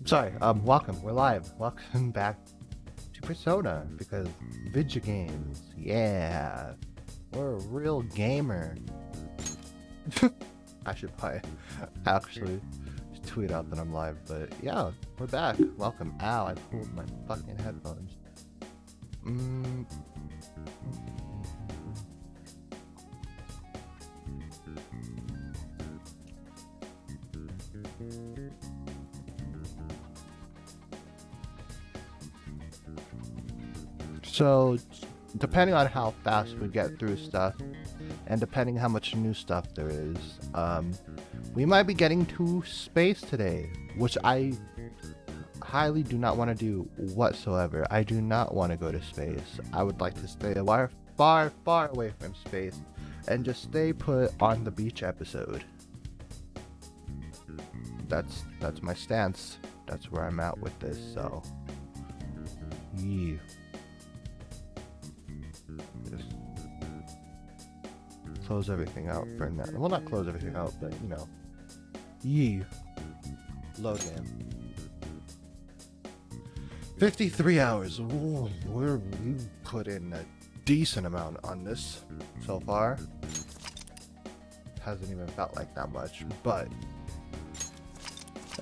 Sorry, welcome. We're live. Welcome back to Persona because video games. Yeah, we're a real gamer. I should probably actually tweet out that I'm live, but yeah, we're back. Welcome. Ow, I pulled my fucking headphones. So, depending on how fast we get through stuff, and depending how much new stuff there is, we might be getting to space today, which I highly do not want to do whatsoever. I do not want to go to space. I would like to stay far, far away from space, and just stay put on the beach episode. That's my stance. That's where I'm at with this. So, yeah. Just close everything out for now. Well, not close everything out, but you know. Yee. Load in. 53 hours. Ooh, we put in a decent amount on this so far. Hasn't even felt like that much, but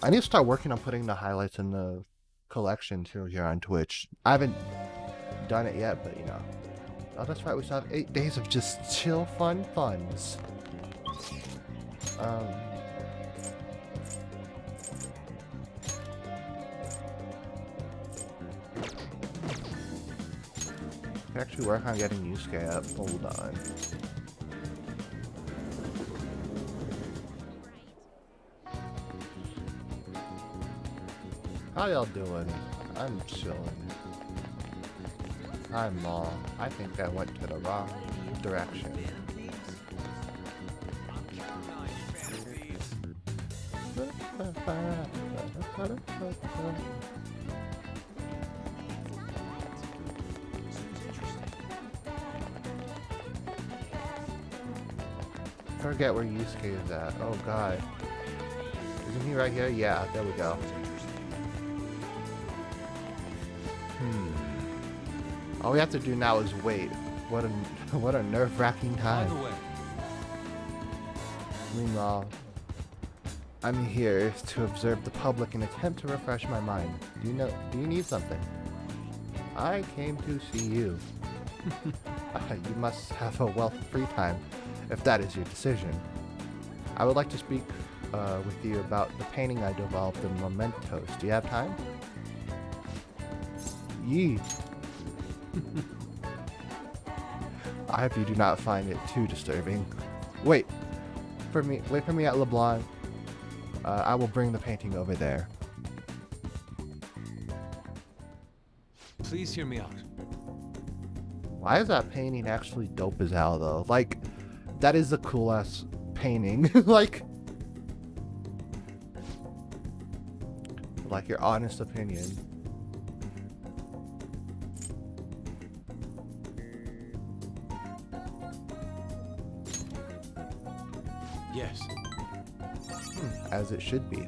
I need to start working on putting the highlights in the collection too here on Twitch. I haven't done it yet, but you know. Oh, that's right, we still have 8 days of just chill fun funds. Can actually work on getting Yusuke up. Hold on. How y'all doing? I'm chilling. I think I went to the wrong direction. Forget where Yusuke is at. Oh god. Isn't he right here? Yeah, there we go. All we have to do now is wait. What a nerve-wracking time. Meanwhile, I'm here to observe the public and attempt to refresh my mind. Do you need something? I came to see you. You must have a wealth of free time, if that is your decision. I would like to speak with you about the painting I developed in Mementos. Do you have time? Yee. I hope you do not find it too disturbing. Wait for me at LeBlanc. I will bring the painting over there. Please hear me out. Why is that painting actually dope as hell though? Like, that is a cool ass painting. like your honest opinion. Yes. As it should be.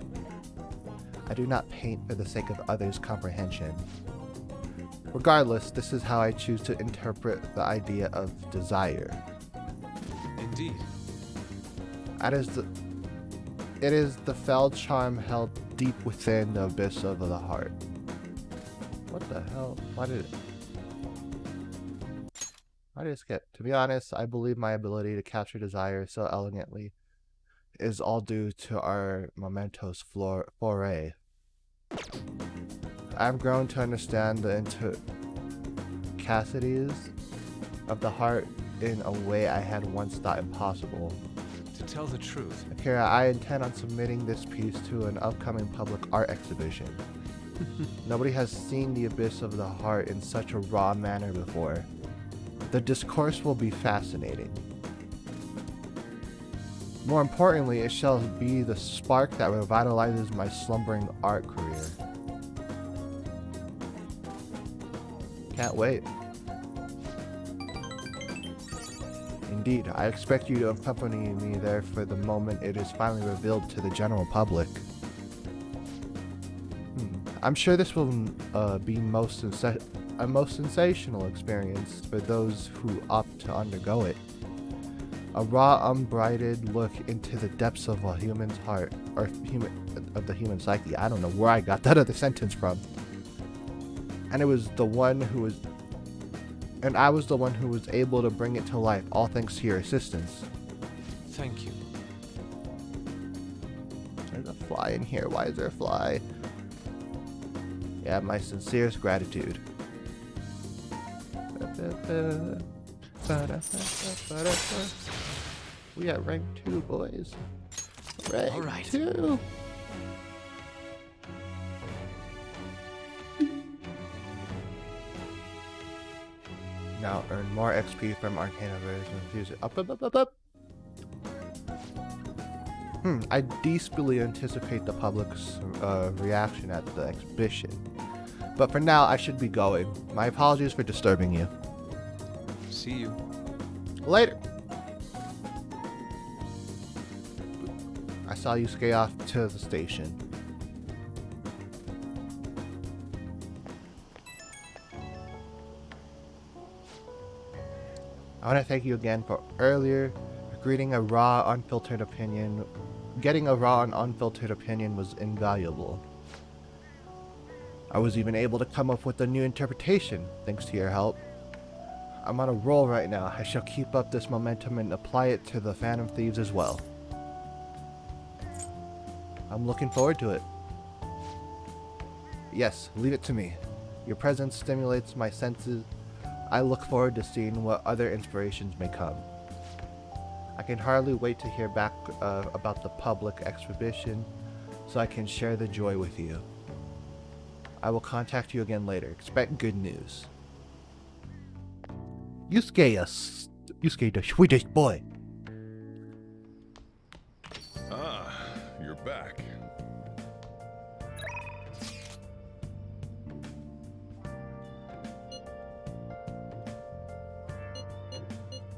I do not paint for the sake of others' comprehension. Regardless, this is how I choose to interpret the idea of desire. Indeed. It is the fell charm held deep within the abyss of the heart. What the hell? Why did it skip? To be honest, I believe my ability to capture desire so elegantly is all due to our Mementos foray. I've grown to understand the intricacies of the heart in a way I had once thought impossible. To tell the truth, Akira, I intend on submitting this piece to an upcoming public art exhibition. Nobody has seen the abyss of the heart in such a raw manner before. The discourse will be fascinating. More importantly, it shall be the spark that revitalizes my slumbering art career. Can't wait. Indeed, I expect you to accompany me there for the moment it is finally revealed to the general public. I'm sure this will be a most sensational experience for those who opt to undergo it. A raw, unbridled look into the depths of a human's heart, or of the human psyche. I don't know where I got that other sentence from. And I was the one who was able to bring it to life, all thanks to your assistance. Thank you. There's a fly in here. Why is there a fly? Yeah, my sincerest gratitude. We at rank 2, boys. Rank All right. 2. Now earn more XP from Arcana versions. Use it. Up. I deeply anticipate the public's reaction at the exhibition. But for now, I should be going. My apologies for disturbing you. See you. Later. I saw you skate off to the station. I want to thank you again for earlier. Getting a raw, unfiltered opinion was invaluable. I was even able to come up with a new interpretation, thanks to your help. I'm on a roll right now. I shall keep up this momentum and apply it to the Phantom Thieves as well. I'm looking forward to it. Yes, leave it to me. Your presence stimulates my senses. I look forward to seeing what other inspirations may come. I can hardly wait to hear back about the public exhibition so I can share the joy with you. I will contact you again later. Expect good news. Yusuke the Swedish boy. Ah, you're back.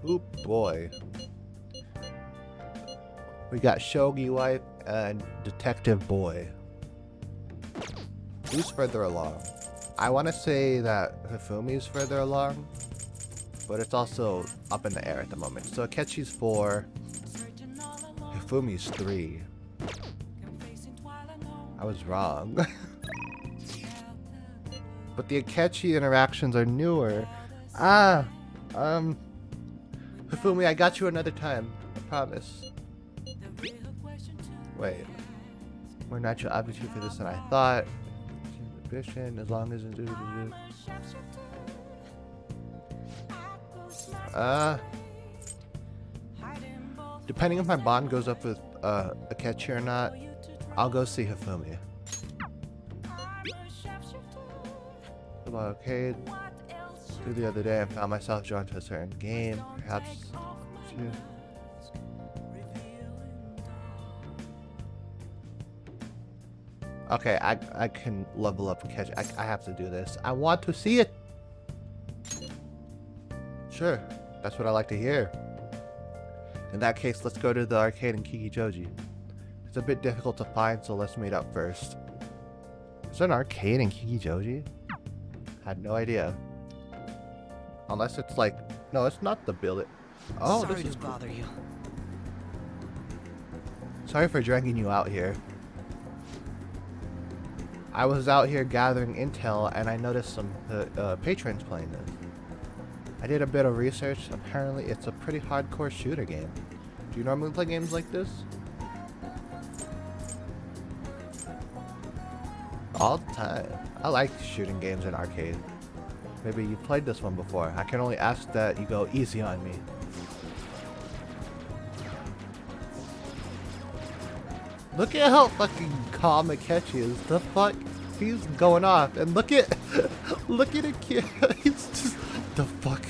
Oh boy. We got Shogi Wife and Detective Boy. Who's further along? I want to say that Hifumi's further along, but it's also up in the air at the moment. So Akechi's 4, Hifumi's 3. I was wrong. But the Akechi interactions are newer. Hifumi, I got you another time. I promise. Wait. More natural aptitude for this than I thought. Ambition, as long as depending if my bond goes up with Akechi or not, I'll go see Hifumi. Okay. Through the other day, I found myself drawn to a certain game. Perhaps. Okay, I can level up Akechi. I have to do this. I want to see it. Sure, that's what I like to hear. In that case, let's go to the arcade in Kikijoji. It's a bit difficult to find, so let's meet up first. Is there an arcade in Kikijoji? Had no idea. Unless it's like, no, it's not the build it. Oh, sorry this is to bother you. Sorry for dragging you out here. I was out here gathering intel and I noticed some patrons playing this. I did a bit of research. Apparently, it's a pretty hardcore shooter game. Do you normally play games like this? All the time. I like shooting games in arcade. Maybe you played this one before. I can only ask that you go easy on me. Look at how fucking calm Akechi is. The fuck? He's going off. And look at a kid. He's just the fuck.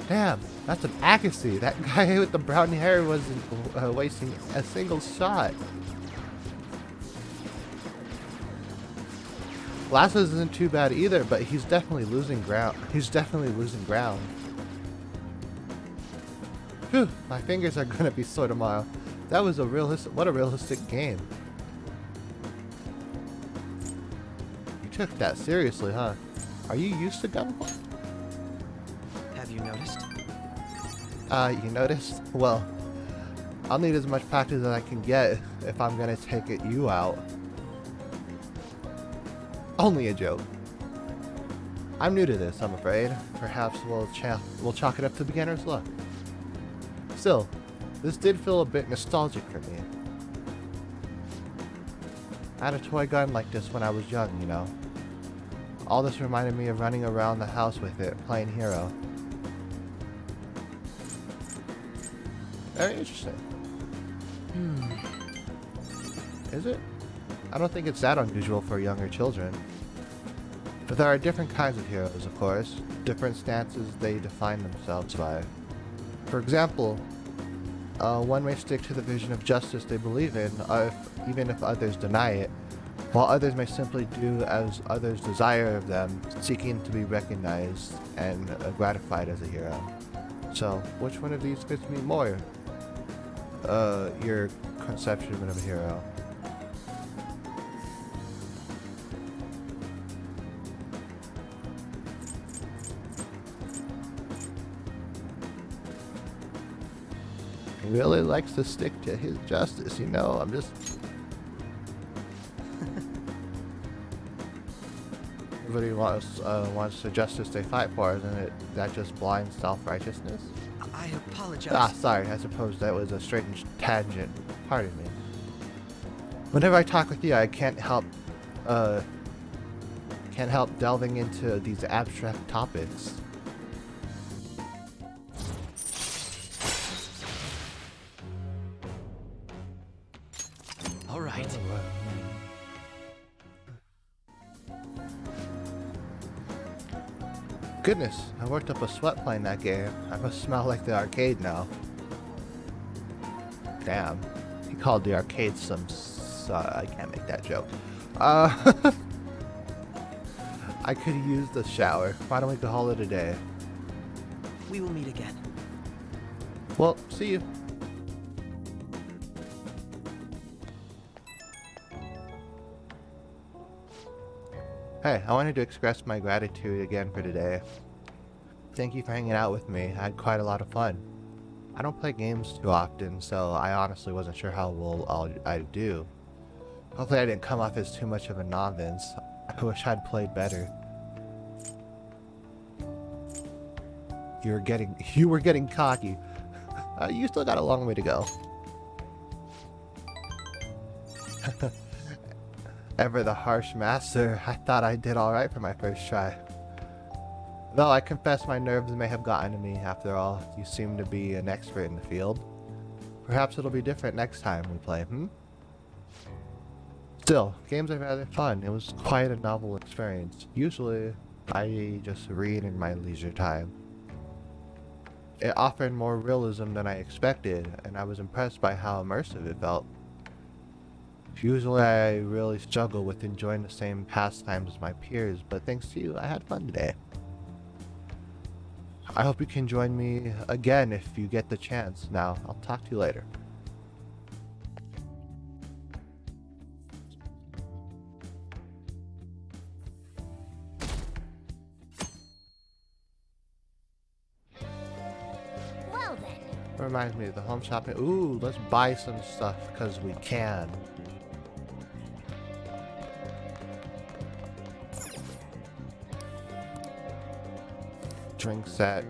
Damn, that's an accuracy. That guy with the brown hair wasn't wasting a single shot. Lassos isn't too bad either, but he's definitely losing ground. Whew, my fingers are gonna be sore tomorrow. That was what a realistic game. took that seriously, huh? Are you used to gunplay? Have you noticed? You noticed? Well, I'll need as much practice as I can get if I'm gonna take you out. Only a joke. I'm new to this, I'm afraid. Perhaps we'll chalk it up to beginner's luck. Still, this did feel a bit nostalgic for me. I had a toy gun like this when I was young, you know. All this reminded me of running around the house with it, playing hero. Very interesting. Is it? I don't think it's that unusual for younger children. But there are different kinds of heroes, of course. Different stances they define themselves by. For example, one may stick to the vision of justice they believe in, even if others deny it, while others may simply do as others desire of them, seeking to be recognized and gratified as a hero. So, which one of these fits me more? Your conception of a hero. He really likes to stick to his justice, you know. I'm just... Everybody wants the justice they fight for, isn't that just blind self-righteousness? I apologize. Ah, sorry, I suppose that was a strange tangent. Pardon me. Whenever I talk with you, I can't help delving into these abstract topics. All right. Goodness, I worked up a sweat playing that game. I must smell like the arcade now. Damn. He called the arcade some... I can't make that joke. I could use the shower. Why don't we call it a day? We will meet again. Well, see you. Hey, I wanted to express my gratitude again for today. Thank you for hanging out with me. I had quite a lot of fun. I don't play games too often, so I honestly wasn't sure how well I'd do. Hopefully I didn't come off as too much of a novice. I wish I'd played better. You were getting cocky. You still got a long way to go. Ever the harsh master, I thought I did alright for my first try. Though I confess my nerves may have gotten to me after all. You seem to be an expert in the field. Perhaps it'll be different next time we play, Still, games are rather fun. It was quite a novel experience. Usually, I just read in my leisure time. It offered more realism than I expected, and I was impressed by how immersive it felt. Usually I really struggle with enjoying the same pastimes as my peers, but thanks to you, I had fun today. I hope you can join me again if you get the chance. Now, I'll talk to you later. Well then. Reminds me of the home shopping. Ooh, let's buy some stuff because we can. Drink set.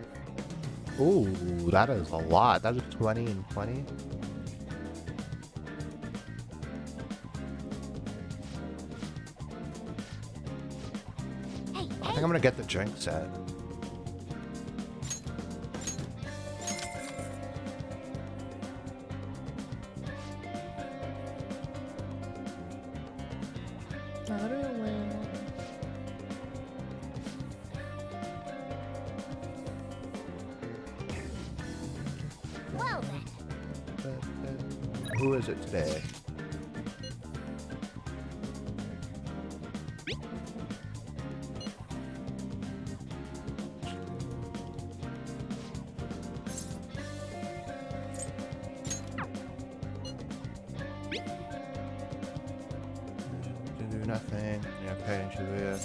Ooh, that is a lot. That is 20 and 20. I think I'm gonna get the drink set. Well then. Who is it today? nothing. Yeah, pay Shibuya.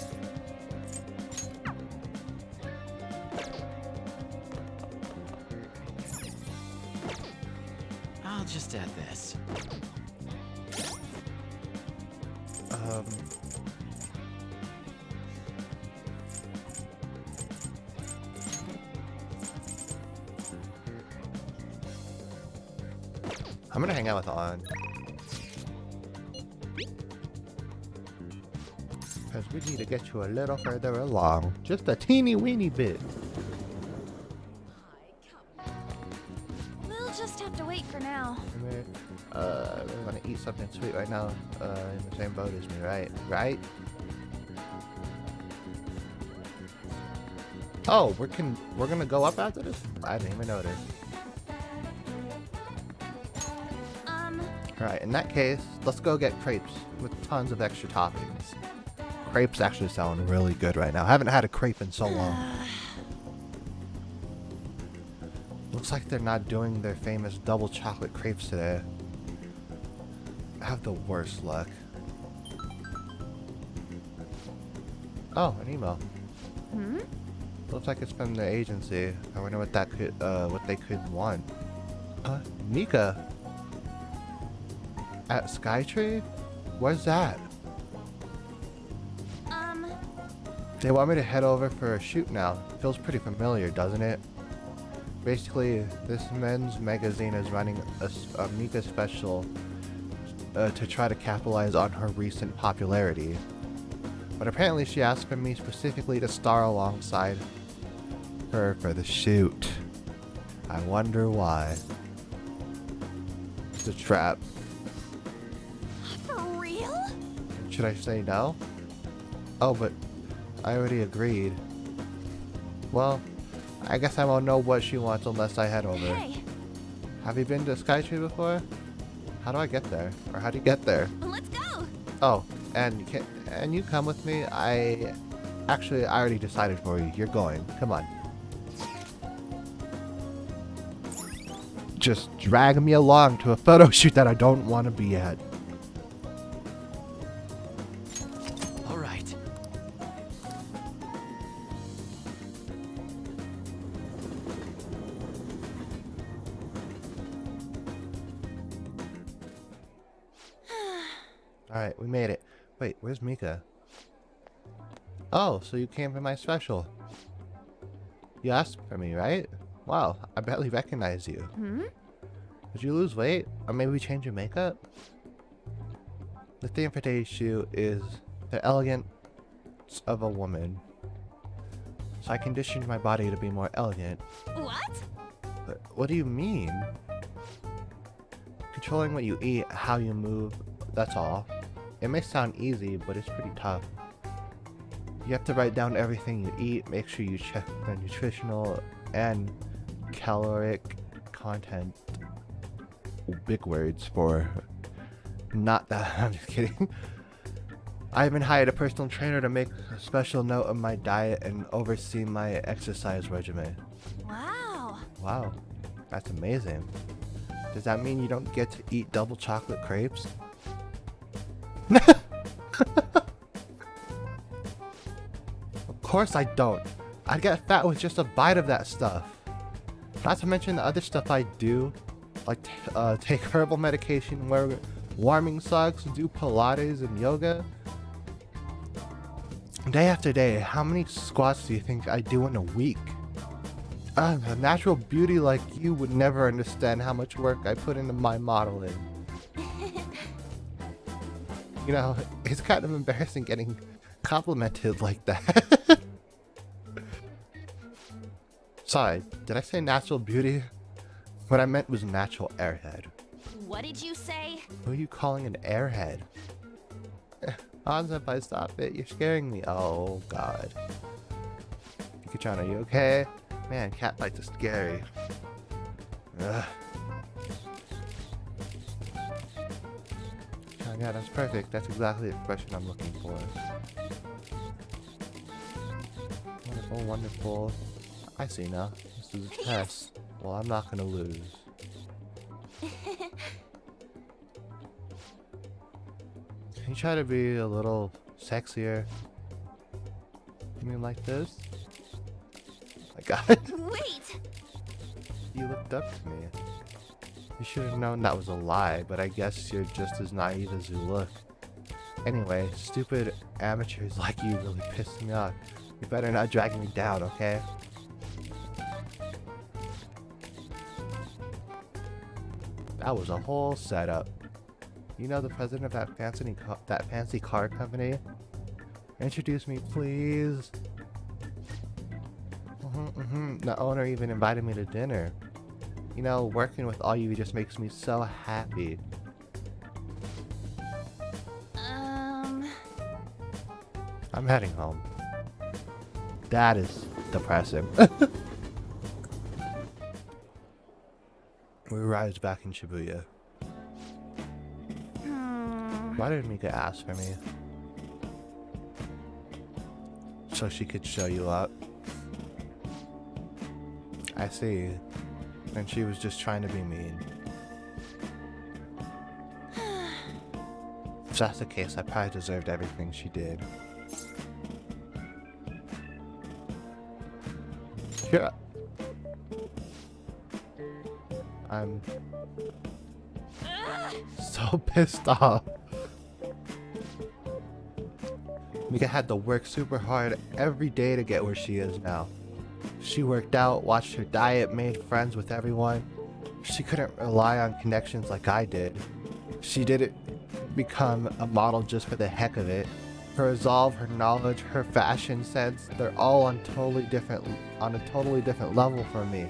I'll just add this. Um. I'm gonna hang out with On. Because we need to get you a little further along. Just a teeny weeny bit. We'll just have to wait for now. I really want to eat something sweet right now. In the same boat as me, right? Right? Oh, we're gonna go up after this? I didn't even notice. Alright, in that case, let's go get crepes with tons of extra toppings. Crepes actually sound really good right now. I haven't had a crepe in so long. Looks like they're not doing their famous double chocolate crepes today. I have the worst luck. Oh, an email. Hmm? Looks like it's from the agency. I wonder what that could, what they could want. Mika. At Skytree? Where's that? They want me to head over for a shoot now. Feels pretty familiar, doesn't it? Basically, this men's magazine is running a Mika special to try to capitalize on her recent popularity. But apparently she asked for me specifically to star alongside her for the shoot. I wonder why. It's a trap. For real? Should I say no? Oh, but I already agreed. Well, I guess I won't know what she wants unless I head over. Hey, Have you been to Skytree before? How do I get there? Or how do you get there? let's go. Oh, and you come with me? I already decided for you. You're going. Come on. Just drag me along to a photo shoot that I don't want to be at. All right. Alright, we made it. Wait, where's Mika? Oh, so you came for my special. You asked for me, right? Wow, I barely recognize you. Hmm? Did you lose weight? Or maybe change your makeup? The theme for today's shoot is the elegance of a woman. So I conditioned my body to be more elegant. What? But what do you mean? Controlling what you eat, how you move, that's all. It may sound easy, but it's pretty tough. You have to write down everything you eat, make sure you check the nutritional and caloric content. Big words for not that. I'm just kidding. I even hired a personal trainer to make a special note of my diet and oversee my exercise regimen. Wow. Wow, that's amazing. Does that mean you don't get to eat double chocolate crepes? Of course I don't. I'd get fat with just a bite of that stuff. Not to mention the other stuff I do, like take herbal medication, wear warming socks, do Pilates and yoga. Day after day, how many squats do you think I do in a week? A natural beauty like you would never understand how much work I put into my modeling. You know, it's kind of embarrassing getting complimented like that. Sorry, did I say natural beauty? What I meant was natural airhead. What did you say? Who are you calling an airhead? Hansenpai, stop it. You're scaring me. Oh, God. Pikachu, are you okay? Man, cat fights are scary. Ugh. Oh, yeah, that's perfect. That's exactly the expression I'm looking for. Wonderful, wonderful. I see now. This is a test. Well, I'm not gonna lose. you try to be a little sexier? You mean like this? My god. Wait! You looked up to me. You should have known that was a lie, but I guess you're just as naive as you look. Anyway, stupid amateurs like you really piss me off. You better not drag me down, okay? That was a whole setup. You know the president of that fancy car company? Introduce me, please. The owner even invited me to dinner. You know, working with all you just makes me so happy. I'm heading home. That is depressing. We arrived back in Shibuya. Why did Mika ask for me? So she could show you up. I see. And she was just trying to be mean. If that's the case, I probably deserved everything she did. Yeah. I'm so pissed off. Mika had to work super hard every day to get where she is now. She worked out, watched her diet, made friends with everyone. She couldn't rely on connections like I did. She didn't become a model just for the heck of it. Her resolve, her knowledge, her fashion sense, they're all on a totally different level from me.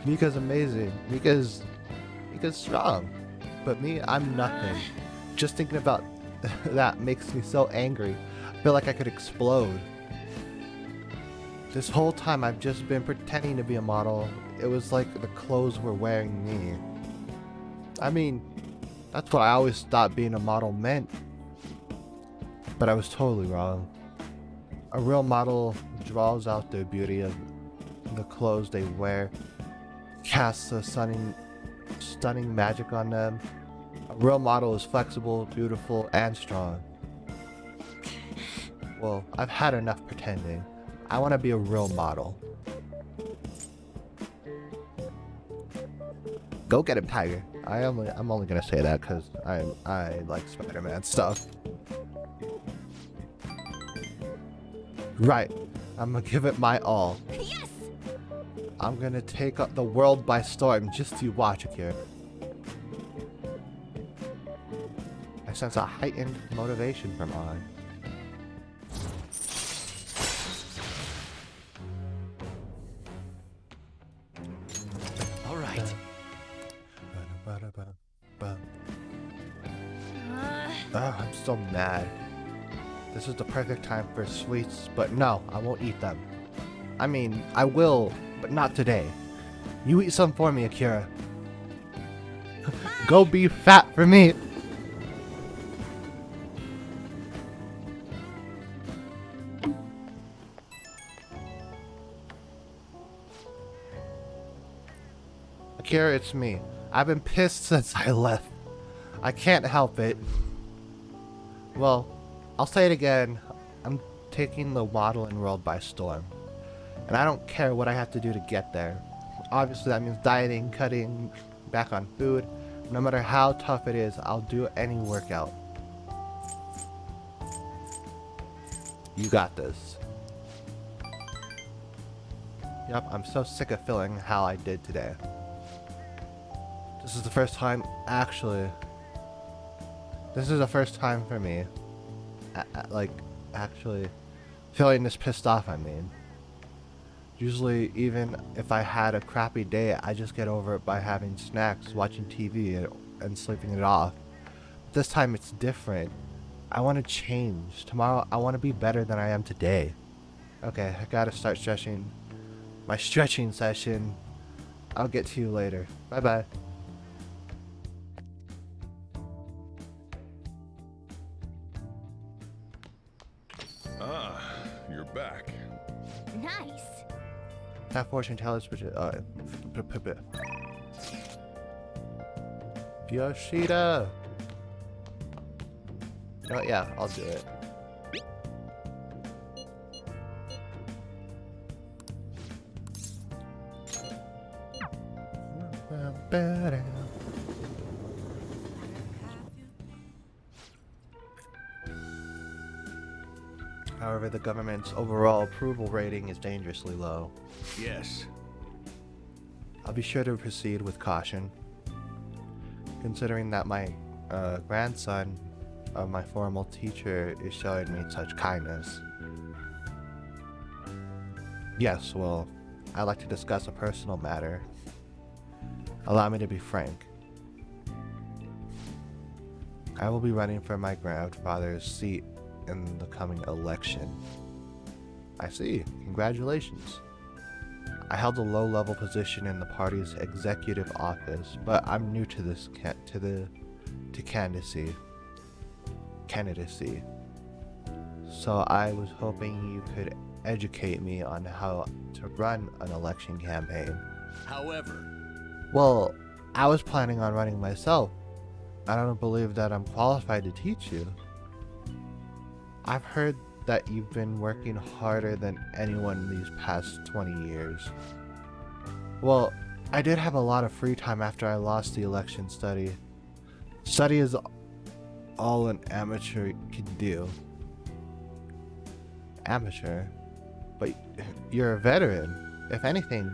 Mika's amazing. Mika's strong. But me, I'm nothing. Just thinking about that makes me so angry. I feel like I could explode. This whole time I've just been pretending to be a model. It was like the clothes were wearing me. I mean, that's what I always thought being a model meant. But I was totally wrong. A real model draws out the beauty of the clothes they wear, casts a stunning magic on them. A real model is flexible, beautiful, and strong. Well, I've had enough pretending. I want to be a real model. Go get him, Tiger. I'm only gonna say that because I like Spider-Man stuff. Right, I'm gonna give it my all. Yes! I'm gonna take the world by storm. Just you watch, Akira. I sense a heightened motivation from on. All right. I'm so mad. This is the perfect time for sweets, but no, I won't eat them. I mean, I will, but not today. You eat some for me, Akira. Go be fat for me. Akira, it's me. I've been pissed since I left. I can't help it. Well, I'll say it again. I'm taking the modeling world by storm. And I don't care what I have to do to get there. Obviously that means dieting, cutting back on food. No matter how tough it is, I'll do any workout. You got this. Yep, I'm so sick of feeling how I did today. This is the first time, actually. This is the first time for me. Actually feeling this pissed off, I mean. Usually, even if I had a crappy day, I just get over it by having snacks, watching TV, and sleeping it off. But this time it's different. I want to change. Tomorrow, I want to be better than I am today. Okay, I gotta start stretching. My stretching session. I'll get to you later. Bye-bye. Ah, you're back. Nice. That fortune teller's Yoshida. You know what? Yeah, I'll do it. However, the government's overall approval rating is dangerously low. Yes. I'll be sure to proceed with caution, considering that my grandson of my formal teacher is showing me such kindness. Yes, well, I'd like to discuss a personal matter. Allow me to be frank. I will be running for my grandfather's seat in the coming election. I see. Congratulations. I held a low-level position in the party's executive office, but I'm new to this candidacy. So I was hoping you could educate me on how to run an election campaign. However, Well, I was planning on running myself. I don't believe that I'm qualified to teach you. I've heard that you've been working harder than anyone these past 20 years. Well, I did have a lot of free time after I lost the election study. Study is all an amateur can do. Amateur? But you're a veteran, if anything.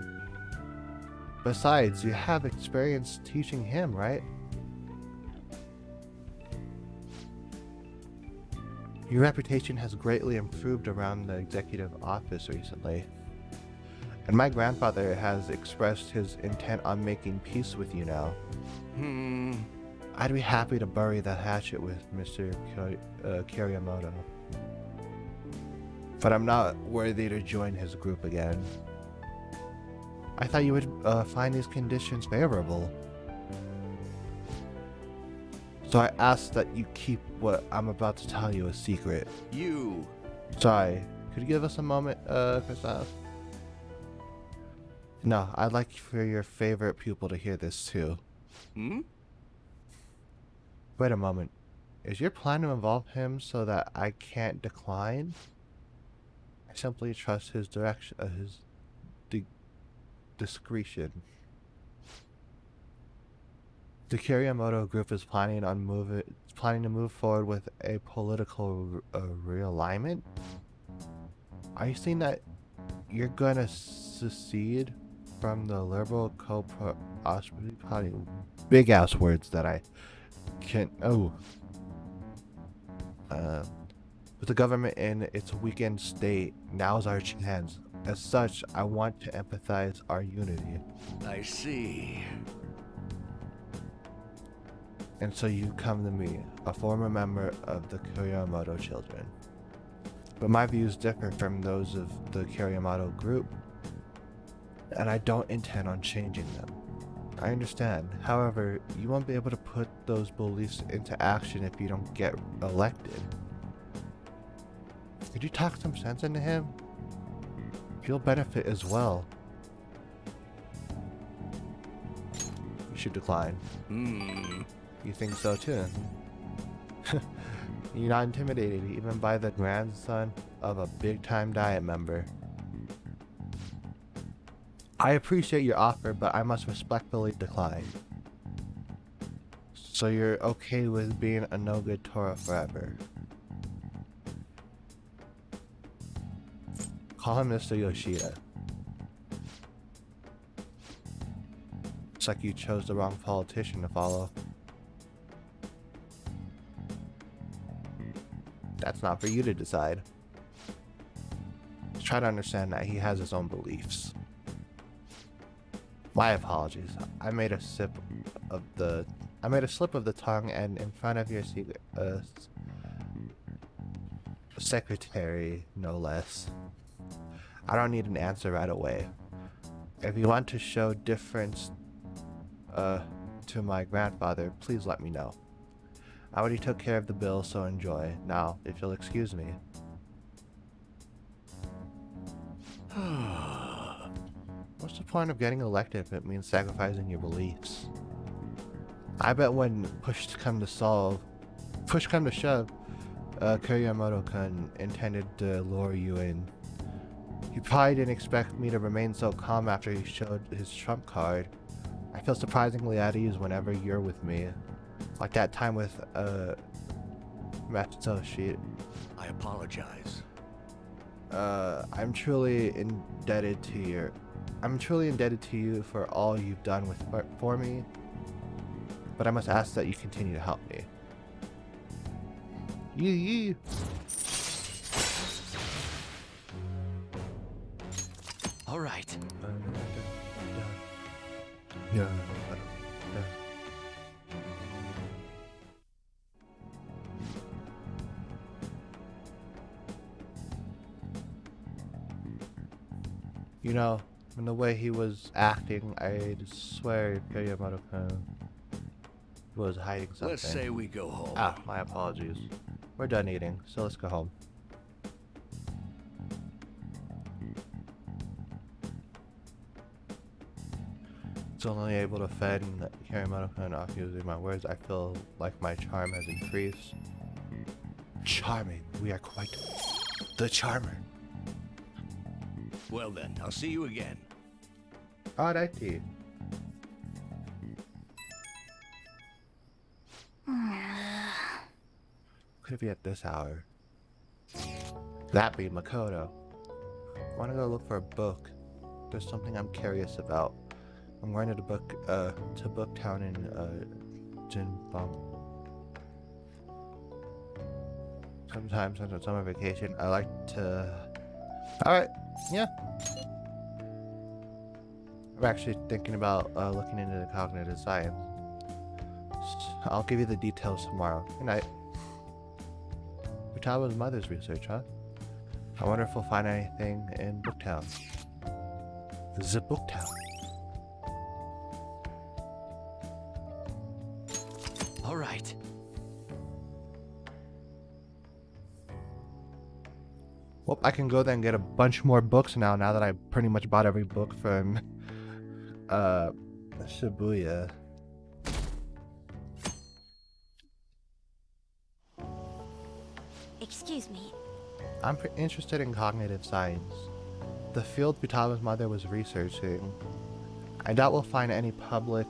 Besides, you have experience teaching him, right? Your reputation has greatly improved around the executive office recently. And my grandfather has expressed his intent on making peace with you now. I'd be happy to bury the hatchet with Mr. Kiryamoto. But I'm not worthy to join his group again. I thought you would find these conditions favorable. So I ask that you keep what I'm about to tell you a secret. you. Sorry, could you give us a moment, Christoph? No, I'd like for your favorite pupil to hear this too. Wait a moment. Is your plan to involve him so that I can't decline? I simply trust his direction, discretion. The Kiryamoto group is planning to move forward with a political realignment. Are you saying that you're gonna secede from the liberal co-prosperity party? Big ass words that I can't. With the government in its weakened state, now's our chance. As such, I want to empathize our unity. I see. And so you come to me, a former member of the Kiryamoto children. But my views differ from those of the Kiryamoto group, and I don't intend on changing them. I understand. However, you won't be able to put those beliefs into action if you don't get elected. Could you talk some sense into him? You'll benefit as well. You should decline. You think so too? You're not intimidated even by the grandson of a big-time Diet member. I appreciate your offer, but I must respectfully decline. So you're okay with being a no-good Torah forever? Call him Mr. Yoshida. Looks like you chose the wrong politician to follow. That's not for you to decide. Try to understand that he has his own beliefs. My apologies. I made a slip of the tongue, and in front of your secretary, no less. I don't need an answer right away. If you want to show difference to my grandfather, please let me know. I already took care of the bill, so enjoy. Now, if you'll excuse me. What's the point of getting elected if it means sacrificing your beliefs? I bet when push come to shove, Kuryamoto-kun intended to lure you in. He probably didn't expect me to remain so calm after he showed his trump card. I feel surprisingly at ease whenever you're with me. Like that time with, Matsutoshi. I apologize. I'm truly indebted to you for all you've done for me. But I must ask that you continue to help me. Yee. All right. Yeah. You know, from the way he was acting, I swear Kuryamoto-kun was hiding something. Let's say we go home. Ah, my apologies. We're done eating, so let's go home. It's only able to fend Kuryamoto-kun off using my words. I feel like my charm has increased. Charming. We are quite the charmer. Well then, I'll see you again. Alrighty. Could it be at this hour? That be Makoto. I want to go look for a book. There's something I'm curious about. I'm going to Booktown in Jinbang. Sometimes on summer vacation, I like to. All right, yeah. I'm actually thinking about looking into the cognitive science. I'll give you the details tomorrow. Good night. Futaba's mother's research, huh? I wonder if we'll find anything in Booktown. The Booktown. All right. Well, I can go there and get a bunch more books now that I pretty much bought every book from Shibuya. Excuse me. I'm interested in cognitive science. The field Futaba's mother was researching. I doubt we'll find any public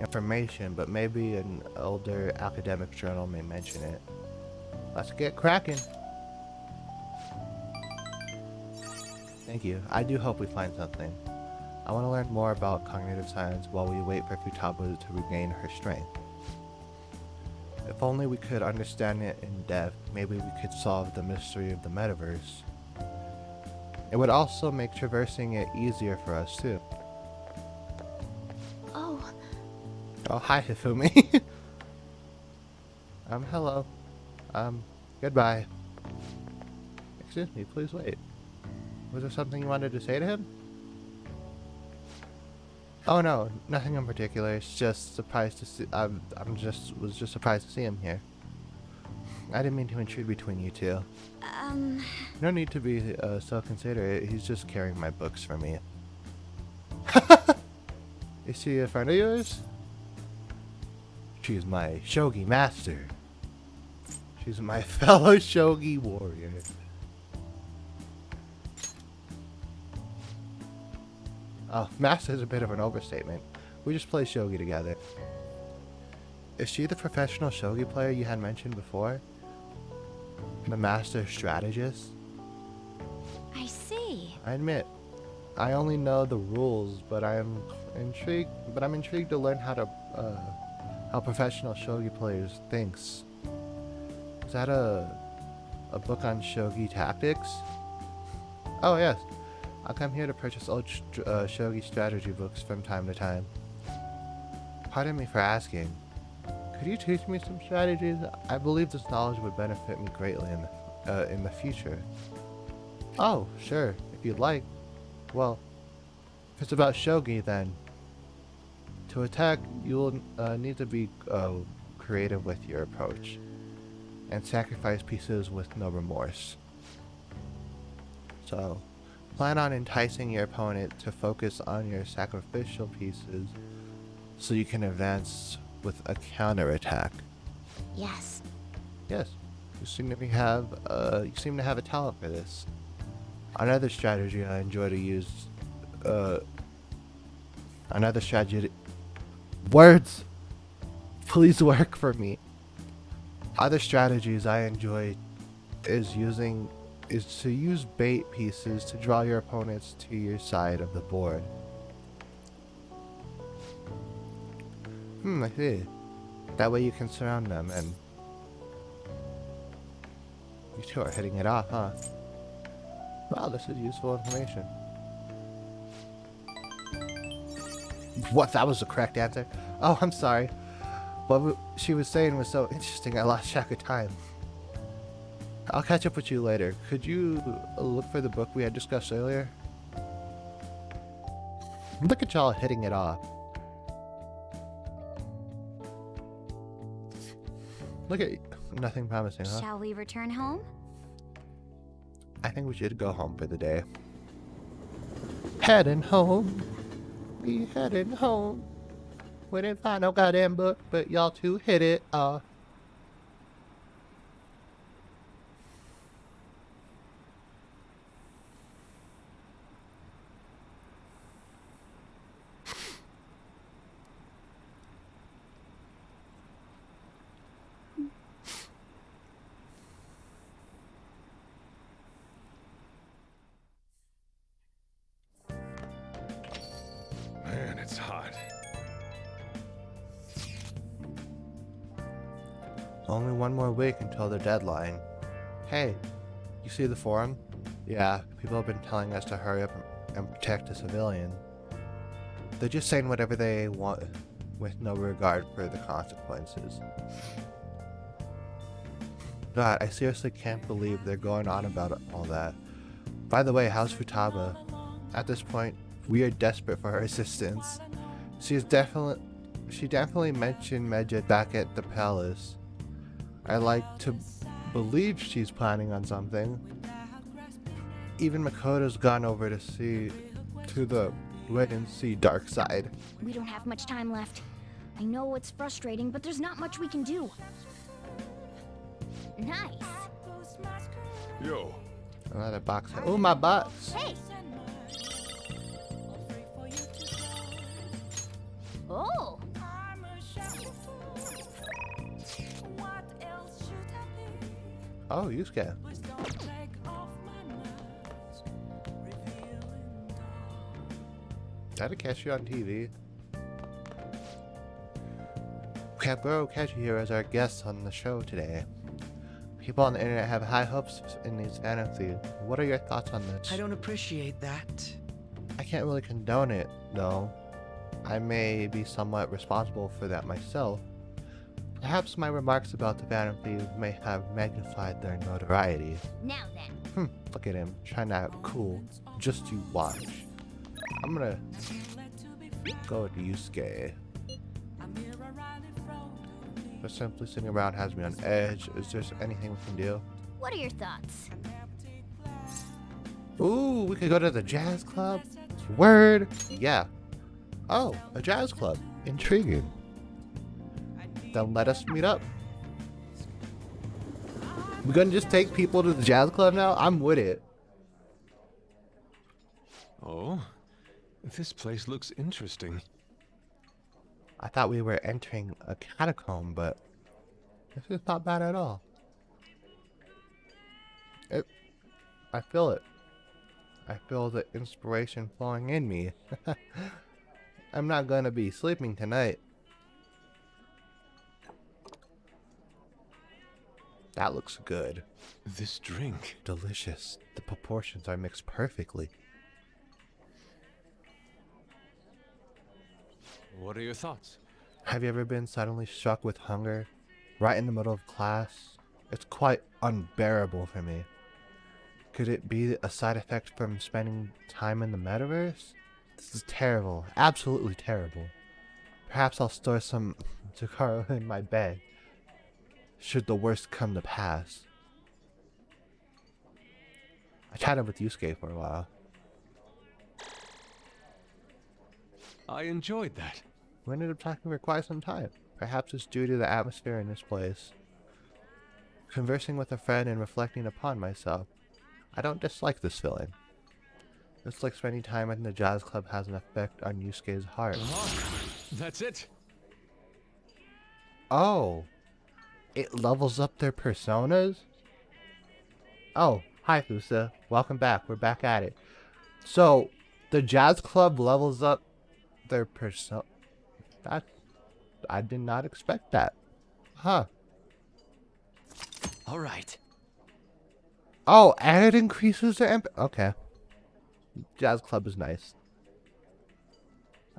information, but maybe an older academic journal may mention it. Let's get cracking. Thank you. I do hope we find something. I want to learn more about cognitive science while we wait for Futaba to regain her strength. If only we could understand it in depth, maybe we could solve the mystery of the metaverse. It would also make traversing it easier for us too. Oh, Oh, hi Hifumi. Hello. Goodbye. Excuse me, please wait. Was there something you wanted to say to him? Oh no, nothing in particular. It's just surprised to see. Was just surprised to see him here. I didn't mean to intrude between you two. No need to be so considerate. He's just carrying my books for me. Is she a friend of yours? She's my shogi master. She's my fellow shogi warrior. Oh, master is a bit of an overstatement. We just play shogi together. Is she the professional shogi player you had mentioned before? The master strategist? I see. I admit, I only know the rules, but I'm intrigued to learn how professional shogi players thinks. Is that a book on shogi tactics? Oh yes, I come here to purchase old shogi strategy books from time to time. Pardon me for asking. Could you teach me some strategies? I believe this knowledge would benefit me greatly in the future. Oh, sure, if you'd like. Well, if it's about shogi, then to attack, you will need to be creative with your approach and sacrifice pieces with no remorse. So, plan on enticing your opponent to focus on your sacrificial pieces so you can advance with a counterattack. Yes. Yes, You seem to have a talent for this. Another strategy I enjoy to use, another strategy. Words, please work for me. Other strategies I enjoy is to use bait pieces to draw your opponents to your side of the board. I see. That way you can surround them and you two are hitting it off, huh? Wow, this is useful information. What? That was the correct answer? Oh, I'm sorry. What she was saying was so interesting I lost track of time. I'll catch up with you later. Could you look for the book we had discussed earlier? Look at y'all hitting it off. Look at nothing promising, huh? Shall we return home? I think we should go home for the day. Heading home. We heading home. We didn't find no goddamn book, but y'all two hit it off. Man, it's hot. Only one more week until the deadline. Hey, you see the forum? Yeah, people have been telling us to hurry up and protect the civilian. They're just saying whatever they want with no regard for the consequences. God, I seriously can't believe they're going on about all that. By the way, how's Futaba? At this point, we are desperate for her assistance. She definitely mentioned Medjed back at the palace. I like to believe she's planning on something. Even Makoto's gone over to the wait and see dark side. We don't have much time left. I know it's frustrating, but there's not much we can do. Nice. Yo, Another box. Oh, my box. Hey. Oh. Oh, you can. That'll catch you on TV. We have Goro Kaji here as our guest on the show today. People on the internet have high hopes in these fantasies. What are your thoughts on this? I don't appreciate that. I can't really condone it, though. I may be somewhat responsible for that myself. Perhaps my remarks about the fantasies may have magnified their notoriety. Now then. Look at him, trying to act cool. Just you watch. I'm gonna go with Yusuke. But simply sitting around has me on edge. Is there anything we can do? What are your thoughts? Ooh, we could go to the jazz club? Word! Yeah. Oh, a jazz club. Intriguing. Then let us meet up. We're gonna just take people to the jazz club now? I'm with it. Oh, this place looks interesting. I thought we were entering a catacomb, but this is not bad at all. I feel it. I feel the inspiration flowing in me. I'm not gonna be sleeping tonight. That looks good. This drink. Delicious. The proportions are mixed perfectly. What are your thoughts? Have you ever been suddenly struck with hunger right in the middle of class? It's quite unbearable for me. Could it be a side effect from spending time in the metaverse? This is terrible. Absolutely terrible. Perhaps I'll store some Zakaro in my bag, should the worst come to pass. I chatted with Yusuke for a while. I enjoyed that. We ended up talking for quite some time. Perhaps it's due to the atmosphere in this place. conversing with a friend and reflecting upon myself. I don't dislike this feeling. It's like spending time in the jazz club has an effect on Yusuke's heart. That's it. Oh, it levels up their personas? Oh, hi Fusa. Welcome back. We're back at it. So, the jazz club levels up their persona. That, I did not expect that. Huh. All right. Oh, and it increases their okay. Jazz club is nice.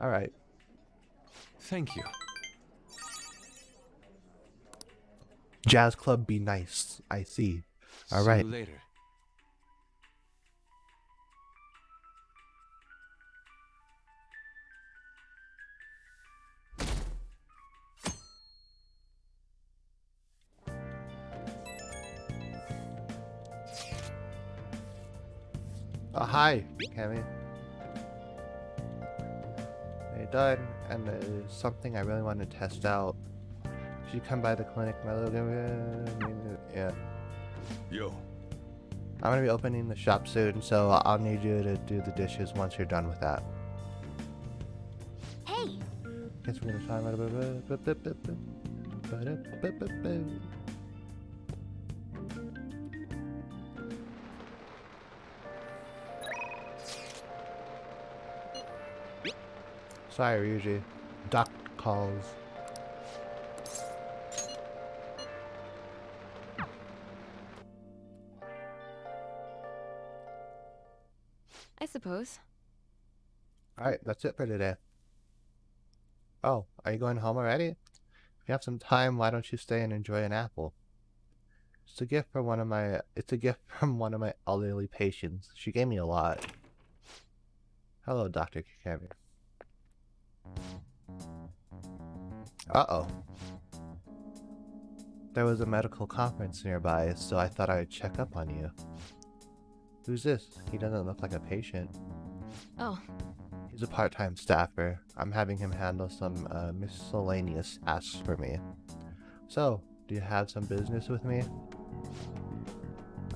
Alright. Thank you. Jazz club be nice. I see. See Alright. you later. Oh, hi, Cammy. They done, and there's something I really want to test out. Should you come by the clinic, my little yeah. Yo. I'm gonna be opening the shop soon, so I'll need you to do the dishes once you're done with that. Hey, Guess we're gonna time out. Sorry, Ryuji. Doc calls. I suppose. Alright, that's it for today. Oh, are you going home already? If you have some time, why don't you stay and enjoy an apple? It's a gift from one of my elderly patients. She gave me a lot. Hello, Dr. Kikami. Uh-oh. There was a medical conference nearby, so I thought I'd check up on you. Who's this? He doesn't look like a patient. Oh, He's a part-time staffer. I'm having him handle some miscellaneous tasks for me. So, do you have some business with me?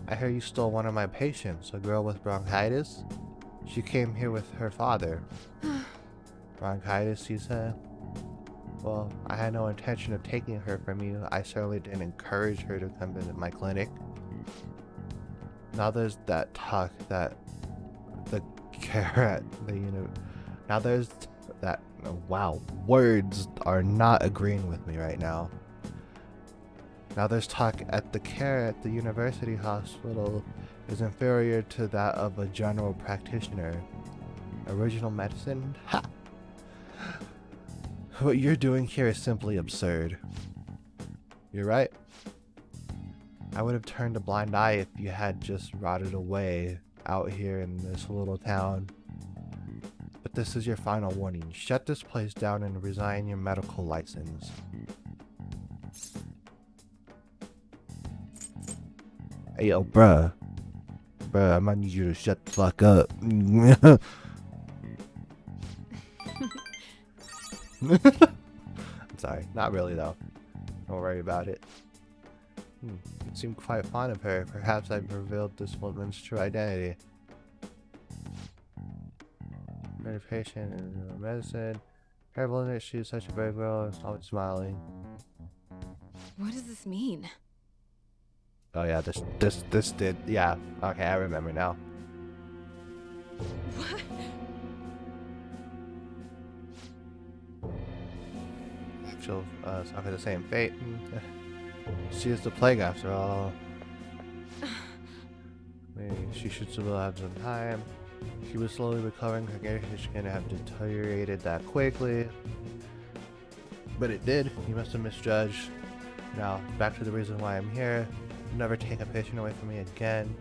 I hear you stole one of my patients, a girl with bronchitis. She came here with her father. Bronchitis, you said? Well, I had no intention of taking her from you. I certainly didn't encourage her to come visit my clinic. Now there's that talk that the care at the now there's that wow, words are not agreeing with me right now. Now there's talk at the care at the university hospital is inferior to that of a general practitioner. Original medicine? Ha! What you're doing here is simply absurd. You're right. I would have turned a blind eye if you had just rotted away out here in this little town. But this is your final warning. Shut this place down and resign your medical license. Hey, yo, bruh. Bruh, I might need you to shut the fuck up. I'm sorry. Not really, though. Don't worry about it. You seem quite fond of her. Perhaps I've revealed this woman's true identity. Meditation and medicine. Terrible in it. She's such a brave girl. Always smiling. what does this mean? Oh yeah, this did. Yeah. Okay, I remember now. What? She'll suffer the same fate. She is the plague after all. Maybe she should still have some time. She was slowly recovering. Her condition shouldn't have deteriorated that quickly. But it did. You must have misjudged. Now, back to the reason why I'm here. Never take a patient away from me again.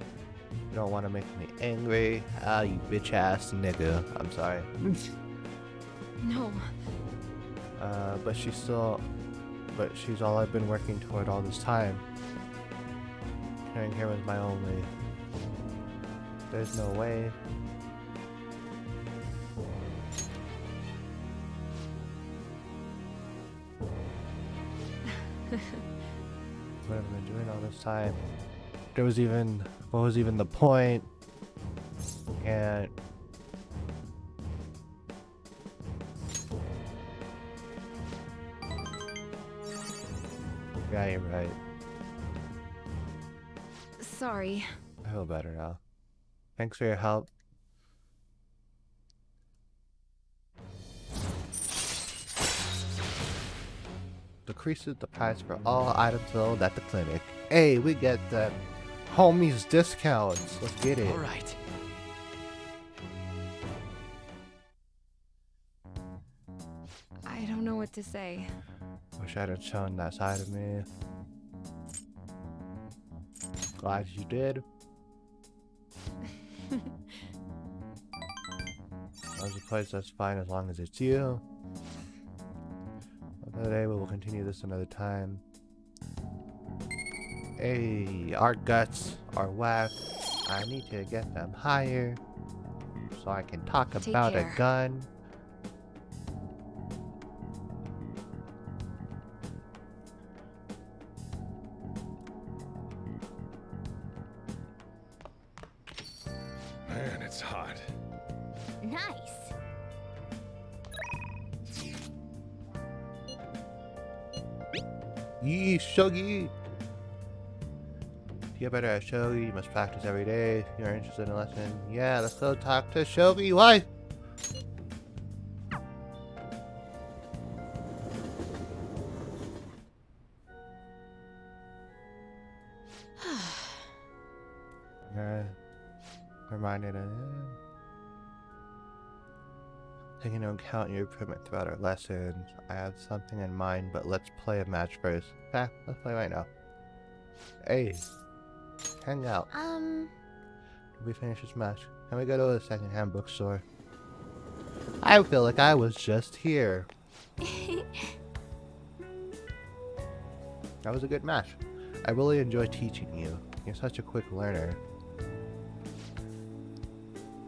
You don't want to make me angry. Ah, you bitch ass nigga. I'm sorry. No. But she's all I've been working toward all this time. Caring here was my only. There's no way. What have I been doing all this time? What was even the point? And yeah, you're right. Sorry. I feel better now. Thanks for your help. Decreases the price for all items sold at the clinic. Hey, we get the homies discounts. Let's get it. All right. I don't know what to say. Wish I'd have shown that side of me. Glad you did. There's a place that's fine as long as it's you. Another day, we will continue this another time. Hey, our guts are whack. I need to get them higher so I can talk Take about care. a gun. Man, it's hot. Nice. Yee, Shogi! To get better at Shogi, you must practice every day. If you're interested in a lesson, yeah, let's go talk to Shogi. Why? Reminded of taking into account your improvement throughout our lessons. I have something in mind, but let's play a match first. Okay, let's play right now. Hey, hang out. Did we finish this match? Can we go to a secondhand bookstore? I feel like I was just here. That was a good match. I really enjoy teaching you. You're such a quick learner.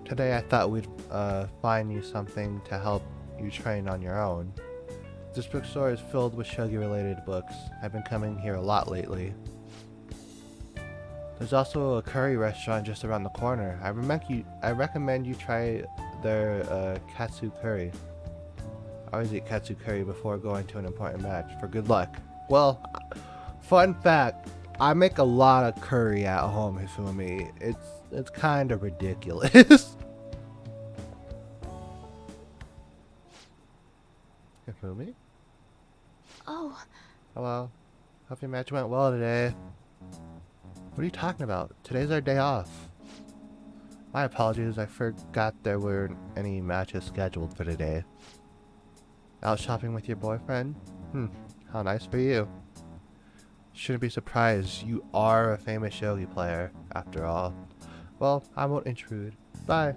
Today I thought we'd find you something to help you train on your own. This bookstore is filled with shogi related books. I've been coming here a lot lately. There's also a curry restaurant just around the corner. I recommend you try their katsu curry. I always eat katsu curry before going to an important match for good luck. Well, fun fact, I make a lot of curry at home, Hifumi. It's kind of ridiculous. Hifumi? Oh, Hello. Hope your match went well today. What are you talking about? Today's our day off. My apologies, I forgot there weren't any matches scheduled for today. Out shopping with your boyfriend? How nice for you. Shouldn't be surprised, you are a famous shogi player, after all. Well, I won't intrude. Bye.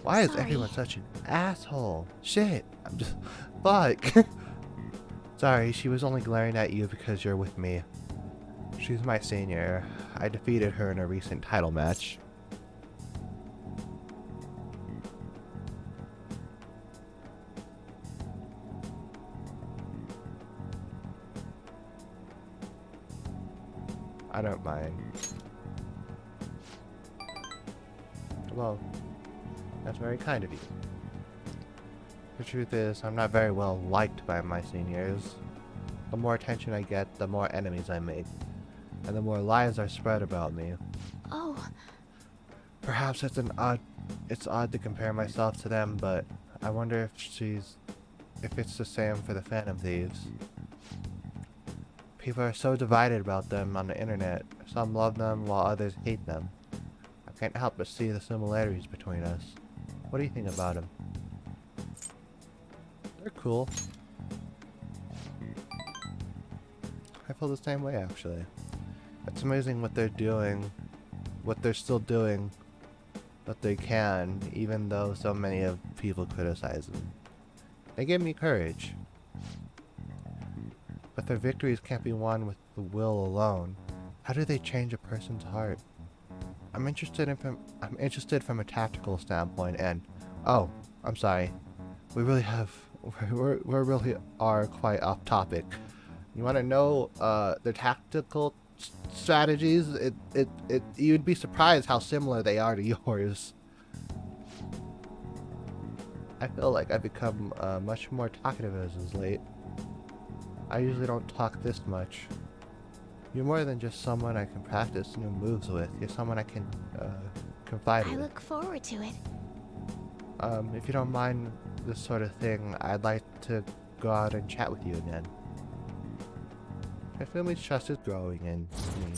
Why is Sorry. everyone such an asshole? Shit, I'm just... Fuck. Sorry, she was only glaring at you because you're with me. She's my senior. I defeated her in a recent title match. I don't mind. Well, that's very kind of you. The truth is, I'm not very well liked by my seniors. The more attention I get, the more enemies I make. And the more lies are spread about me. oh, Perhaps it's odd to compare myself to them, but I wonder if it's the same for the Phantom Thieves. People are so divided about them on the internet. Some love them while others hate them. I can't help but see the similarities between us. What do you think about them? They're cool. I feel the same way, actually. It's amazing what they're doing, what they're still doing, but they can, even though so many of people criticize them. They give me courage. But their victories can't be won with the will alone. How do they change a person's heart? I'm interested from a tactical standpoint, and oh, I'm sorry. We really are quite off topic. You want to know their tactical strategies? You'd be surprised how similar they are to yours. I feel like I've become much more talkative as of late. I usually don't talk this much. You're more than just someone I can practice new moves with. You're someone I can confide I with. look forward to it. If you don't mind this sort of thing, I'd like to go out and chat with you again. My family's trust is growing in me.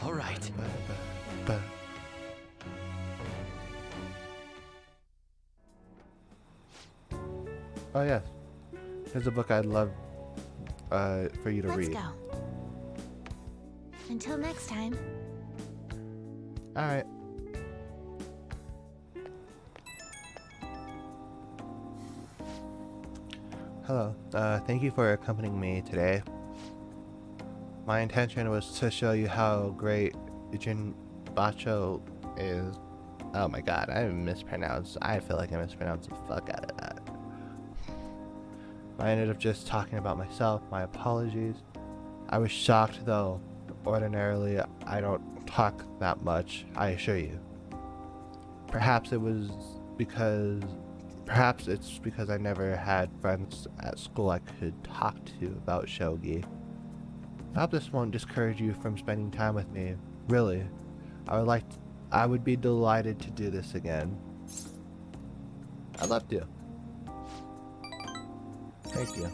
All right. Oh yes, here's a book I'd love for you to Let's read. go. Until next time. All right. Hello. Thank you for accompanying me today. My intention was to show you how great Bacho is. Oh my god, I mispronounced. I feel like I mispronounced the fuck out of that. I ended up just talking about myself. My apologies. I was shocked though. Ordinarily, I don't talk that much, I assure you. Perhaps it's because I never had friends at school I could talk to about shogi. I hope this won't discourage you from spending time with me. Really, I would be delighted to do this again. I'd love to. Thank you.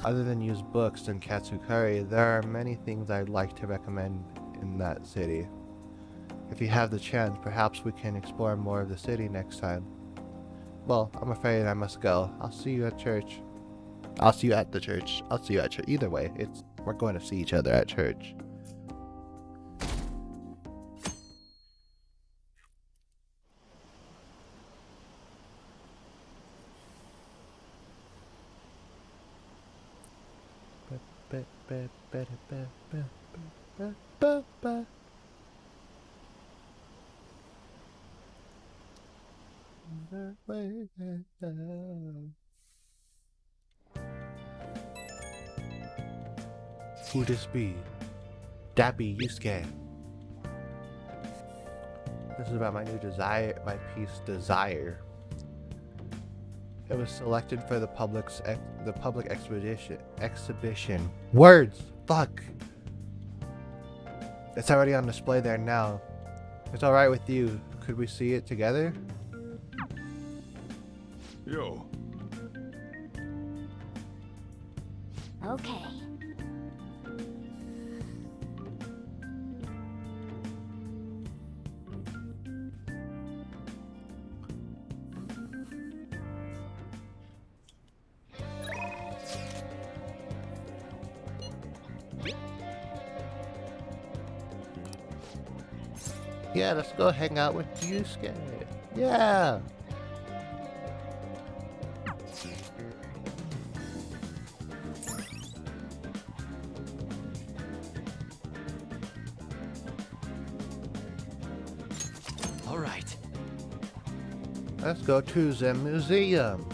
Other than used books and Katsukuri, there are many things I'd like to recommend in that city. If you have the chance, perhaps we can explore more of the city next time. Well, I'm afraid I must go. I'll see you at church. I'll see you at the church. I'll see you at church. Either way, we're going to see each other at church. Who this be? That be Yusuke. This is about my new my piece Desire. It was selected for the public exhibition. Words! Fuck! It's already on display there now. It's alright with you. Could we see it together? Yo. Okay. Yeah, let's go hang out with Yusuke. Yeah! All right. Let's go to the museum.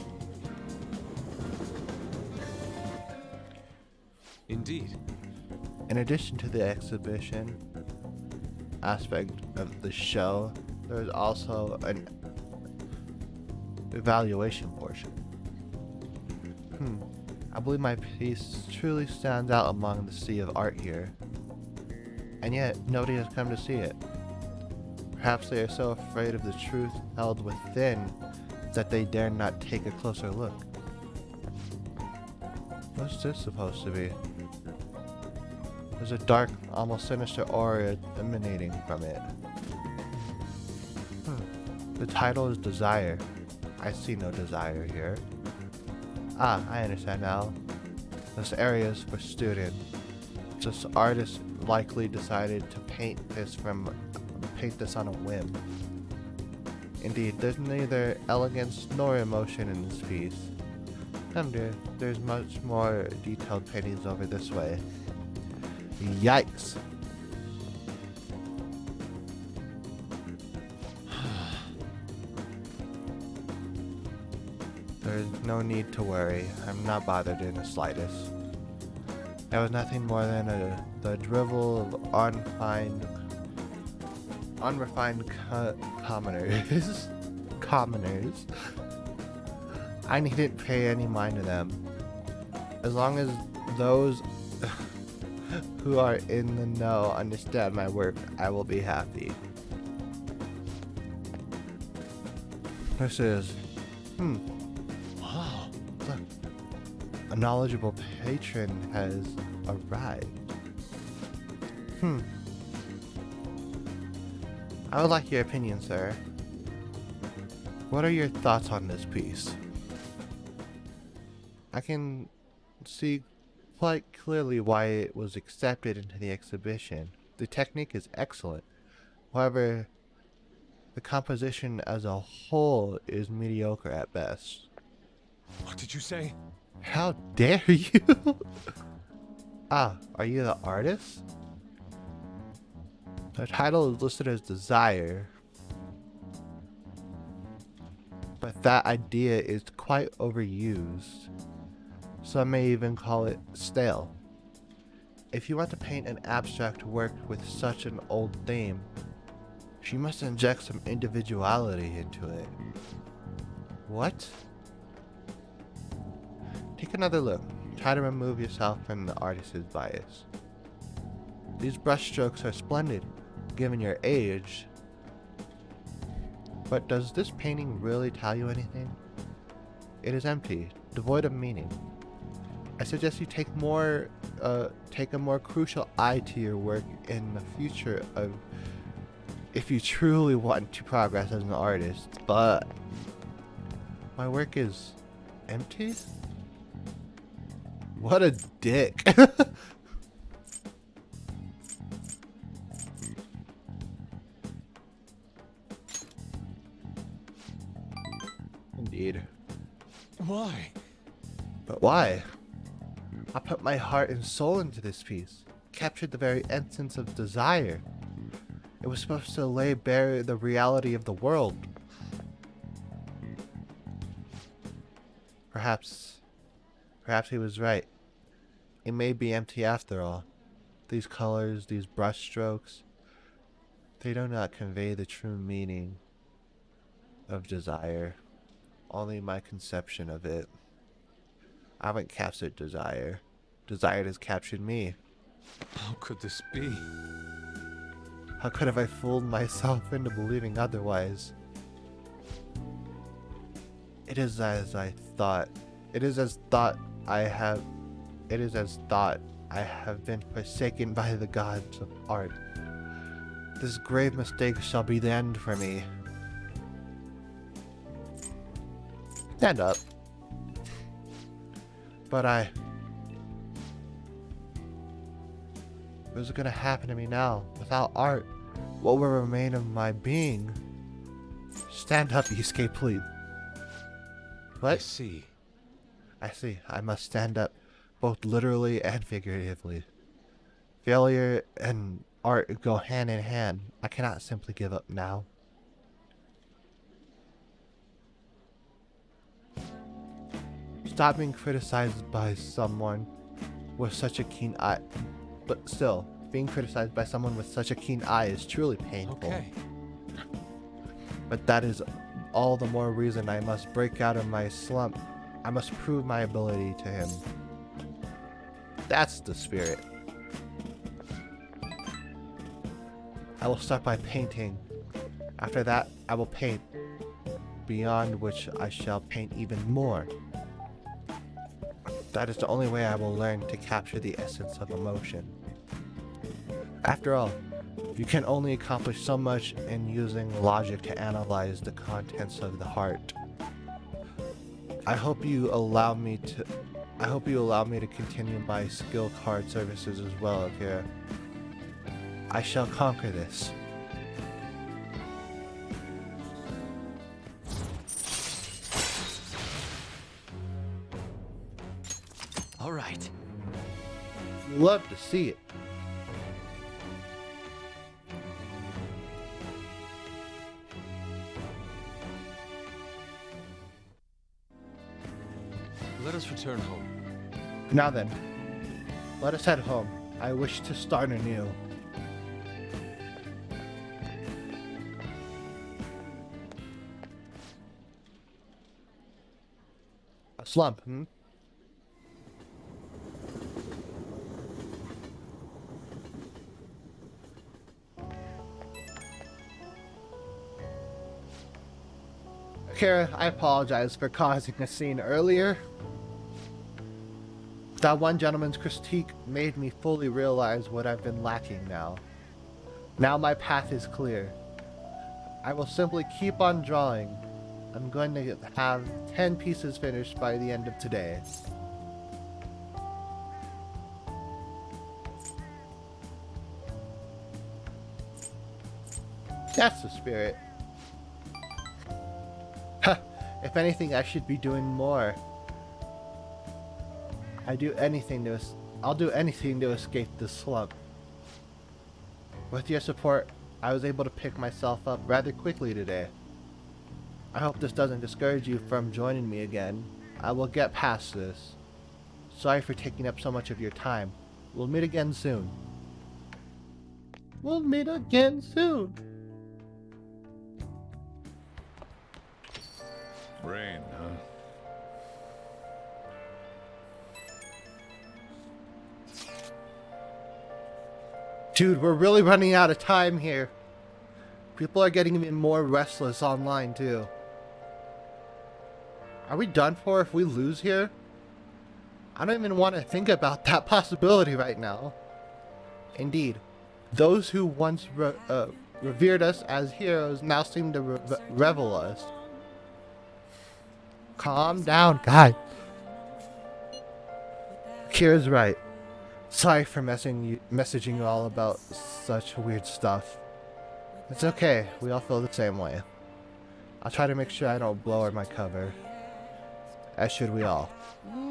Indeed. In addition to the exhibition aspect of the show, there's also an evaluation portion. I believe my piece truly stands out among the sea of art here. And yet, nobody has come to see it. Perhaps they are so afraid of the truth held within that they dare not take a closer look. What's this supposed to be? There's a dark, almost sinister aura emanating from it. The title is Desire. I see no desire here. Ah, I understand now. This area is for students. This artist likely decided to paint this on a whim. Indeed, there's neither elegance nor emotion in this piece. Come dear, there's much more detailed paintings over this way. Yikes. There's no need to worry. I'm not bothered in the slightest. It was nothing more than the drivel of unrefined commoners. Commoners. I needn't pay any mind to them. As long as those who are in the know understand my work, I will be happy. This is... Wow. Look. A knowledgeable patron has arrived. I would like your opinion, sir. What are your thoughts on this piece? I can see quite clearly why it was accepted into the exhibition. The technique is excellent. However, the composition as a whole is mediocre at best. What did you say? How dare you? Ah, are you the artist? The title is listed as Desire, but that idea is quite overused. Some may even call it stale. If you want to paint an abstract work with such an old theme, you must inject some individuality into it. What? Take another look. Try to remove yourself from the artist's bias. These brushstrokes are splendid, given your age. But does this painting really tell you anything? It is empty, devoid of meaning. I suggest you take a more crucial eye to your work in the future if you truly want to progress as an artist. But my work is empty? What a dick. Indeed. Why? But why? I put my heart and soul into this piece, captured the very essence of desire. It was supposed to lay bare the reality of the world. Perhaps he was right. It may be empty after all. These colors, these brushstrokes, they do not convey the true meaning of desire. Only my conception of it. I haven't captured desire. Desire has captured me. How could this be? How could have I fooled myself into believing otherwise? It is as I thought. It is as thought I have been forsaken by the gods of art. This grave mistake shall be the end for me. Stand up. But what's gonna happen to me now? Without art, what will remain of my being? Stand up, Yusuke, please. What? I see. I see. I must stand up, both literally and figuratively. Failure and art go hand in hand. I cannot simply give up now. Stop being criticized by someone with such a keen eye. But still, being criticized by someone with such a keen eye is truly painful. Okay. But that is all the more reason I must break out of my slump. I must prove my ability to him. That's the spirit. I will start by painting. After that, I will paint. Beyond which I shall paint even more. That is the only way I will learn to capture the essence of emotion. After all, you can only accomplish so much in using logic to analyze the contents of the heart. I hope you allow me to continue my skill card services as well, Akira. I shall conquer this. All right. Love to see it. Let us return home. Now then, let us head home. I wish to start anew. A slump, hmm? Kara, I apologize for causing a scene earlier. That one gentleman's critique made me fully realize what I've been lacking now. Now my path is clear. I will simply keep on drawing. I'm going to have 10 pieces finished by the end of today. That's the spirit. If anything, I should be doing more. I'll do anything to escape this slump. With your support, I was able to pick myself up rather quickly today. I hope this doesn't discourage you from joining me again. I will get past this. Sorry for taking up so much of your time. We'll meet again soon. We'll meet again soon. Rain, huh? Dude, we're really running out of time here. People are getting even more restless online too. Are we done for if we lose here? I don't even want to think about that possibility right now. Indeed, those who once revered us as heroes now seem to revel us. Calm down, guys. Kira's right. Sorry for messaging you all about such weird stuff. It's okay, we all feel the same way. I'll try to make sure I don't blow my cover. As should we all.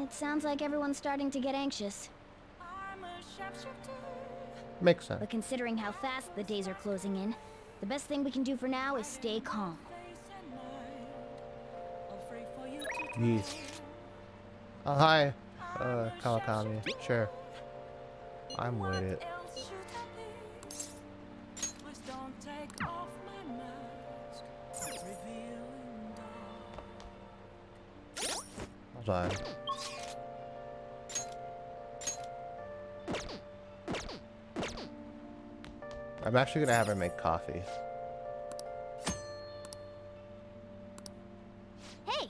It sounds like everyone's starting to get anxious. Makes sense. But considering how fast the days are closing in, the best thing we can do for now is stay calm. Yes. Oh, hi, Kawakami. Sure. I'm with it. Hold on. I'm actually gonna have her make coffee. Hey!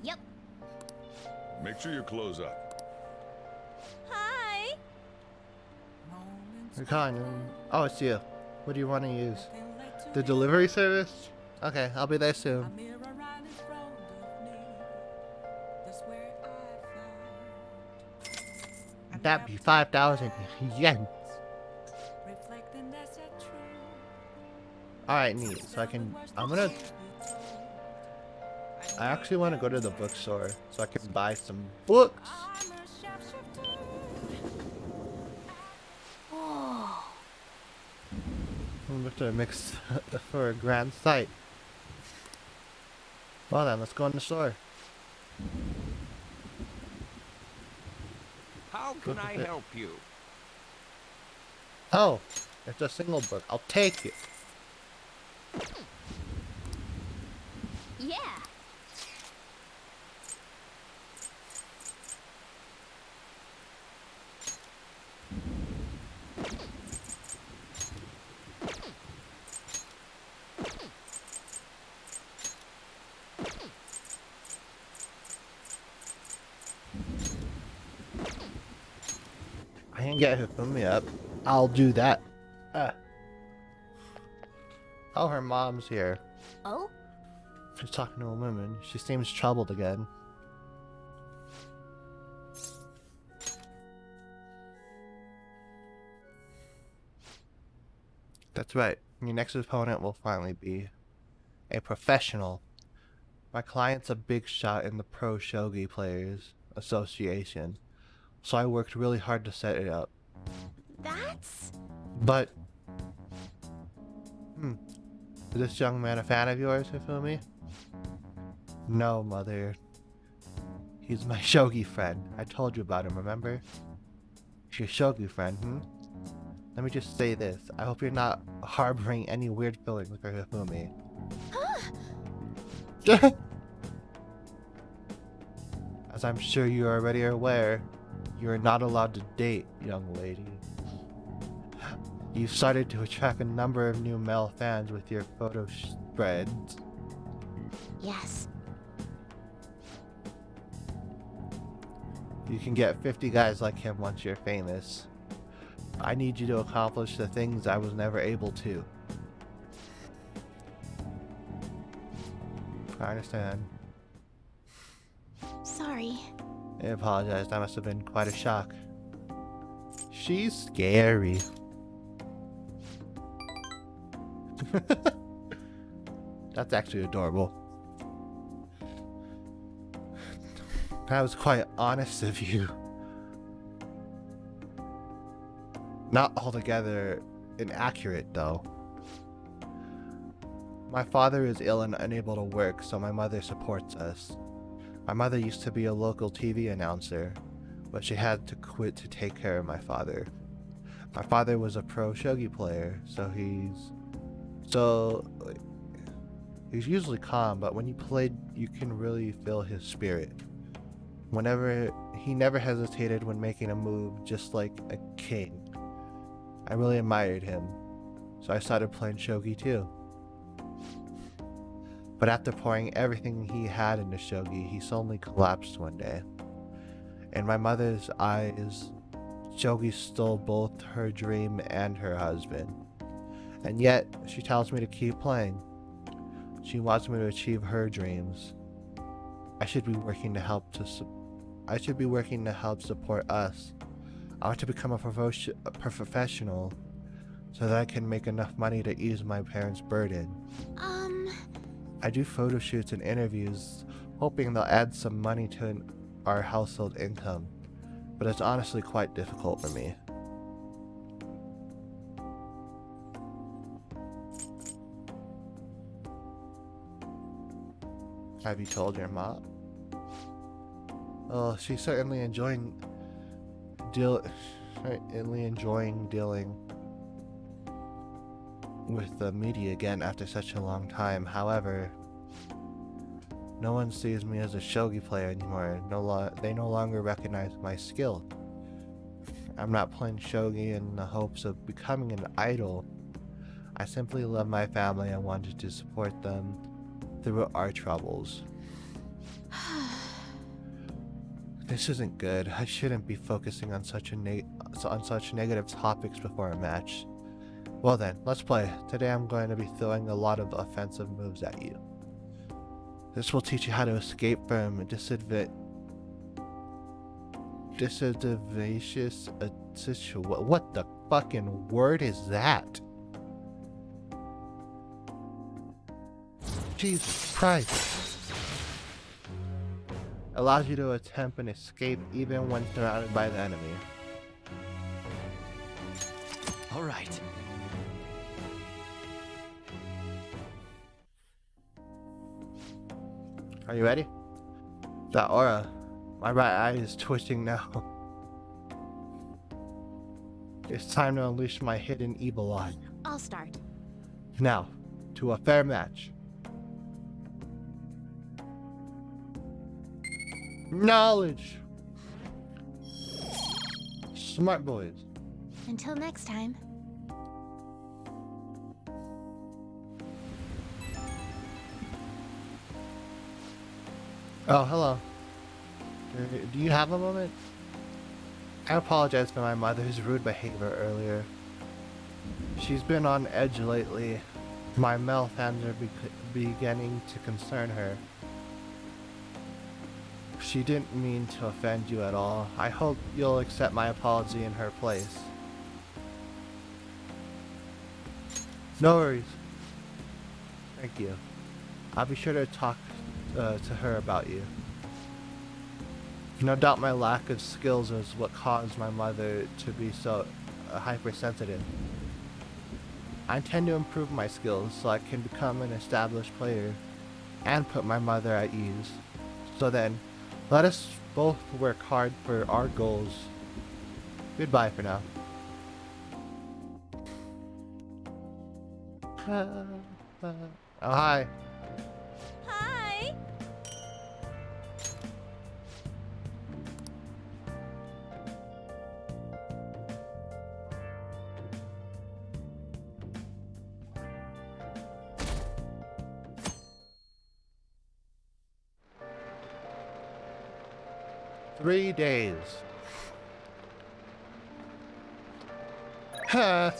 Yep. Make sure you close up. Hi! You're calling. Oh, it's you. What do you want to use? The delivery service? Okay, I'll be there soon. That'd be 5,000 yen. Alright, neat. So I actually want to go to the bookstore so I can buy some books. I'm going to mix for a grand sight. Well then, let's go in the store. How can I help you? Oh, it's a single book. I'll take it. Yeah! I can get Hifumi up. I'll do that. Oh, her mom's here. Oh? She's talking to a woman. She seems troubled again. That's right. Your next opponent will finally be a professional. My client's a big shot in the Pro Shogi Players Association, so I worked really hard to set it up. That's... But... Is this young man a fan of yours, Hifumi? No, mother. He's my shogi friend. I told you about him, remember? He's your shogi friend, hmm? Let me just say this. I hope you're not harboring any weird feelings for Hifumi. As I'm sure you are already aware, you are not allowed to date, young lady. You've started to attract a number of new male fans with your photo spreads. Yes. You can get 50 guys like him once you're famous. I need you to accomplish the things I was never able to. I understand. Sorry. I apologize, that must have been quite a shock. She's scary. That's actually adorable. That was quite honest of you. Not altogether inaccurate, though. My father is ill and unable to work, so my mother supports us. My mother used to be a local TV announcer, but she had to quit to take care of my father. My father was a pro shogi player, so he's usually calm, but when he played, you can really feel his spirit. He never hesitated when making a move, just like a king. I really admired him, so I started playing shogi too. But after pouring everything he had into shogi, he suddenly collapsed one day. In my mother's eyes, shogi stole both her dream and her husband. And yet, she tells me to keep playing. She wants me to achieve her dreams. I should be working to help support us. I want to become a professional so that I can make enough money to ease my parents' burden. I do photo shoots and interviews, hoping they'll add some money to our household income, but it's honestly quite difficult for me. Have you told your mom? Oh, she's certainly enjoying dealing with the media again after such a long time. However, no one sees me as a shogi player anymore. They no longer recognize my skill. I'm not playing shogi in the hopes of becoming an idol. I simply love my family and wanted to support them through our troubles. This isn't good. I shouldn't be focusing on such negative topics before a match. Well then, let's play. Today I'm going to be throwing a lot of offensive moves at you. This will teach you how to escape from disadvantageous situation. What the fucking word is that? Jesus Christ. Allows you to attempt an escape even when surrounded by the enemy. All right. Are you ready? That aura. My right eye is twitching now. It's time to unleash my hidden evil eye. I'll start. Now, to a fair match. Knowledge! Smart boys. Until next time. Oh, hello. Do you have a moment? I apologize for my mother's rude behavior earlier. She's been on edge lately. My male fans are beginning to concern her. She didn't mean to offend you at all. I hope you'll accept my apology in her place. No worries. Thank you. I'll be sure to talk to her about you. No doubt my lack of skills is what caused my mother to be so hypersensitive. I intend to improve my skills so I can become an established player and put my mother at ease. So then, let us both work hard for our goals. Goodbye for now. Oh, hi. Hi! 3 days. Huh.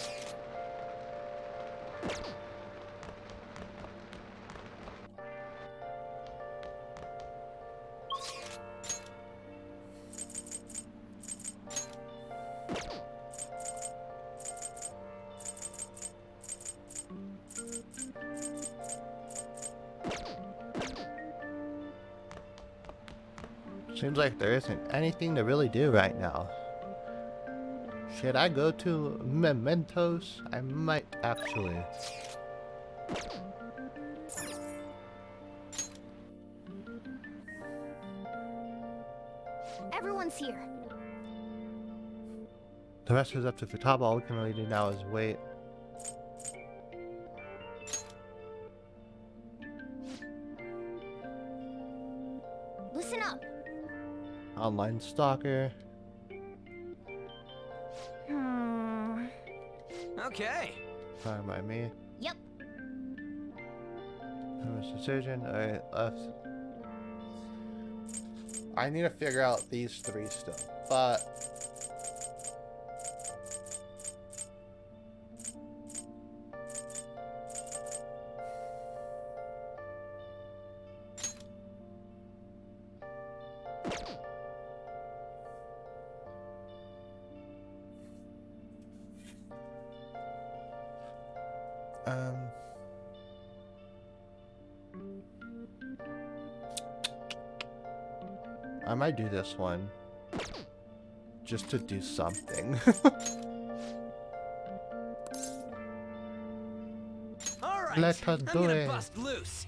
Seems like there isn't anything to really do right now. Should I go to Mementos? I might actually. Everyone's here. The rest is up to Futaba. All we can really do now is wait. Listen up. Online stalker. Okay. Fine by me. Yep. Decision. Alright, left. I need to figure out these 3 still, but I might do this one just to do something. All right. Let us I'm do gonna it. bust loose.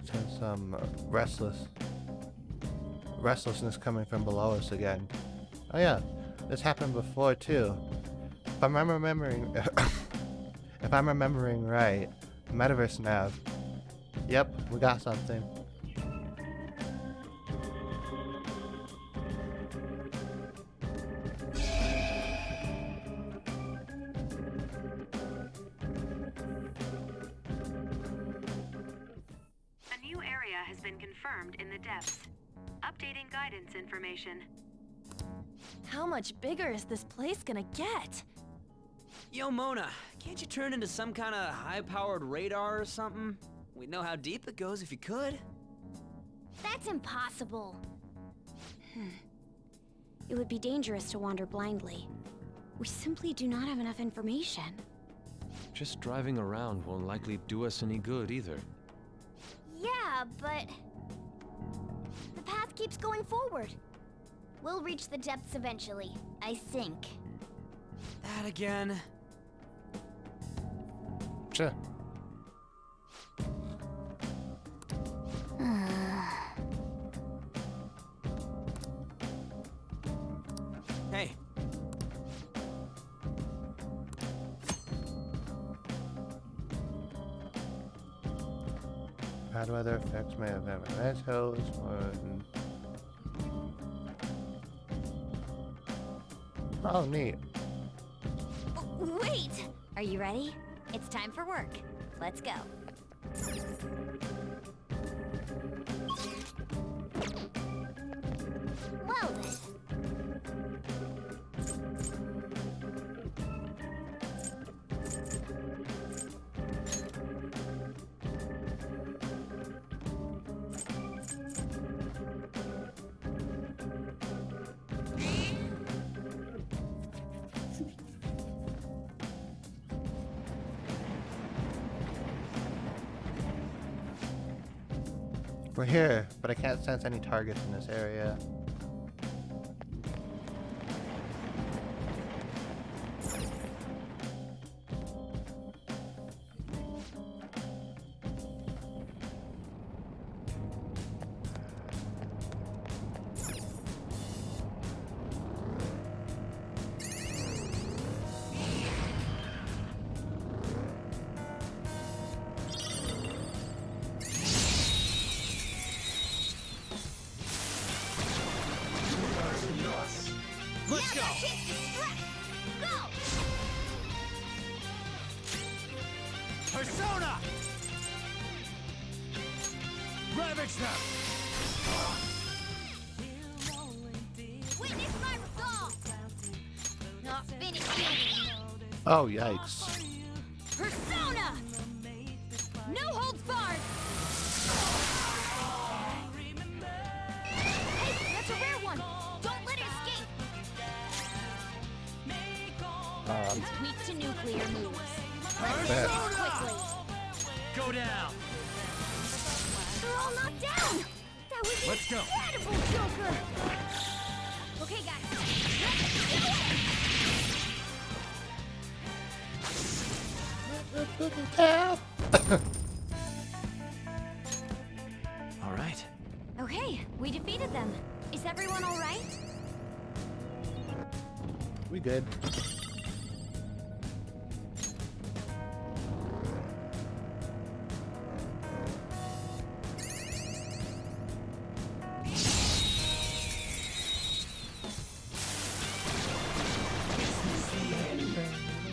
Sense some restlessness coming from below us again. Oh yeah, this happened before too. If I'm remembering, if I'm remembering right, Metaverse Nav. Yep, we got something. A new area has been confirmed in the depths. Updating guidance information. How much bigger is this place gonna get? Yo, Mona, can't you turn into some kind of high-powered radar or something? We'd know how deep it goes if you could. That's impossible. It would be dangerous to wander blindly. We simply do not have enough information. Just driving around won't likely do us any good either. Yeah, but the path keeps going forward. We'll reach the depths eventually, I think. That again. Sure. Hey. Bad weather effects may have Mementos or... Oh, neat. Wait! Are you ready? It's time for work. Let's go. Well then. We're here, but I can't sense any targets in this area. Let's go! Go! Persona! Ravage them! Witness my resolve! Not finished yet. Oh, yikes. Persona! No holds barred! Hey, that's a rare one! Don't let it escape! It's weak to nuclear moves. Let's Bet. do it quickly! Go down! They're all knocked down! That was Let's go. incredible, Joker! Okay, guys. Let's do it! All right. Okay, we defeated them. Is everyone all right? We good.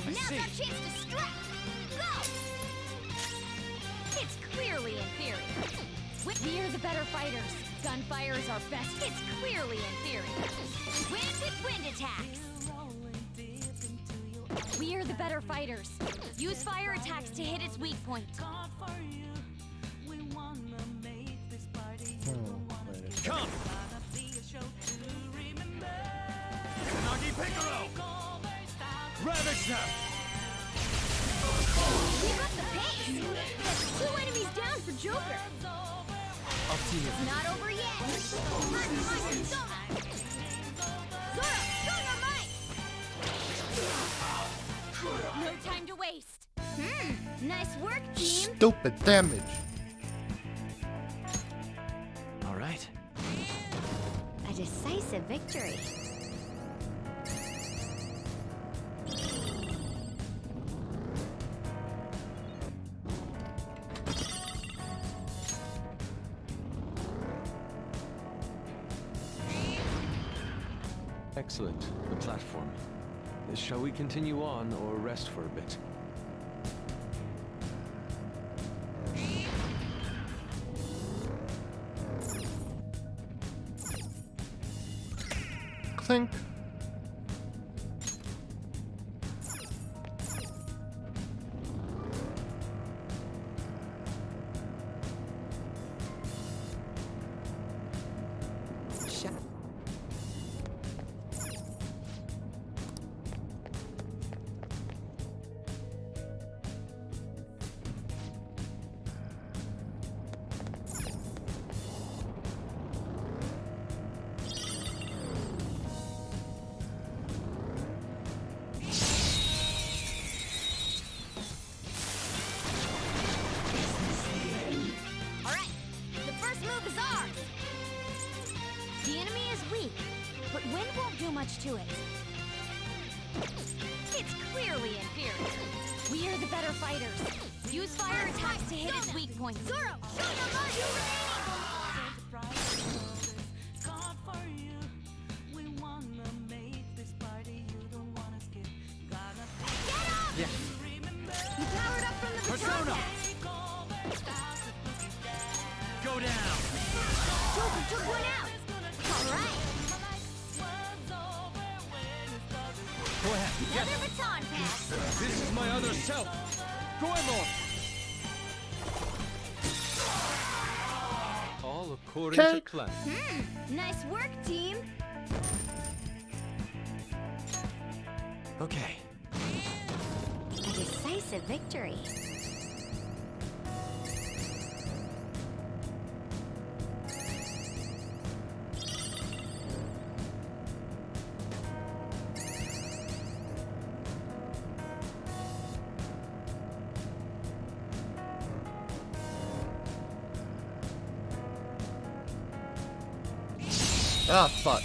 Now's our chance to strike! Go! It's clearly inferior. We are the better fighters. Gunfire is our best. It's clearly inferior. Wind with wind attacks! We are the better fighters. Use fire attacks to hit its weak point. Come! Nagi Piccolo! Ravage them! Keep up the pace! That's 2 enemies down for Joker! I'll see you. It's not over yet! Hunt my Zora! Zora, show your might! No time to waste. Nice work, team! Stupid damage. All right. A decisive victory. Excellent. The platform. Shall we continue on or rest for a bit? Clink. Alright, the first move is ours! The enemy is weak, but wind won't do much to it. It's clearly inferior. We are the better fighters. Use fire attacks to hit its weak point. Zoro, show your might! Yeah. You powered up from the Persona! attack. Go down! Joker took one out! Alright, Go ahead. Get another baton pass! This is my other self. Goemon. All according to Cake. plan. Nice work, team! Okay. A decisive victory. Ah, fuck.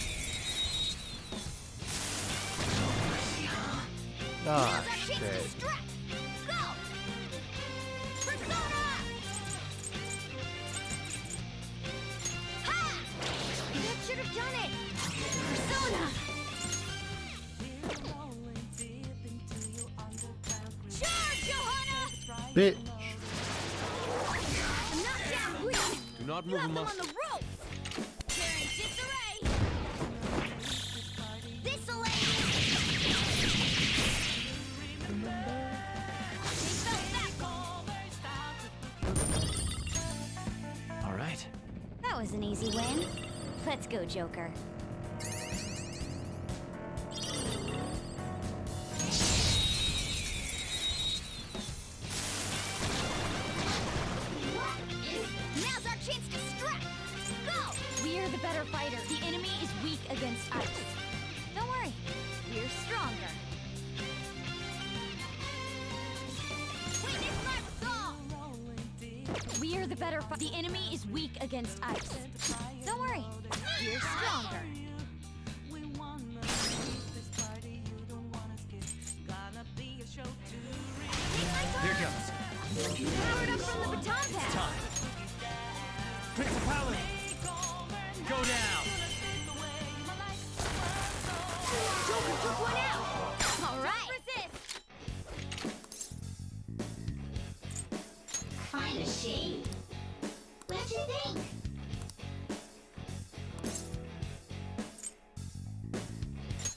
Ah, shit. Should have done it! Persona! Charge, Johanna! Bitch. Knockdown, please! Do not You move a have them on muscle. the ropes! Tearing disarray! This'll end All right. That was an easy win. Let's go, Joker. Now's our chance to strike! Go! We're the better fighter. The enemy is weak against ice. Don't worry, we're stronger. Witness my resolve! We're the better fighter. The enemy is weak against ice. Don't worry, we're stronger. Here goes. Powered up from the baton pass! Time. Principality. Go down. Joker took one out! All right! Resist! Find a shade. What you think?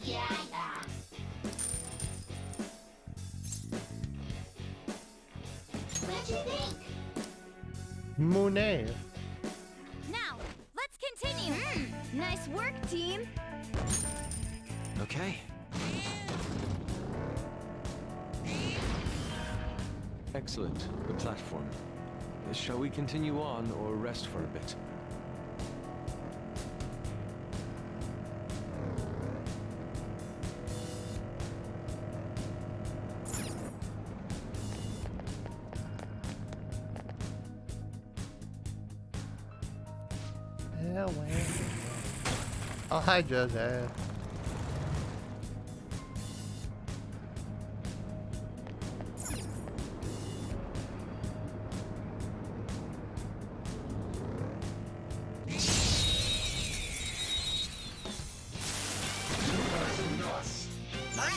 Yeah. What you think? Monet. Now, let's continue! Nice work, team! Okay. Excellent. The platform. Shall we continue on or rest for a bit? Yeah, well. Oh, hi, Joseph.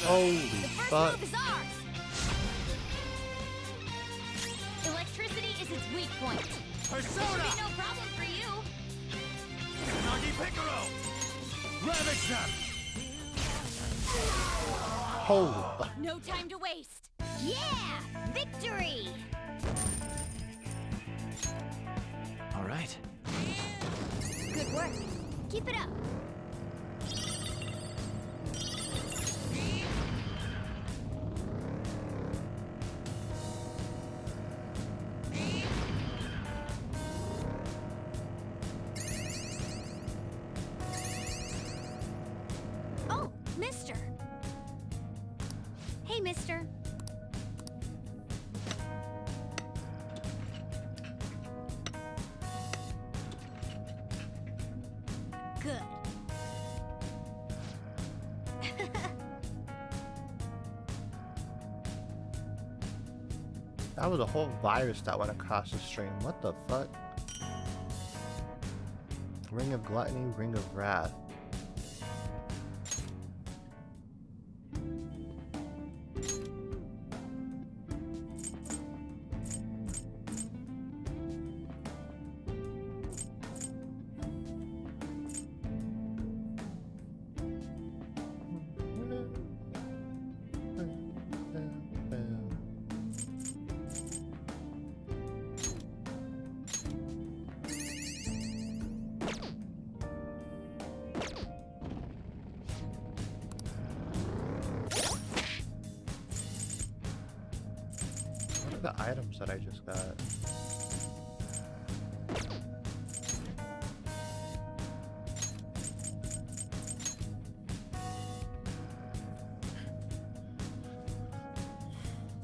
Holy The first fuck. move is ours! Electricity is its weak point. Persona. Should be no problem for you. Nagi Piccolo. Ravage them. Holy fuck. No time to waste. Yeah! Victory! All right. Good work. Keep it up. Oh, mister. Hey, mister. Good. That was a whole virus that went across the stream. What the fuck? Ring of Gluttony, Ring of Wrath. What are the items that I just got?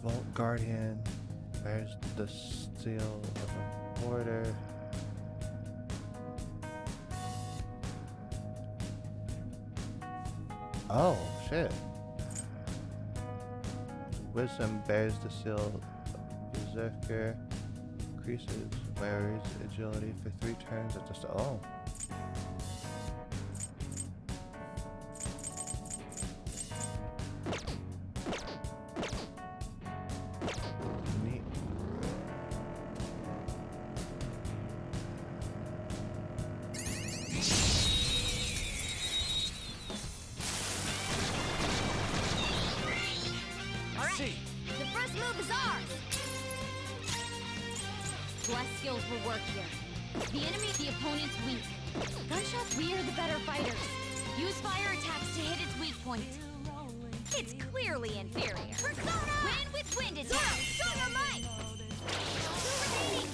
Vault Guardian. There's the Seal of the Border. Oh, shit. Wisdom bears the seal of Berserker. Increases wearer's agility for 3 turns at just. Oh. Neat. All right, the first move is ours. Bless skills will work here. The enemy, the opponent's weak. Gunshots, we are the better fighters. Use fire attacks to hit its weak point. It's clearly inferior. Persona! Wind with wind attack! Stronger might! Two remaining!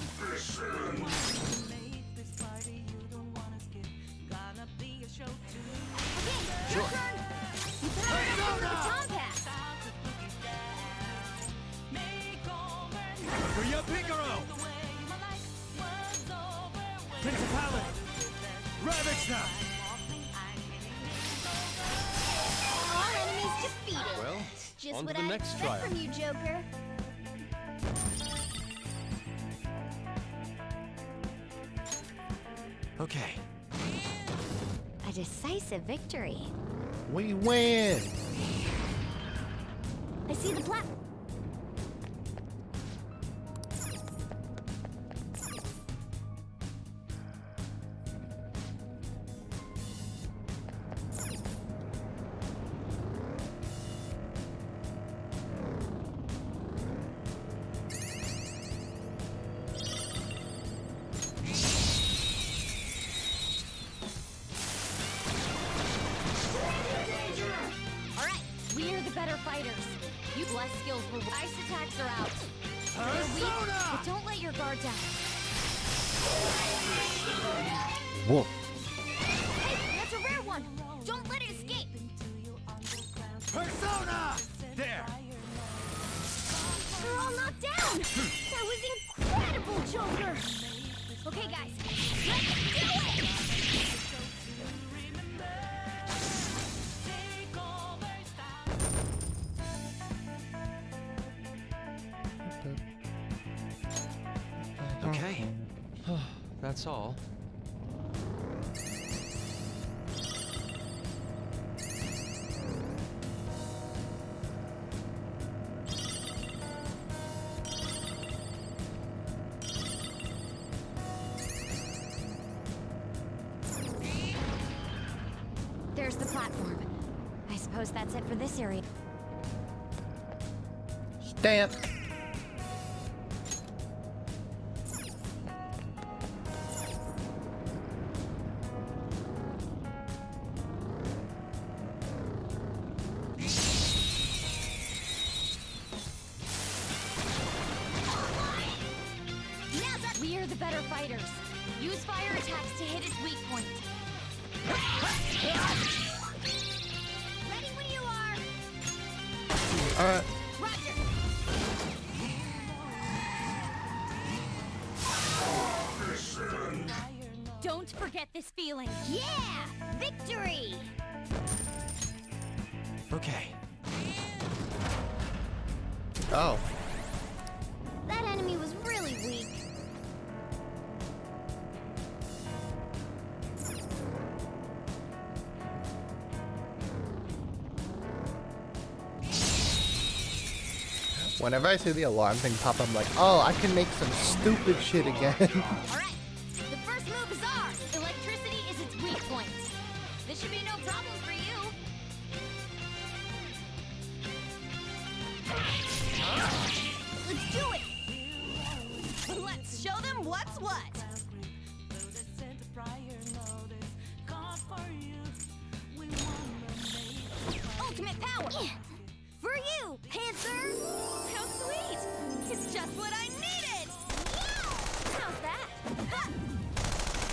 Okay, your turn! You power up the baton pass! Booyah Piccolo! Principality! Ravage them! All enemies defeated. Well, Just on what to the I next expect trial. from you, Joker. Okay. A decisive victory. We win! I see the platform. All right, we are the better fighters. You bless skills will ice attacks are out. They're weak, Persona! but don't let your guard down. Woof. Hey, that's a rare one. Don't let it escape. Persona! There! They're all knocked down. That was incredible, Joker. Okay, guys, let's do it. Okay. That's all. There's the platform. I suppose that's it for this area. Stamp! Now that We are the better fighters. Use fire attacks to hit its weak point. ready when you are. Alright. Roger. Don't forget this feeling. Yeah, victory. Okay. Oh. That enemy was really weak. Whenever I see the alarm thing pop, I'm like, oh, I can make some stupid shit again. All right, the first move is ours. Electricity is its weak point. This should be no problem for you. Let's do it. Let's show them what's what. Ultimate power. For you, Panther. How sweet! It's just what I needed! How's that? Ha!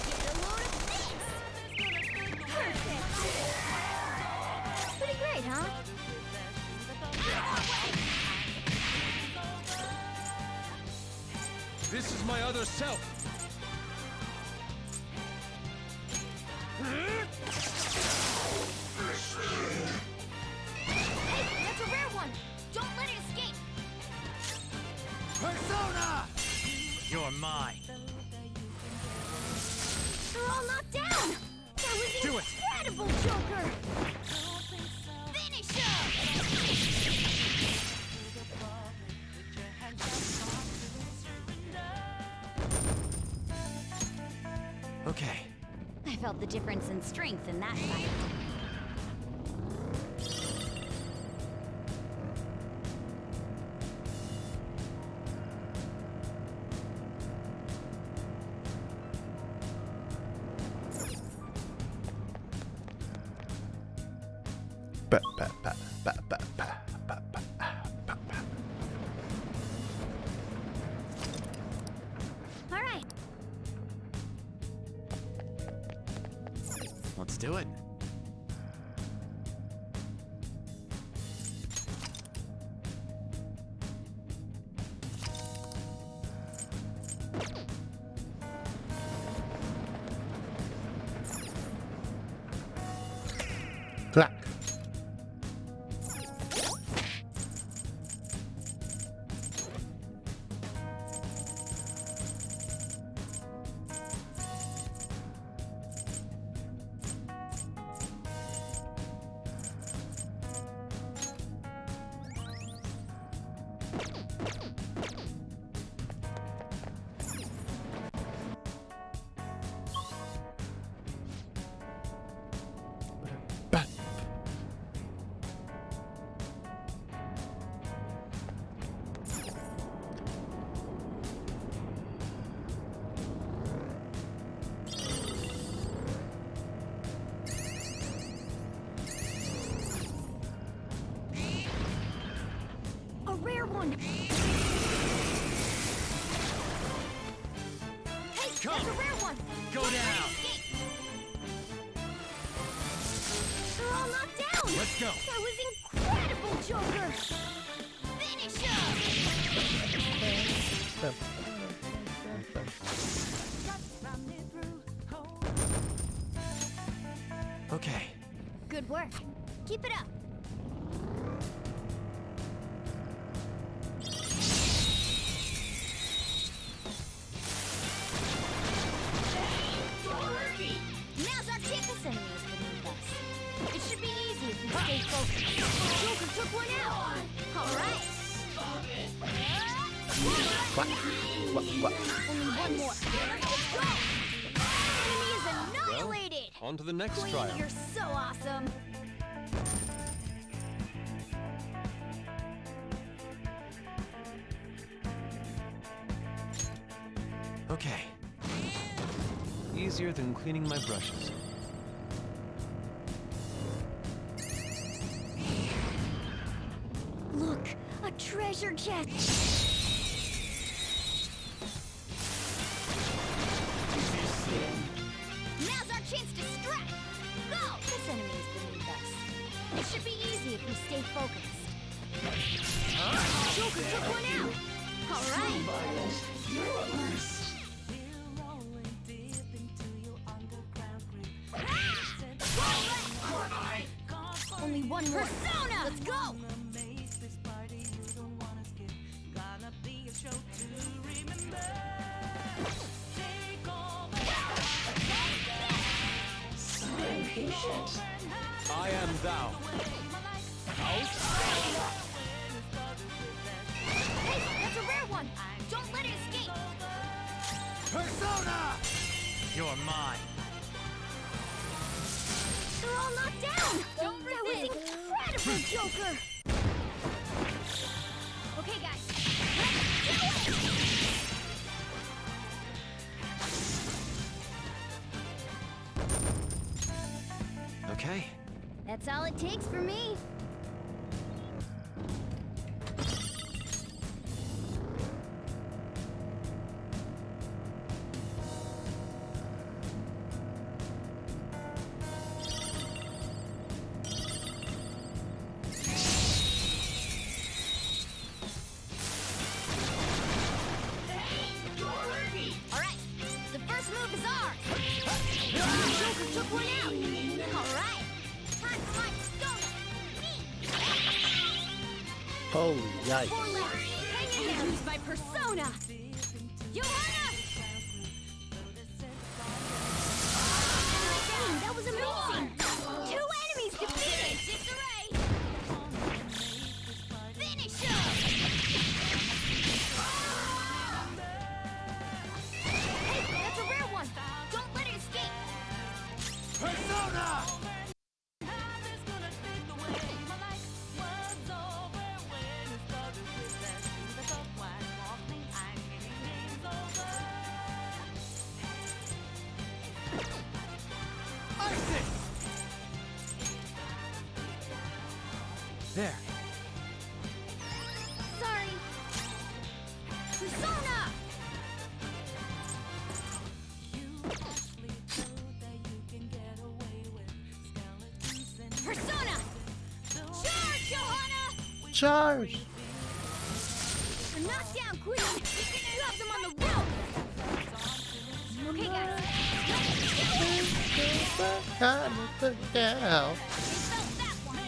Get a load of this. Perfect. Pretty great, huh? This is my other self. Persona! You're mine. They're all knocked down! That was Do it. incredible, Joker! Finish him! Okay. I felt the difference in strength in that fight. Ba, ba, ba, ba, ba, ba, ba, ba, ba, ba. All right. Let's do it. Clack. Ba. A rare one! Hey, Come. that's a rare one! Go Don't let it down. escape. They're all knocked down! Let's go. That was incredible, Joker! Finish him! Ba. Okay. Good work. Keep it up. Now's our chance. This enemy is beneath us. It should be easy if we stay focused. Joker took one out. All right. What? What? What? Only one more. Let's go. Enemy is annihilated. On to the next Queen, trial. you're so awesome. Okay. Easier than cleaning my brushes. Look, a treasure chest. Now's our chance to strike. Go. This enemy is beneath us. It should be easy if we stay focused. Joker took one out. All right. Only one more. Persona! Let's go! I am thou. Hey, that's a rare one! Don't let it escape! Persona! You're mine. They're all knocked down! That was incredible, Joker! Okay, guys. Let's do it! Okay. That's all it takes for me. All right, the first move is ours. Joker took one out. All right, time for my persona. Me. Holy yikes. Four left. Hang in there! Use my persona! Johanna! Dang, that was amazing! 2 enemies defeated! Disarray! Finish him! Hey, that's a rare one! Don't let it escape! Persona! There. Sorry! Persona! Persona! Charge, Johanna! Charge! You're knocked down, Queen! You have them on the rope! Okay, guys. Put down. They felt that one!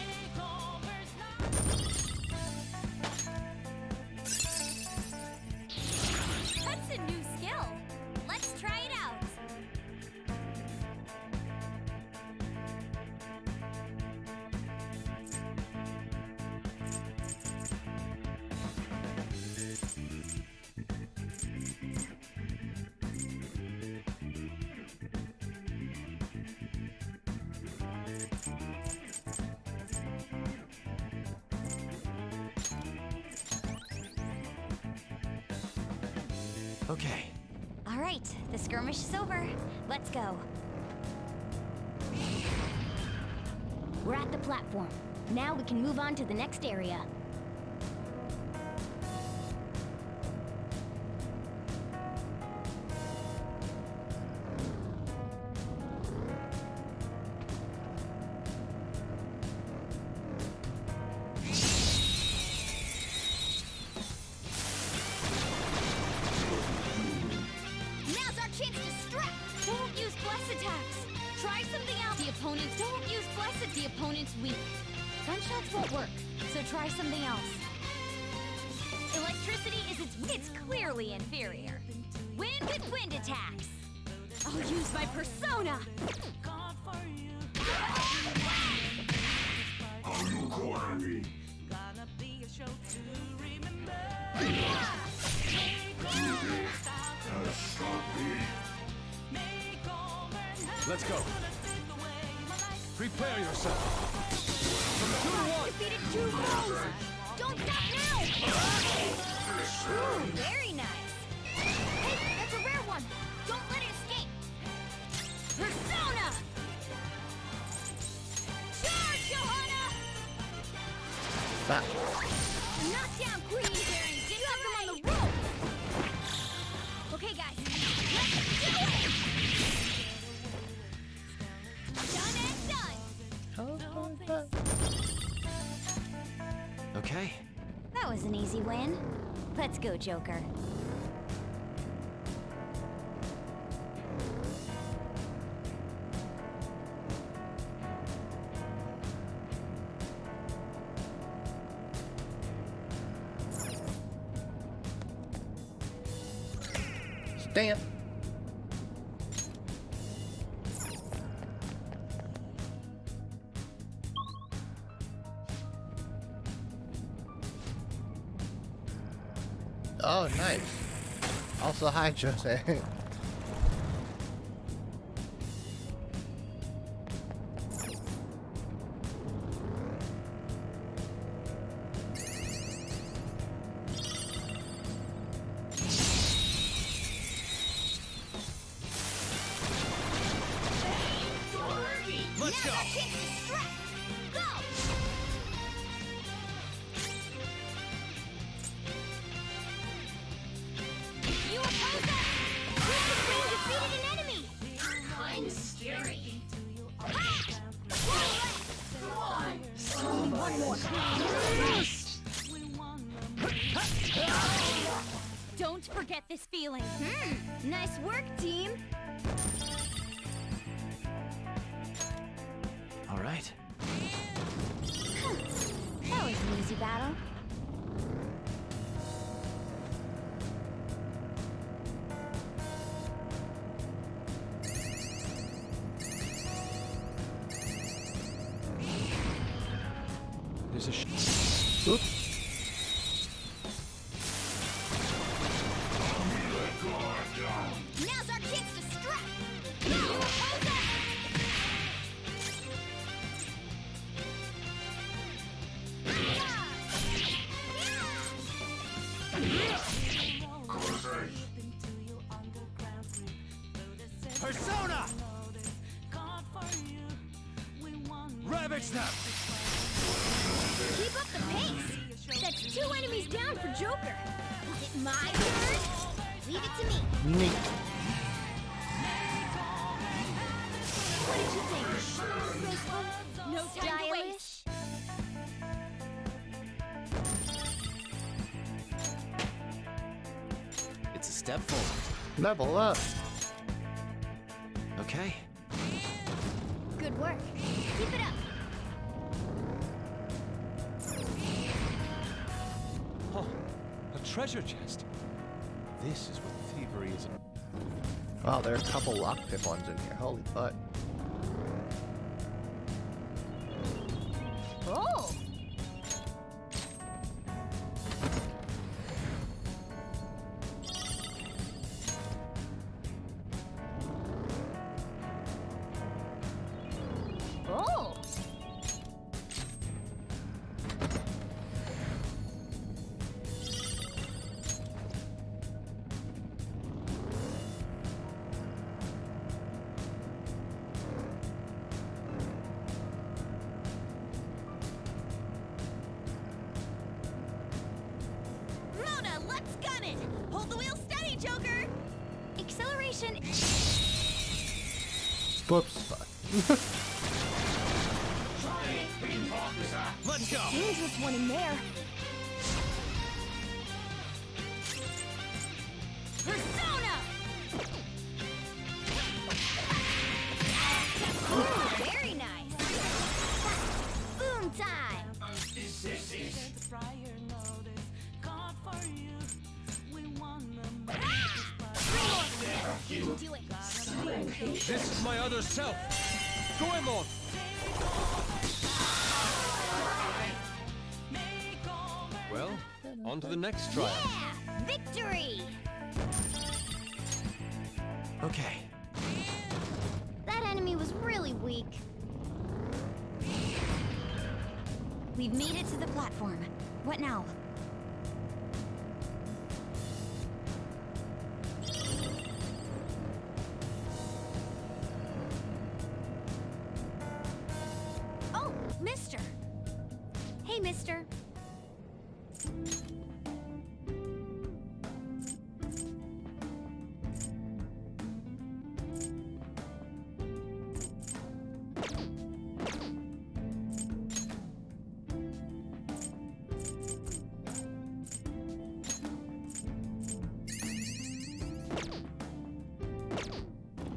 That's a new skill. Let's try it out. Okay. All right, the skirmish is over. Let's go. We're at the platform. Now we can move on to the next area. Now's our chance to strike! Don't use bless attacks. Try something else. The opponents don't use bless it. The opponent's weak. Gunshots won't work, so try something else. Electricity is it's clearly inferior. Wind with wind attacks. I'll use my persona. How you corner me? Let's go. Prepare yourself. Defeated 2 foes! Don't stop now! Ooh, very nice! Hey, that's a rare one! Don't let it escape! Persona. Charge, Johanna. Back. You're knocked down, Queen! You have them on the rope! Okay, guys, let's do it! Done and done. Okay. That was an easy win. Let's go, Joker. Stand. Oh, nice. Also, hi, Jose. Let's go! Go! You oppose us! Queen defeated an enemy! I'm scary. Don't forget this feeling. Nice work, team! All right. That was an easy battle. Persona! Ravage them! Keep up the pace! That's 2 enemies down for Joker! Is it my turn? Leave it to me! Neat. What did you think? No time to waste! It's a step forward. Level up. Okay. Good work. Keep it up! Oh, a treasure chest. This is what thievery is. Wow, there are a couple lockpick ones in here. Holy butt. Oh! Oh! Mona, let's gun it! Hold the wheel steady, Joker! Acceleration. Whoops. Let's go! Dangerous one in there. Persona! Ooh, very nice. Boom time! You can do it. This is my other self. Goemon! Well, on to the next trial. Yeah! Victory! Okay. That enemy was really weak. We've made it to the platform. What now? Oh, mister. Hey, mister.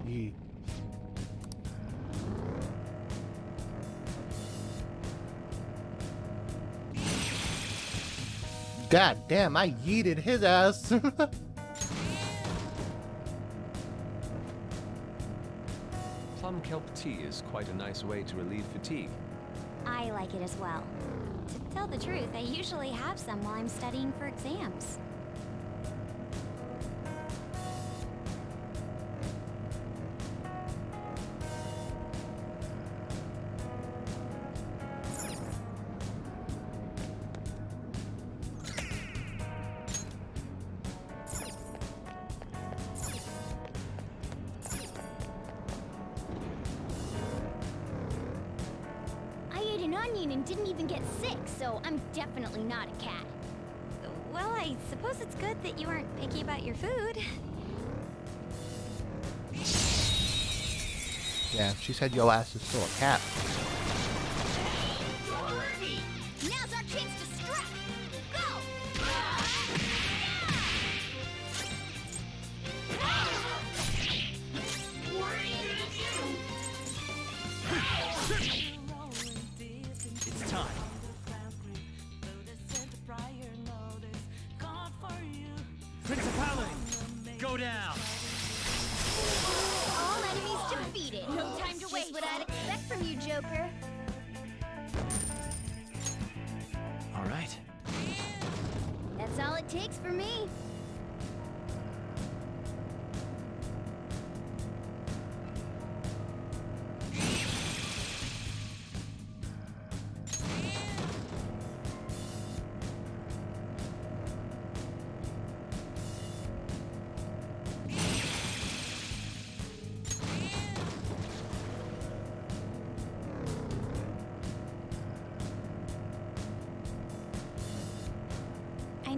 Yee. God damn, I yeeted his ass. Plum kelp tea is quite a nice way to relieve fatigue. I like it as well. To tell the truth, I usually have some while I'm studying for exams. I ate an onion and didn't even get sick, so I'm definitely not a cat. Well, I suppose it's good that you aren't picky about your food. Yeah, she said your ass is still a cat. Now's our chance to strike! Go! It's time. Principality! Go down! All enemies defeated. No time to waste. What I'd expect from you, Joker. All right. That's all it takes for me.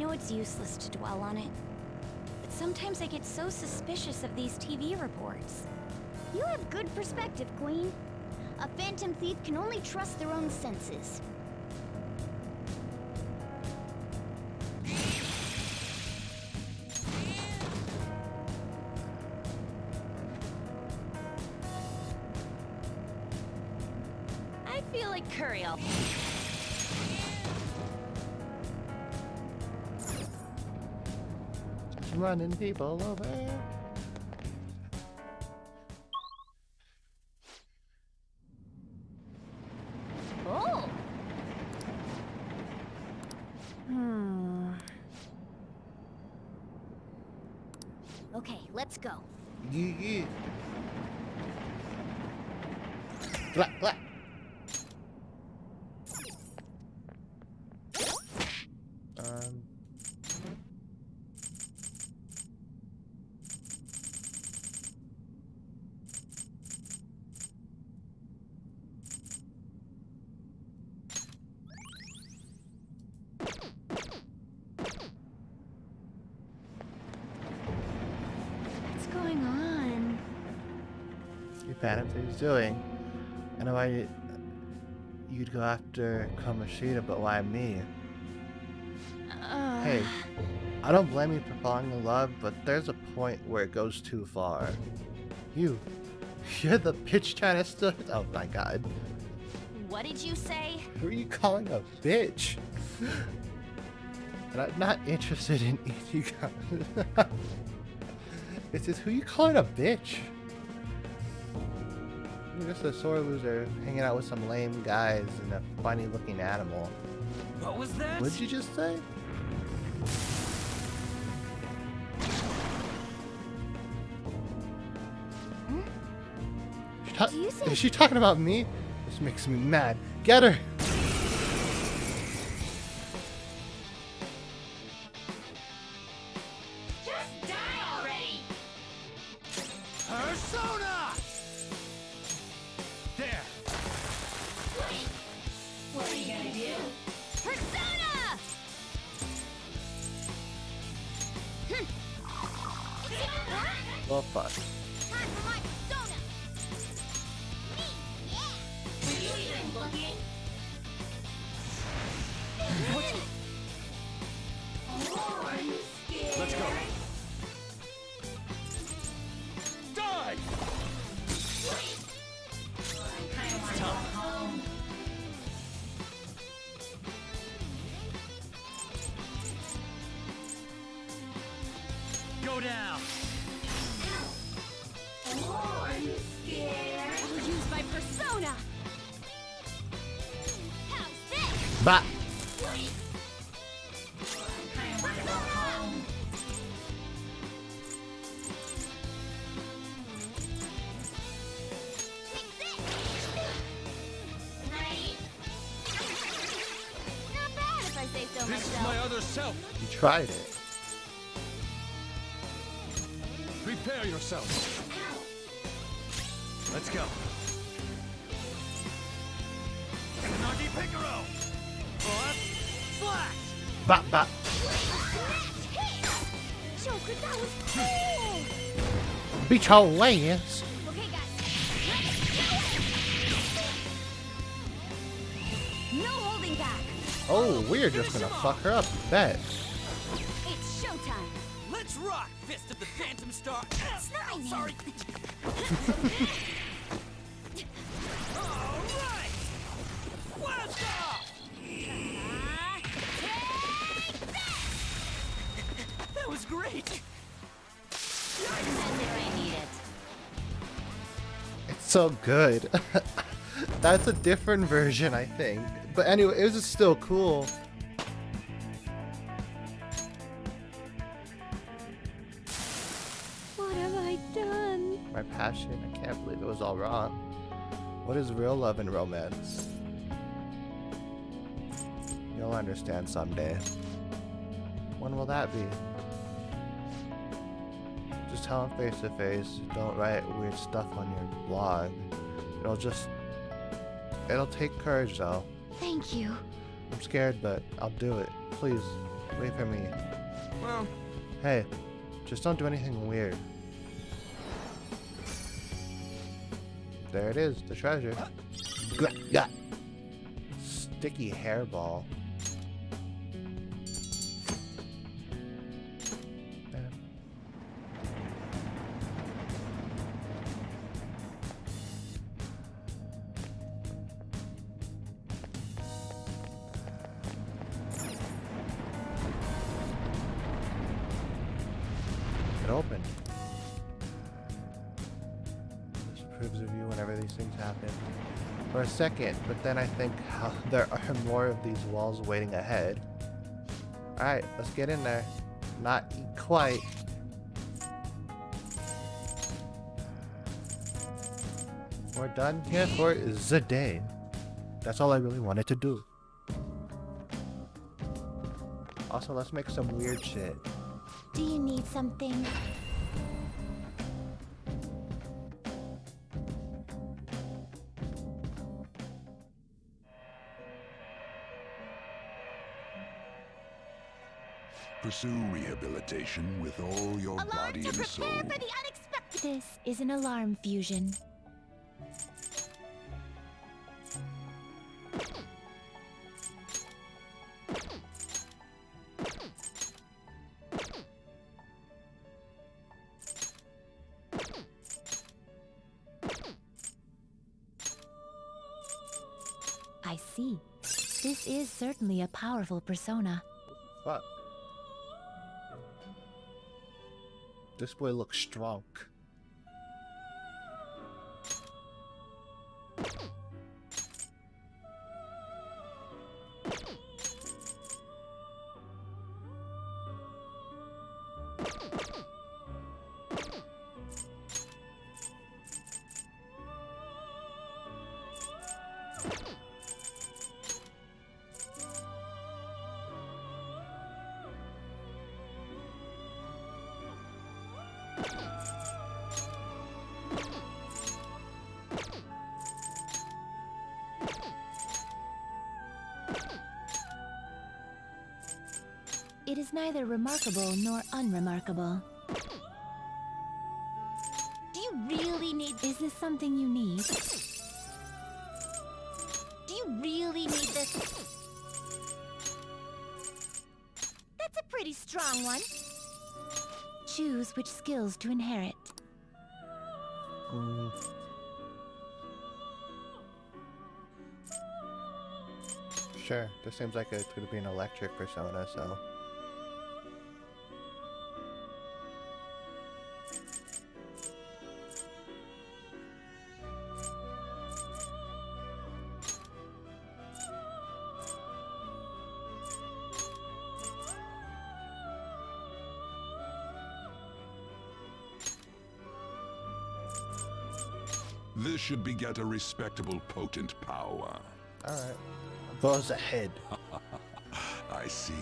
know it's useless to dwell on it, but sometimes I get so suspicious of these TV reports. You have good perspective, Queen. A phantom thief can only trust their own senses. I feel like curry all. Running people over. Oh! Okay, let's go. Yeah. Clap, clap. What's going on? You Phantom Thief's doing. I know why you'd go after Kamoshida, but why me? Hey, I don't blame you for falling in love, but there's a point where it goes too far. You're the bitch trying to steal. Oh my god. What did you say? Who are you calling a bitch? And I'm not interested in you guys. It says, who you calling a bitch? You're just a sore loser hanging out with some lame guys and a funny looking animal. What was that? What did you just say? Is she talking about me? This makes me mad. Get her! Just die already! Persona! There. Wait, what are you gonna do? Persona! Well, fuck. Time for my persona! Me, yeah! Were you even looking? Oh, are you scared? Let's go. Die! I kinda wanna go home. Go down. Oh, are you scared? I'll use my persona! How's this? Bah! Wait. I kinda wanna go home. Night. Not bad if I say so This is myself. my other self. You tried it. Prepare yourself. Let's go. Nagi Picaro! Plus, slash! Bah, bah. Joker, that was cool! Beat your ass. Okay, guys. No holding back. Oh, we're just gonna fuck her up. Bet. It's showtime. Let's rock, Fist of the Phantom Star. It's not my name. Sorry. All right. Blast off! That was great. Send if I need it. It's so good. That's a different version, I think. But anyway, it was just still cool. What have I done? My passion, I can't believe it was all wrong. What is real love and romance? You'll understand someday. When will that be? Just tell him face to face. Don't write weird stuff on your blog. It'll take courage though. Thank you. I'm scared, but I'll do it. Please, Wait for me. Well, Hey, just don't do anything weird. There it is, the treasure. Yeah. Sticky hairball. It opened. This approves of you whenever these things happen. For a second, but then I think how there are more of these walls waiting ahead. Alright, let's get in there. Not quite. We're done here for the day. That's all I really wanted to do. Also, let's make some weird shit. Do you need something? Pursue rehabilitation with all your body and soul. For the unexpected. This is an alarm fusion. I see. This is certainly a powerful persona. Fuck. This boy looks strong. It is neither remarkable nor unremarkable. Do you really need? Is this something you need? Do you really need this? That's a pretty strong one. Choose which skills to inherit. Sure, this seems like it could be an electric persona, so. This should beget a respectable, potent power. Alright. Goes ahead. I see.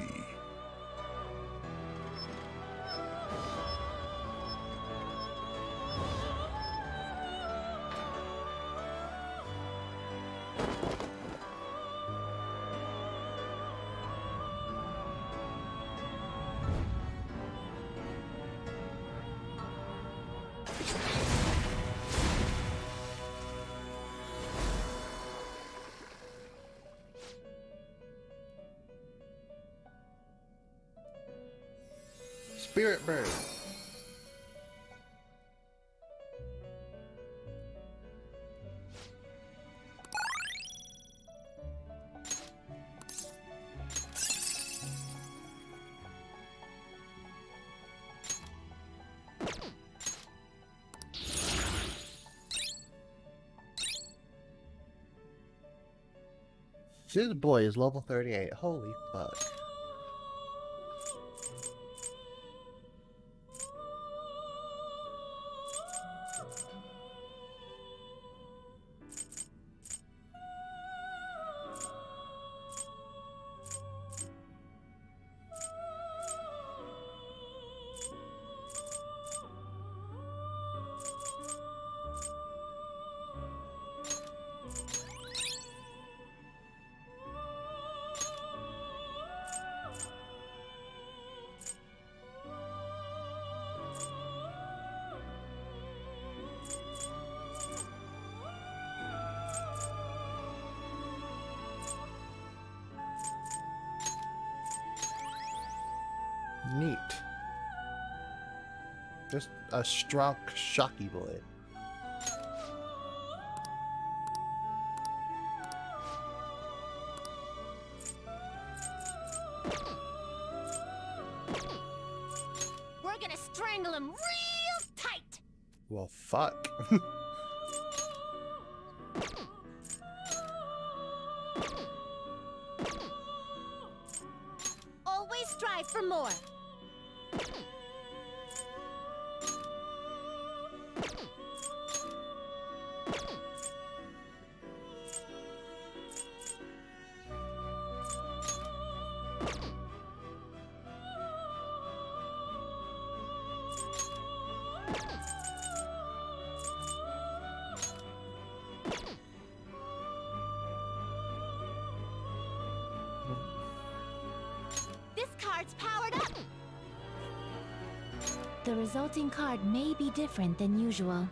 Spirit Bird. This boy is level 38. Holy fuck. Just a strong, shocky bullet. We're gonna strangle him real tight. Well, fuck. Always strive for more. This card's powered up. The resulting card may be different than usual.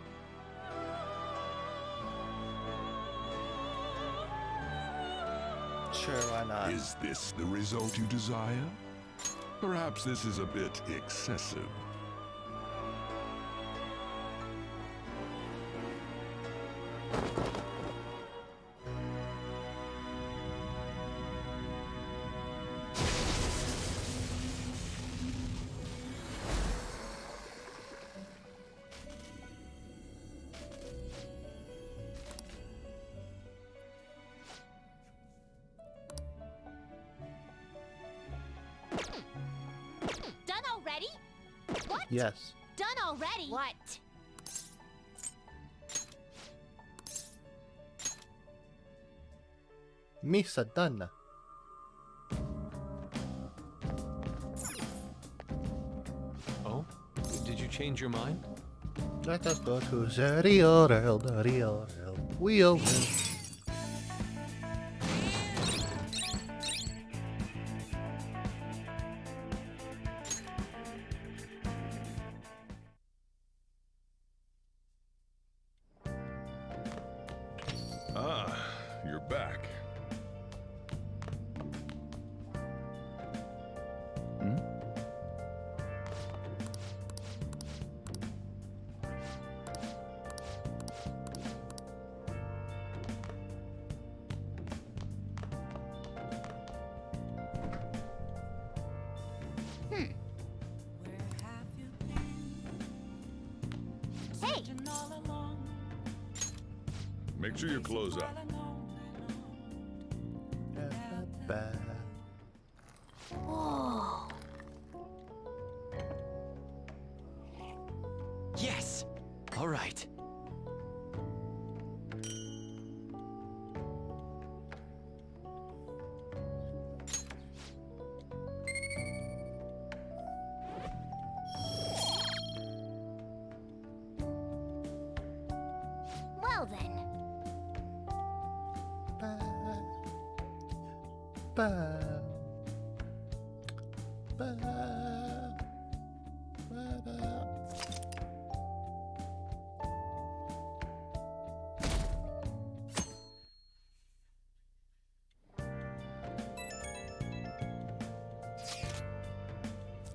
Sure, why not? Is this the result you desire? Perhaps this is a bit excessive. Done already? What? Yes. Done already? What? Misa done. Oh? Did you change your mind? Let us go to the real world, the real world. We will. Ah, you're back. Hmm? Hey! Make sure your clothes up. Whoa. Yes! All right. Well then.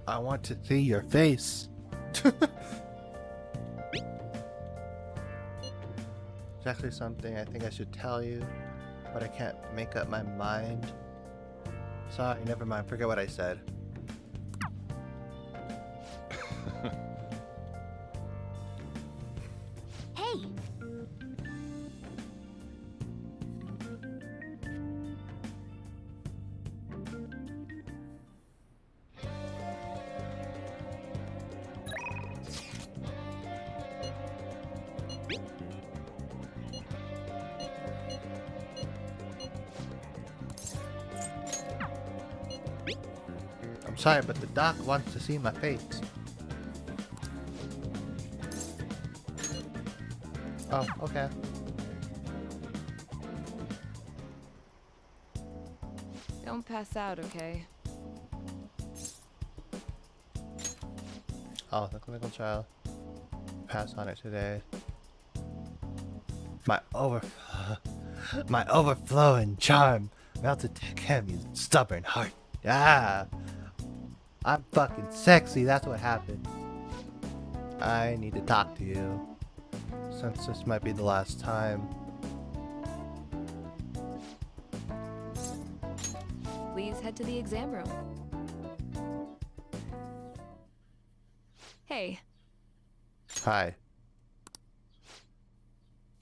I want to see your face. It's actually something I think I should tell you, but I can't make up my mind. Sorry, never mind. Forget what I said. Hey! I'm sorry, but the doc wants to see my face. Oh, okay. Don't pass out, okay? Oh, the clinical trial. Pass on it today. My overflowing charm melted to him, you stubborn heart. Yeah, I'm fucking sexy. That's what happened. I need to talk to you. Since this might be the last time. Please head to the exam room. Hey, Hi.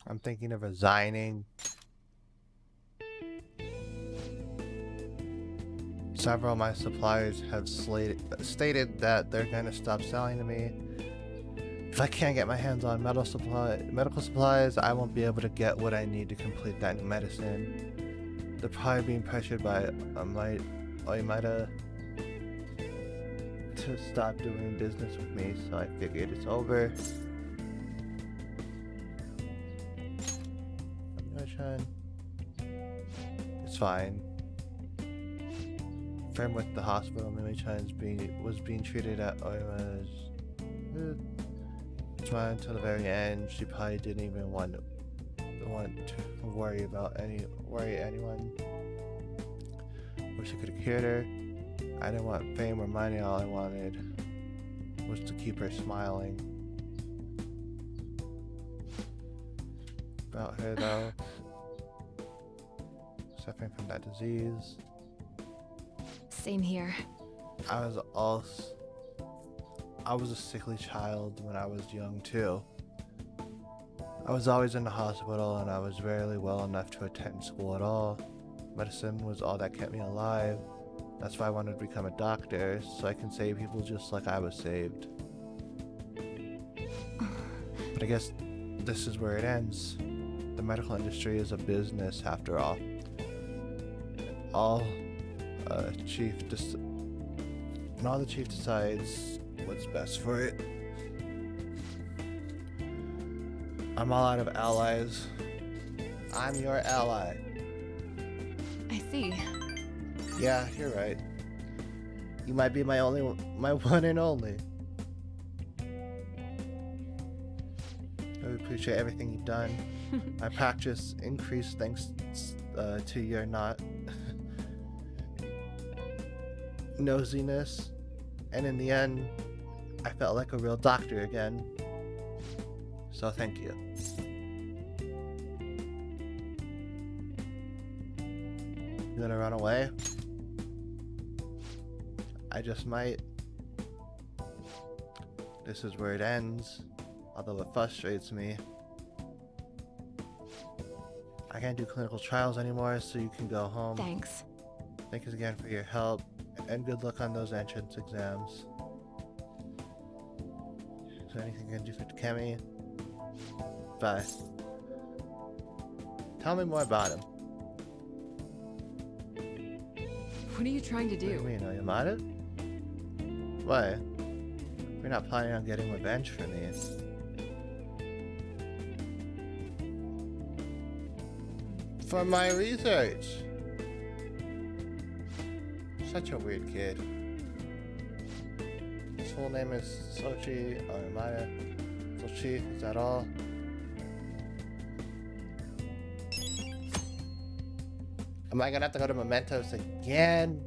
I'm thinking of resigning. Several of my suppliers have stated that they're going to stop selling to me. If I can't get my hands on medical supplies, I won't be able to get what I need to complete that new medicine. They're probably being pressured by Oimida to stop doing business with me, so I figured it's over. It's fine. Friend with the hospital, Mimi-chan was being treated at Oima's. Trying until the very end. She probably didn't even want to worry anyone. Wish I could have cured her. I didn't want fame or money. All I wanted was to keep her smiling. About her though, suffering from that disease. same here. I was a sickly child when I was young too. I was always in the hospital and I was rarely well enough to attend school at all. Medicine was all that kept me alive. That's why I wanted to become a doctor, so I can save people just like I was saved. But I guess this is where it ends. The medical industry is a business after all. All the chief decides what's best for it. I'm all out of allies. I'm your ally. I see. Yeah, you're right. You might be my one and only. I appreciate everything you've done. My practice increased thanks to your not nosiness, and in the end, I felt like a real doctor again. So thank you. You gonna run away? I just might. This is where it ends, although it frustrates me. I can't do clinical trials anymore, so you can go home. Thanks. Thanks again for your help, and good luck on those entrance exams. Is there anything I can do for Kemi? Bye. Tell me more about him. What are you trying to What do you do? mean, are you mad at? Why? You're not planning on getting revenge for me. For my research. Such a weird kid. His full name is Sochi or Maya. Sochi, is that all? Am I gonna have to go to Mementos again?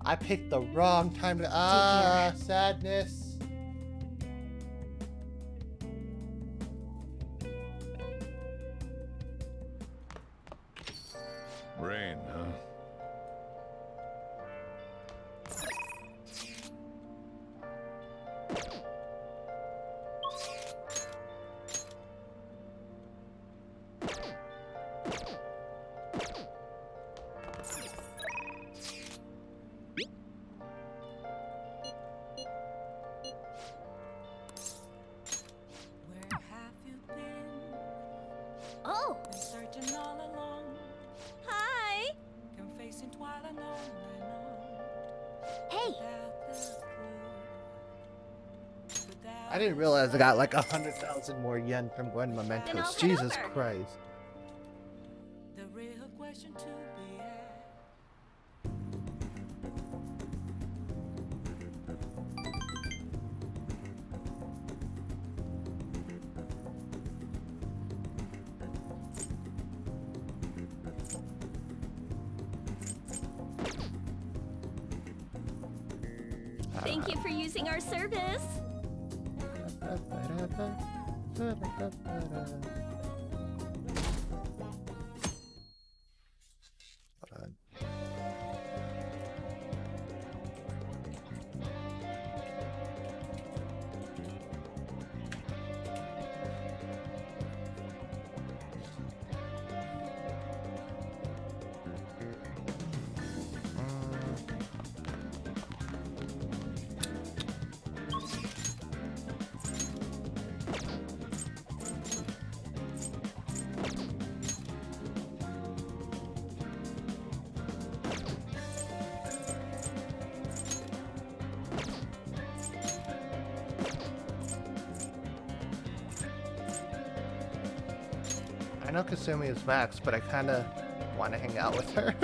I picked the wrong time to. Sadness. Rain, huh? Where have you been? Oh, Been searching all along, hi. confessing while alone and on. Hey, Without the clue. Without I didn't realize I got like 100,000 more yen from going to Then I'll Mementos. head Jesus over. Christ. the real question to be asked. thank you for using our service. Hold on. I know Kasumi is Max, but I kind of want to hang out with her.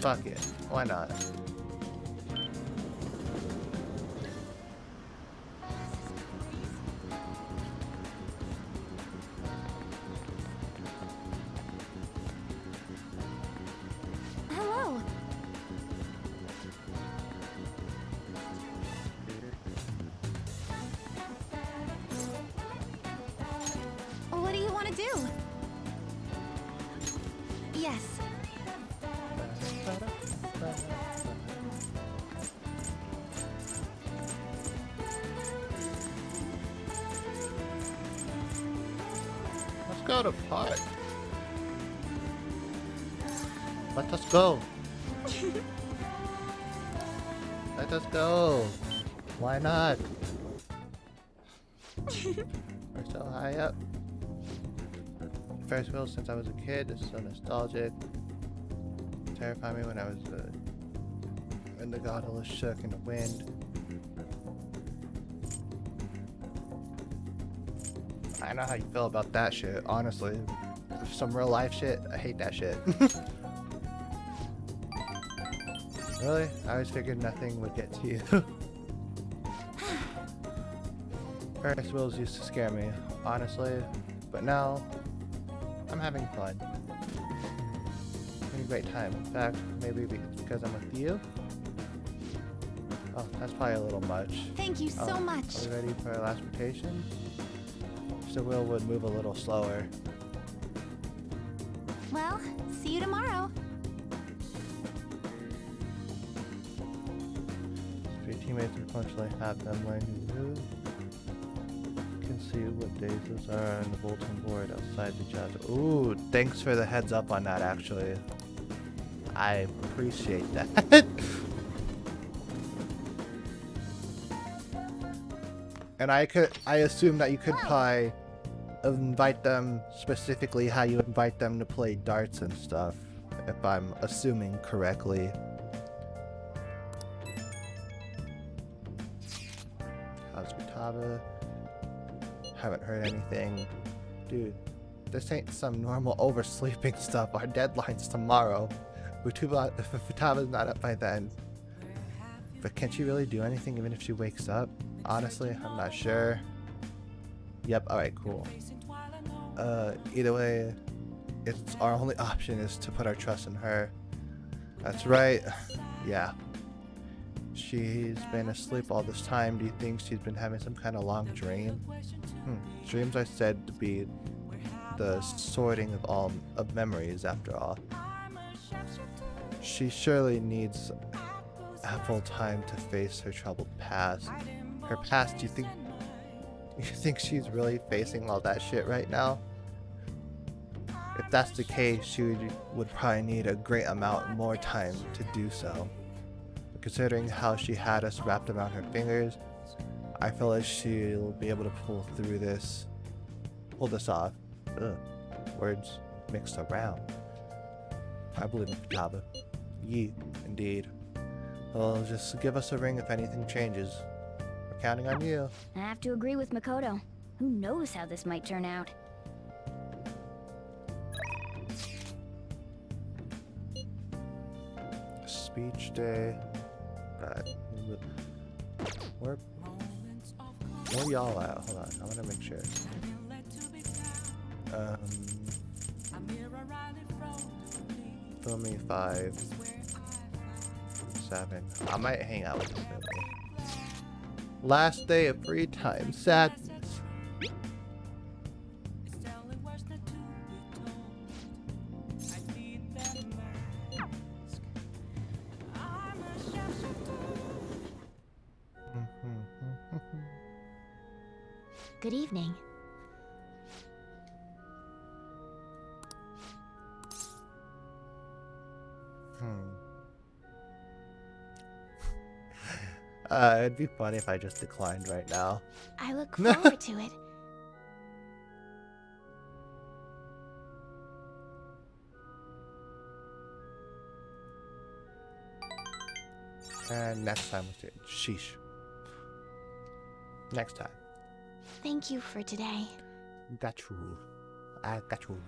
Fuck it. Why not? Hello. What do you want to do? Yes. Let's go to park. Let us go. Let us go. Why not? We're so high up. Ferris wheel since I was a kid. It's so nostalgic. Terrified me when I was when the gondola shook in the wind. I know how you feel about that shit, honestly. Some real life shit, I hate that shit. Really? I always figured nothing would get to you. Ferris wheels used to scare me, honestly, but now I'm having fun. Having a great time. In fact, maybe it's because I'm with you. Oh, that's probably a little much. Thank you so much. Are we ready for our last rotation? So the wheel would move a little slower. Well, see you tomorrow. If your teammates unfortunately have them learn to move, you can see what days those are on the bulletin board outside the jobs. Ooh, thanks for the heads up on that, actually. I appreciate that. And I assume that you could probably invite them specifically how you invite them to play darts and stuff, if I'm assuming correctly. How's Futaba? Haven't heard anything. Dude, this ain't some normal oversleeping stuff. Our deadline's tomorrow. Futaba's not up by then. But can she really do anything even if she wakes up? Honestly, I'm not sure. Yep, alright, cool. Either way, it's our only option is to put our trust in her. That's right. Yeah. She's been asleep all this time. Do you think she's been having some kind of long dream? Dreams are said to be the sorting of memories, after all. She surely needs ample time to face her troubled past. Her past, you think she's really facing all that shit right now? If that's the case, she would probably need a great amount more time to do so. Considering how she had us wrapped around her fingers, I feel like she'll be able to pull this off. Ugh. Words mixed around. I believe in Futaba. Ye, indeed. Well, just give us a ring if anything changes. We're counting on you. I have to agree with Makoto. Who knows how this might turn out? Speech day. Where y'all at? Hold on, I want to make sure. Fill me 5, 7. I might hang out with this movie. Last day of free time. Sadness. Good evening. It'd be funny if I just declined right now. I look forward to it. And next time we'll do it. Sheesh. Next time. Thank you for today. Got you. I got you.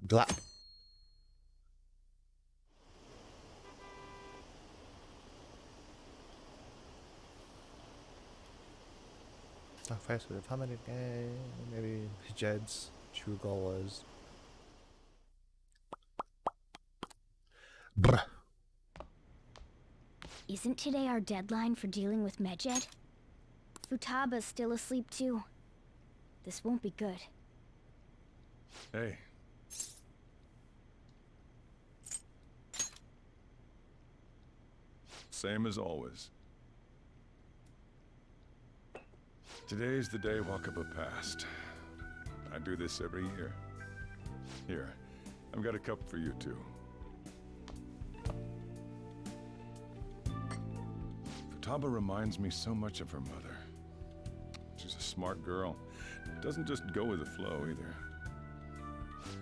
Glap. Oh, first with how many maybe Jed's true goal was. Bruh. Isn't today our deadline for dealing with Medjed? Futaba's still asleep too. This won't be good. Hey. Same as always. Today's the day Wakaba passed. I do this every year. Here, I've got a cup for you too. Futaba reminds me so much of her mother. She's a smart girl. Doesn't just go with the flow either.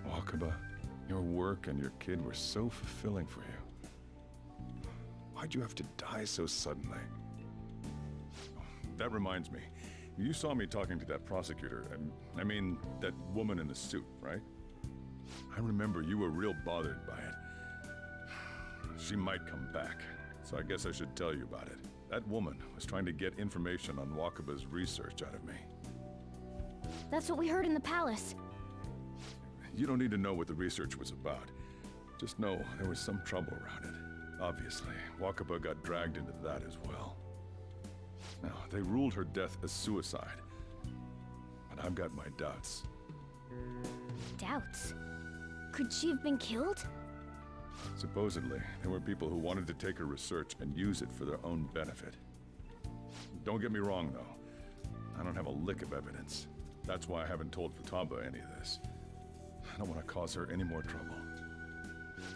Wakaba, your work and your kid were so fulfilling for you. Why'd you have to die so suddenly? That reminds me. You saw me talking to that prosecutor, and I mean, that woman in the suit, right? I remember you were real bothered by it. She might come back, so I guess I should tell you about it. That woman was trying to get information on Wakaba's research out of me. That's what we heard in the palace. You don't need to know what the research was about. Just know there was some trouble around it. Obviously, Wakaba got dragged into that as well. Now, they ruled her death as suicide. But I've got my doubts. Doubts? Could she have been killed? Supposedly, there were people who wanted to take her research and use it for their own benefit. Don't get me wrong, though. I don't have a lick of evidence. That's why I haven't told Futaba any of this. I don't want to cause her any more trouble.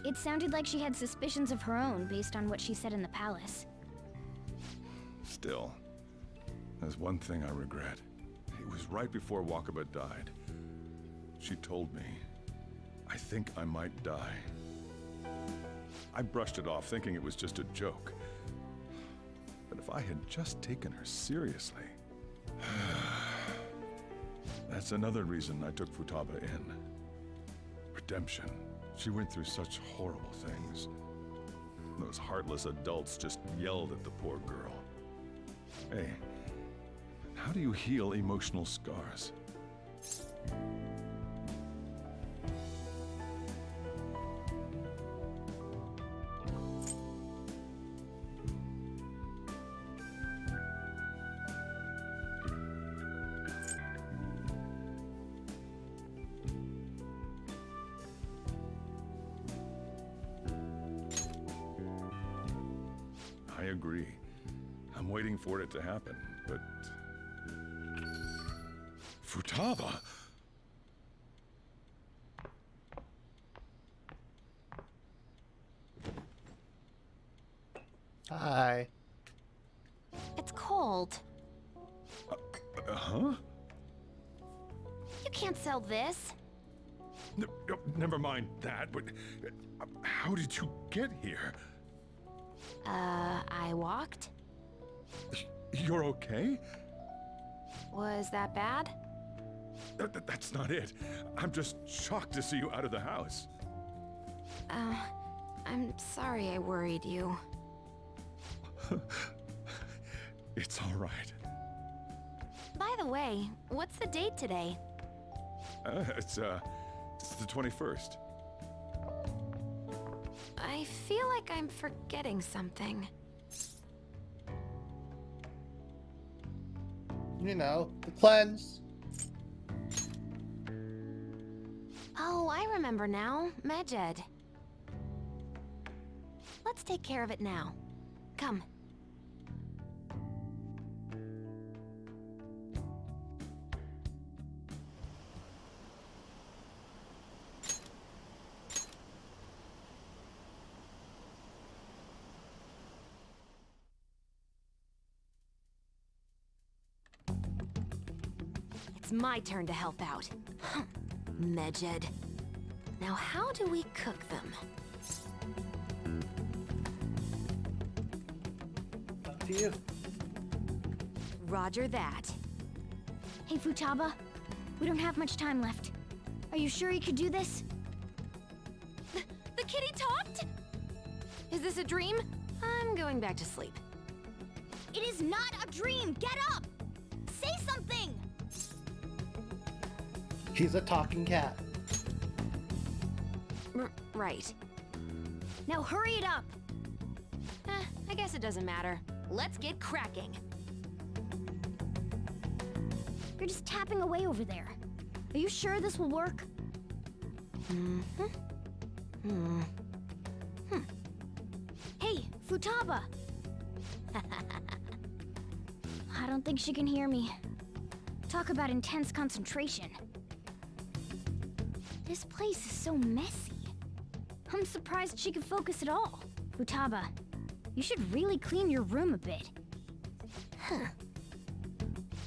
It sounded like she had suspicions of her own based on what she said in the palace. Still, there's one thing I regret. It was right before Wakaba died. She told me, I think I might die. I brushed it off, thinking it was just a joke. But if I had just taken her seriously... That's another reason I took Futaba in. Redemption. She went through such horrible things. Those heartless adults just yelled at the poor girl. Hey, how do you heal emotional scars? I agree. I'm waiting for it to happen, but... Futaba? Hi. It's cold. sold. Huh? You can't sell this. Never mind that, but how did you get here? I walked? You're okay? Was that bad? That's not it. I'm just shocked to see you out of the house. I'm sorry I worried you. It's all right. By the way, what's the date today? It's the 21st. I feel like I'm forgetting something. You know, the cleanse. Oh, I remember now. Medjed. Let's take care of it now. Come. It's my turn to help out. Medjed. Now how do we cook them? Up to you. Roger that. Hey, Futaba. We don't have much time left. Are you sure you could do this? The kitty talked? Is this a dream? I'm going back to sleep. It is not a dream! Get up! Say something! He's a talking cat. Right. Now hurry it up! I guess it doesn't matter. Let's get cracking. You're just tapping away over there. Are you sure this will work? Hey, Futaba! I don't think she can hear me. Talk about intense concentration. This place is so messy. I'm surprised she can focus at all. Futaba, you should really clean your room a bit.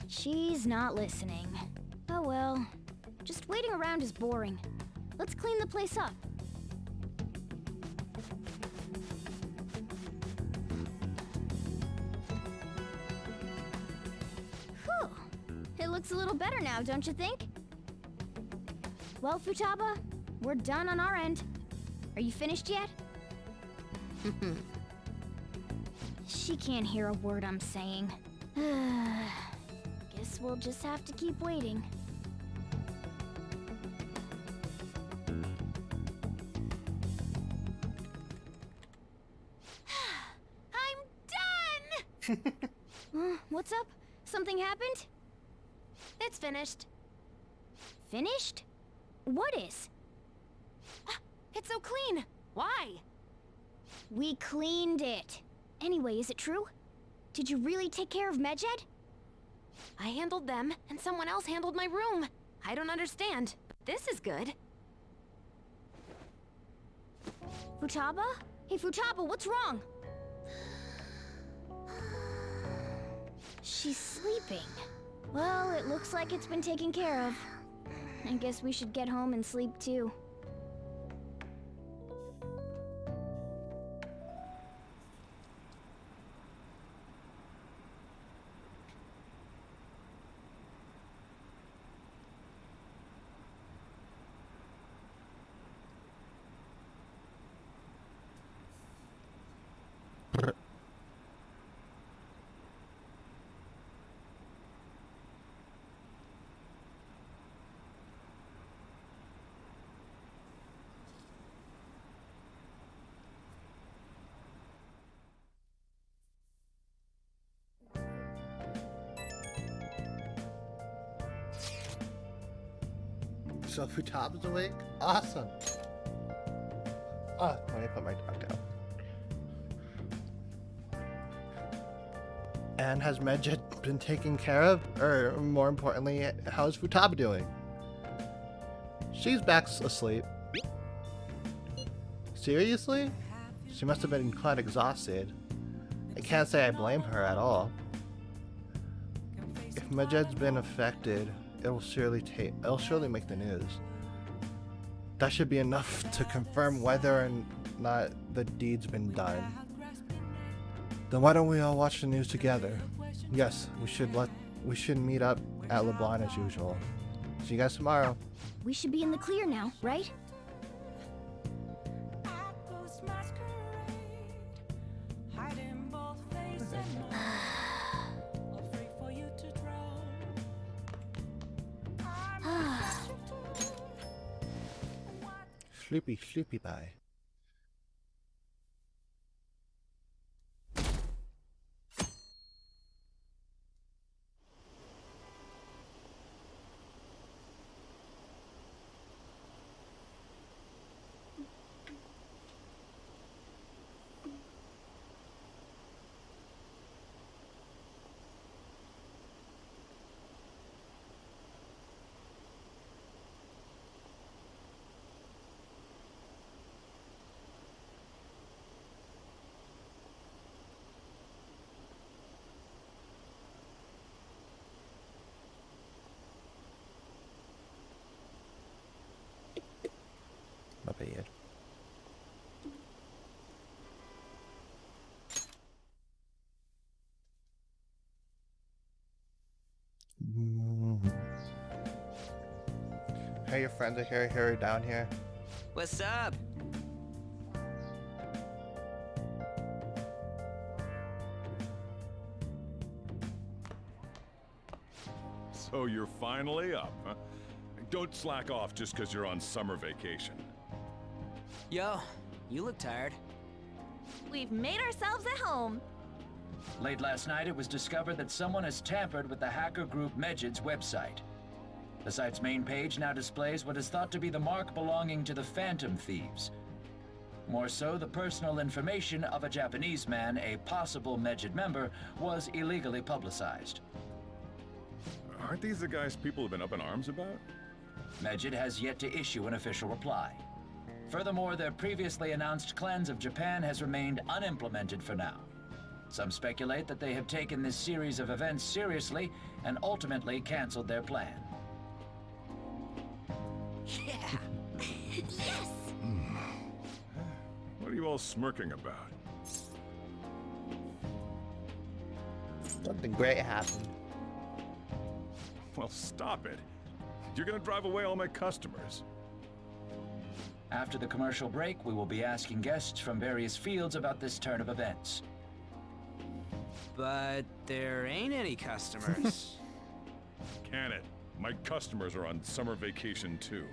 She's not listening. Oh well. Just waiting around is boring. Let's clean the place up. Whew. It looks a little better now, don't you think? Well, Futaba, we're done on our end. Are you finished yet? She can't hear a word I'm saying. Guess we'll just have to keep waiting. I'm done! What's up? Something happened? It's finished. Finished? What is? It's so clean. Why? We cleaned it. Anyway, is it true? Did you really take care of Medjed? I handled them, and someone else handled my room. I don't understand. This is good. Futaba? Hey, Futaba, what's wrong? She's sleeping. Well, it looks like it's been taken care of. I guess we should get home and sleep too. So Futaba's awake? Awesome. Let me put my dog down. And has Medjed been taken care of? Or more importantly, how's Futaba doing? She's back asleep. Seriously? She must have been quite exhausted. I can't say I blame her at all. If Majid's been affected, it'll surely make the news. That should be enough to confirm whether or not the deed's been done. Then why don't we all watch the news together? Yes, we should meet up at LeBlanc as usual. See you guys tomorrow. We should be in the clear now, right? Sleepy, sleepy bye. My bad. Hey, your friends are here down here. What's up? So you're finally up, huh? Don't slack off just because you're on summer vacation. Yo, you look tired. We've made ourselves at home. Late last night, it was discovered that someone has tampered with the hacker group Mejid's website. The site's main page now displays what is thought to be the mark belonging to the Phantom Thieves. More so, the personal information of a Japanese man, a possible Mejid member, was illegally publicized. Aren't these the guys people have been up in arms about? Mejid has yet to issue an official reply. Furthermore, their previously announced cleanse of Japan has remained unimplemented for now. Some speculate that they have taken this series of events seriously and ultimately canceled their plan. Yeah. Yes! What are you all smirking about? Something great happened. Well, stop it. You're gonna drive away all my customers. After the commercial break, we will be asking guests from various fields about this turn of events. But there ain't any customers. Can it? My customers are on summer vacation too.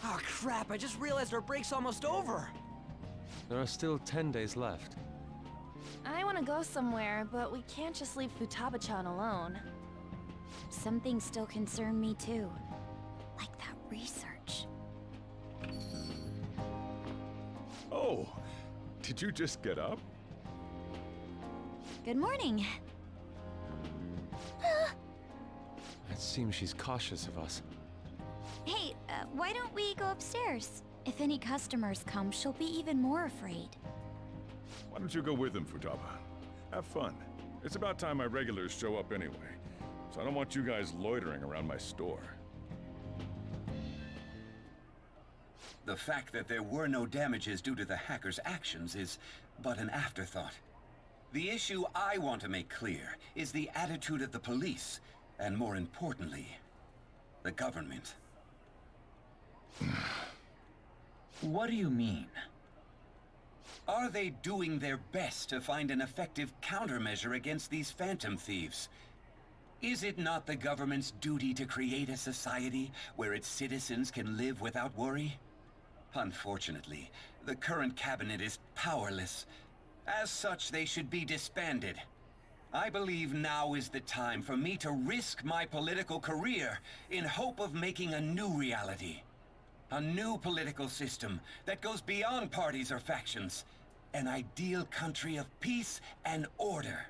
Oh crap, I just realized our break's almost over. There are still 10 days left. I want to go somewhere, but we can't just leave Futaba-chan alone. Some things still concern me too. Like that research. Oh, did you just get up? Good morning. It seems she's cautious of us. Hey, why don't we go upstairs? If any customers come, she'll be even more afraid. Why don't you go with them, Futaba? Have fun. It's about time my regulars show up anyway, so I don't want you guys loitering around my store. The fact that there were no damages due to the hackers' actions is but an afterthought. The issue I want to make clear is the attitude of the police, and more importantly, the government. What do you mean? Are they doing their best to find an effective countermeasure against these phantom thieves? Is it not the government's duty to create a society where its citizens can live without worry? Unfortunately, the current cabinet is powerless. As such, they should be disbanded. I believe now is the time for me to risk my political career in hope of making a new reality. A new political system that goes beyond parties or factions. An ideal country of peace and order.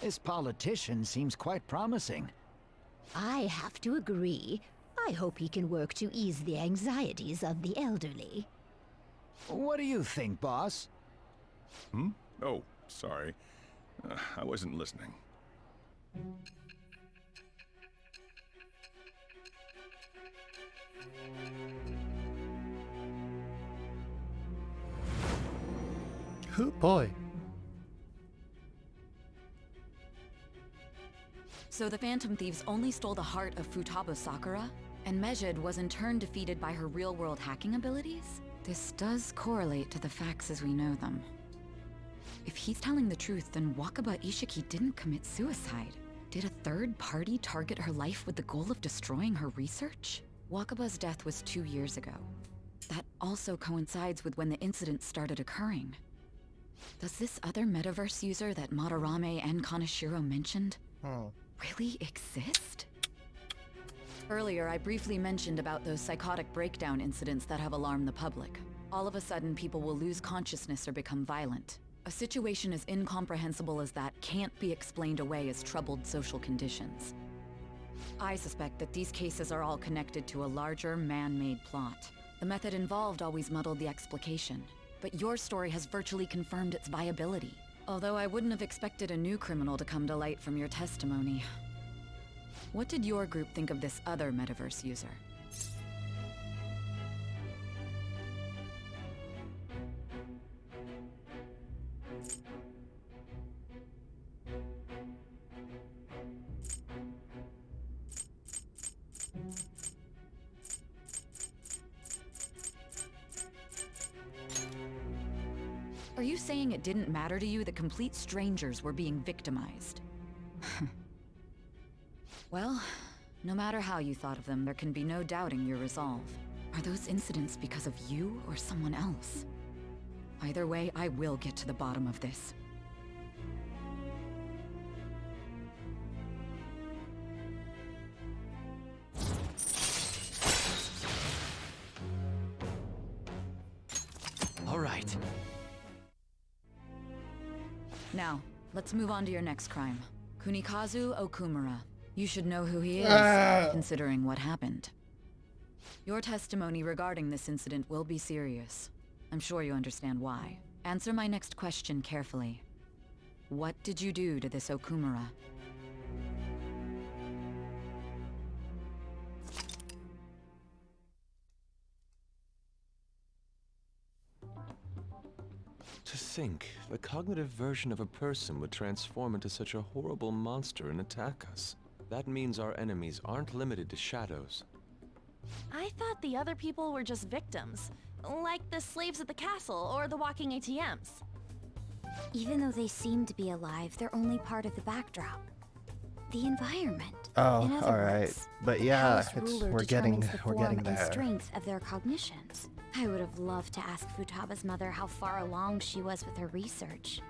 This politician seems quite promising. I have to agree. I hope he can work to ease the anxieties of the elderly. What do you think, boss? Oh, sorry. I wasn't listening. Oh boy. So the Phantom Thieves only stole the heart of Futaba Sakura, and Mejid was in turn defeated by her real-world hacking abilities? This does correlate to the facts as we know them. If he's telling the truth, then Wakaba Ishiki didn't commit suicide. Did a third party target her life with the goal of destroying her research? Wakaba's death was 2 years ago. That also coincides with when the incident started occurring. Does this other metaverse user that Madarame and Kaneshiro mentioned really exist? Earlier, I briefly mentioned about those psychotic breakdown incidents that have alarmed the public. All of a sudden, people will lose consciousness or become violent. A situation as incomprehensible as that can't be explained away as troubled social conditions. I suspect that these cases are all connected to a larger, man-made plot. The method involved always muddled the explication, but your story has virtually confirmed its viability. Although I wouldn't have expected a new criminal to come to light from your testimony. What did your group think of this other metaverse user? Are you saying it didn't matter to you that complete strangers were being victimized? Well, no matter how you thought of them, there can be no doubting your resolve. Are those incidents because of you or someone else? Either way, I will get to the bottom of this. All right. Now, let's move on to your next crime. Kunikazu Okumura. You should know who he is, considering what happened. Your testimony regarding this incident will be serious. I'm sure you understand why. Answer my next question carefully. What did you do to this Okumura? To think, the cognitive version of a person would transform into such a horrible monster and attack us. That means our enemies aren't limited to shadows. I thought the other people were just victims, like the slaves at the castle or the walking ATMs. Even though they seem to be alive, they're only part of the backdrop. The environment. Oh, In other all right. words, But the yeah, palace it's ruler we're getting determines the form and there. strength of their cognitions. I would have loved to ask Futaba's mother how far along she was with her research.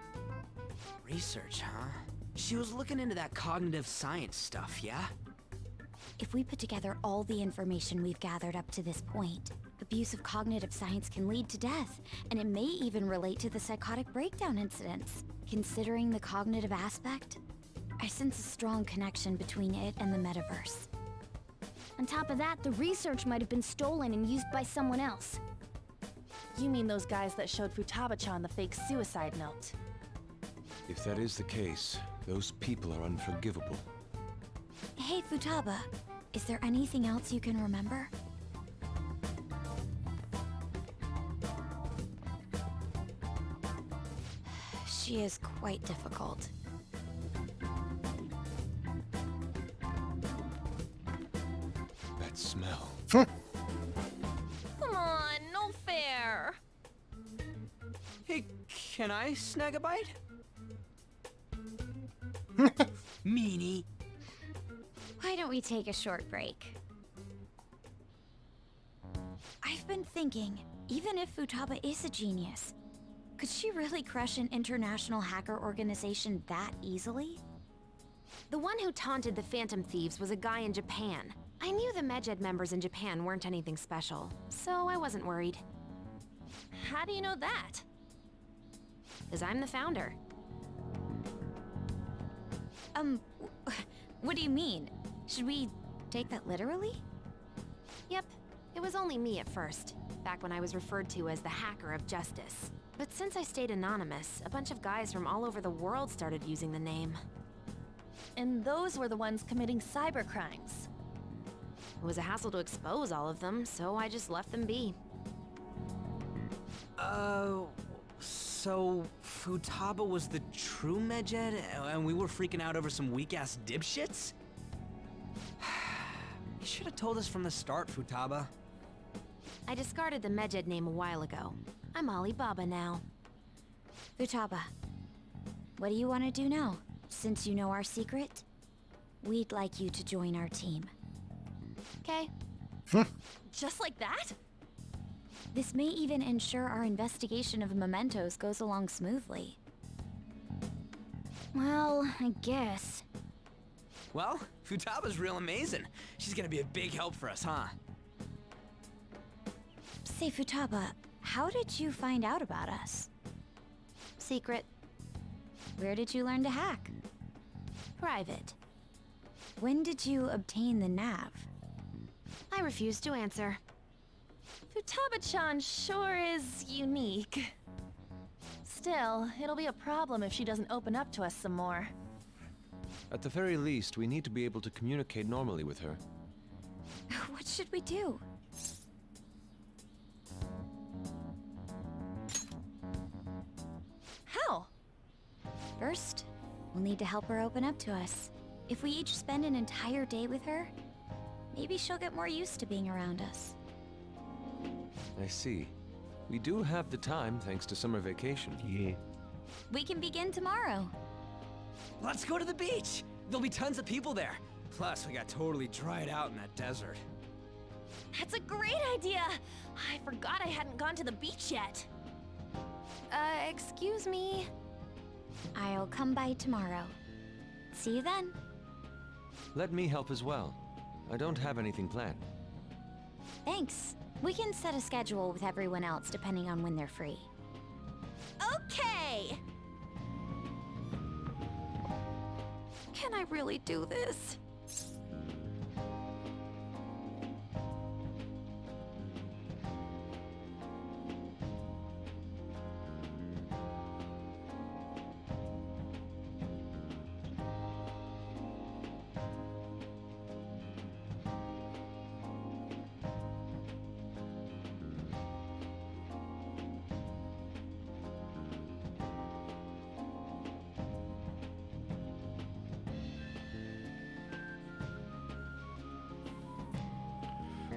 Research, huh? She was looking into that cognitive science stuff, yeah? If we put together all the information we've gathered up to this point, abuse of cognitive science can lead to death, and it may even relate to the psychotic breakdown incidents. Considering the cognitive aspect, I sense a strong connection between it and the metaverse. On top of that, the research might have been stolen and used by someone else. You mean those guys that showed Futaba-chan the fake suicide note? If that is the case, those people are unforgivable. Hey, Futaba, is there anything else you can remember? She is quite difficult. That smell. Come on, no fair. Hey, can I snag a bite? Meanie. Why don't we take a short break? I've been thinking, even if Futaba is a genius, could she really crush an international hacker organization that easily? The one who taunted the Phantom Thieves was a guy in Japan. I knew the Medjed members in Japan weren't anything special, so I wasn't worried. How do you know that? 'Cause I'm the founder. What do you mean? Should we take that literally? Yep, it was only me at first, back when I was referred to as the Hacker of Justice. But since I stayed anonymous, a bunch of guys from all over the world started using the name. And those were the ones committing cybercrimes. It was a hassle to expose all of them, so I just left them be. So Futaba was the true Medjed, and we were freaking out over some weak-ass dipshits? You should have told us from the start, Futaba. I discarded the Medjed name a while ago. I'm Alibaba now. Futaba, what do you want to do now? Since you know our secret, we'd like you to join our team. Okay. Just like that? This may even ensure our investigation of mementos goes along smoothly. Well, I guess. Well, Futaba's real amazing. She's gonna be a big help for us, huh? Say, Futaba, how did you find out about us? Secret. Where did you learn to hack? Private. When did you obtain the nav? I refuse to answer. Futaba-chan sure is unique. Still, it'll be a problem if she doesn't open up to us some more. At the very least, we need to be able to communicate normally with her. What should we do? How? First, we'll need to help her open up to us. If we each spend an entire day with her, maybe she'll get more used to being around us. I see. We do have the time thanks to summer vacation. Yeah. We can begin tomorrow. Let's go to the beach! There'll be tons of people there. Plus, we got totally dried out in that desert. That's a great idea! I forgot I hadn't gone to the beach yet. Excuse me? I'll come by tomorrow. See you then. Let me help as well. I don't have anything planned. Thanks. We can set a schedule with everyone else depending on when they're free. Okay! Can I really do this?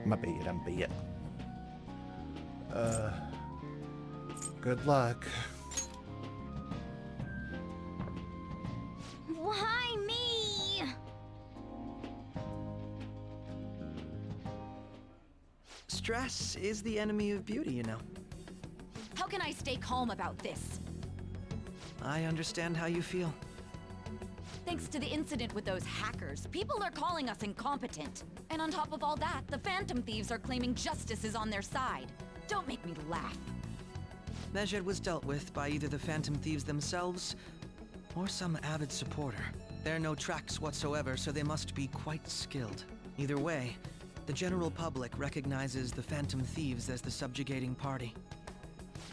My bad. Good luck. Why me? Stress is the enemy of beauty, you know. How can I stay calm about this? I understand how you feel. Thanks to the incident with those hackers, people are calling us incompetent. And on top of all that, the Phantom Thieves are claiming justice is on their side. Don't make me laugh. Medjed was dealt with by either the Phantom Thieves themselves or some avid supporter. There are no tracks whatsoever, so they must be quite skilled. Either way, the general public recognizes the Phantom Thieves as the subjugating party.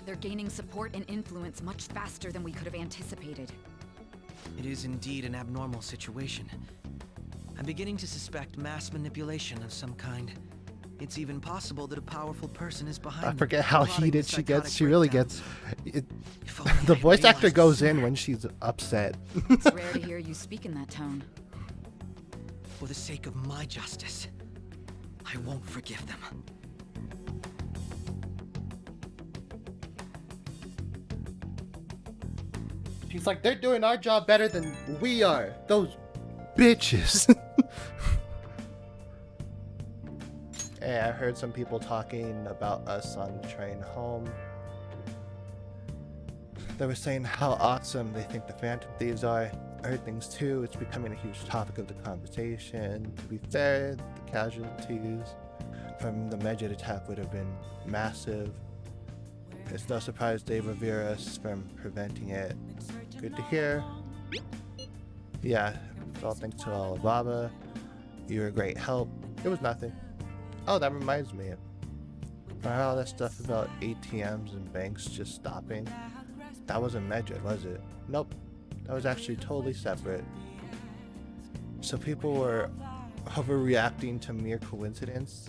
They're gaining support and influence much faster than we could have anticipated. It is indeed an abnormal situation. I'm beginning to suspect mass manipulation of some kind. It's even possible that a powerful person is behind I them, forget how plotting heated the she gets. psychotic She really breakdowns. gets. If only The I voice actor realized goes in sooner. when she's upset. It's rare to hear you speak in that tone. For the sake of my justice, I won't forgive them. She's like, they're doing our job better than we are. Those bitches. Hey, I heard some people talking about us on the train home. They were saying how awesome they think the Phantom Thieves are. I heard things too. It's becoming a huge topic of the conversation. To be fair, the casualties from the Medjed attack would have been massive. It's no surprise they revere us from preventing it. Good to hear. Yeah, all thanks to Alibaba. You were a great help. It was nothing. Oh, that reminds me. All that stuff about ATMs and banks just stopping. That wasn't Medjed, was it? Nope. That was actually totally separate. So people were overreacting to mere coincidence?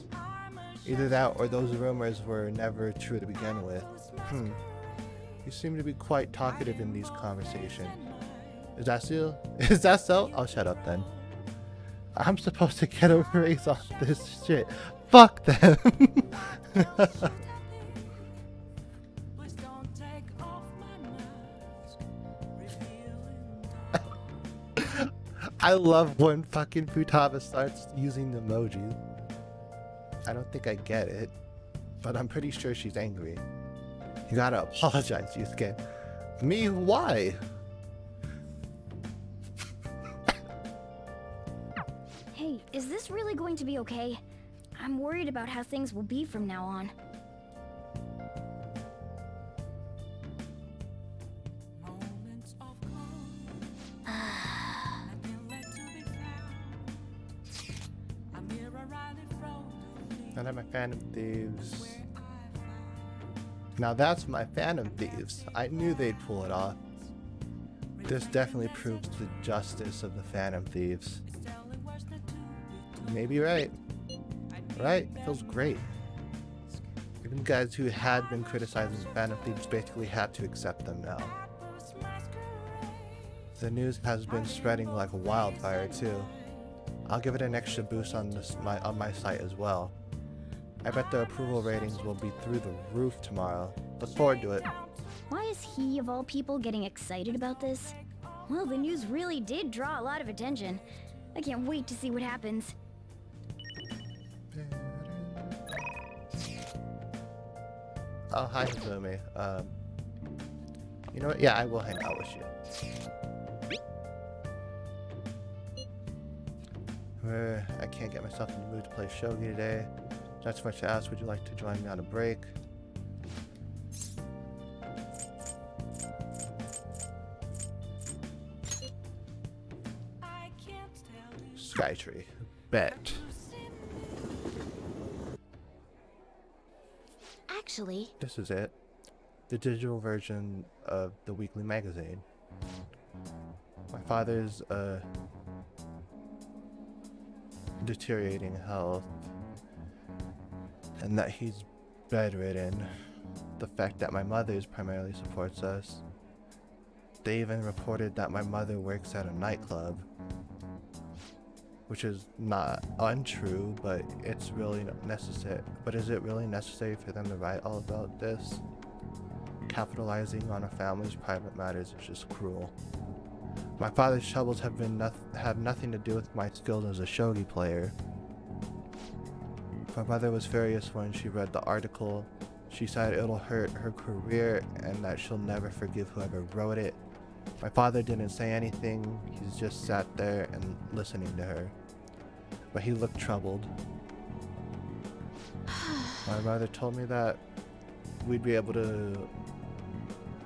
Either that or those rumors were never true to begin with. You seem to be quite talkative in these conversations. Is that so? Is that so? I'll shut up then. I'm supposed to get a raise on this shit. Fuck them! I love when fucking Futaba starts using the emojis. I don't think I get it, but I'm pretty sure she's angry. You gotta apologize, Yusuke. Me? Why? Hey, is this really going to be okay? I'm worried about how things will be from now on. I have my Phantom Thieves. Now that's my Phantom Thieves. I knew they'd pull it off. This definitely proves the justice of the Phantom Thieves. You may be right. Right? Feels great. Even guys who had been criticizing Phantom Thieves basically have to accept them now. The news has been spreading like wildfire too. I'll give it an extra boost on my site as well. I bet the approval ratings will be through the roof tomorrow. Look forward to it. Why is he, of all people, getting excited about this? Well, the news really did draw a lot of attention. I can't wait to see what happens. Oh, hi, Hizumi. You know what? Yeah, I will hang out with you. I can't get myself in the mood to play shogi today. Not too much to ask. Would you like to join me on a break? Skytree. Bet. Actually, This is it. The digital version of the weekly magazine. My father's deteriorating health, and that he's bedridden. The fact that my mother primarily supports us. They even reported that my mother works at a nightclub, which is not untrue, but it's really not necessary. But is it really necessary for them to write all about this? Capitalizing on a family's private matters is just cruel. My father's troubles have nothing to do with my skills as a shogi player. My mother was furious when she read the article. She said it'll hurt her career and that she'll never forgive whoever wrote it. My father didn't say anything. He's just sat there and listening to her. But he looked troubled. My mother told me that we'd be able to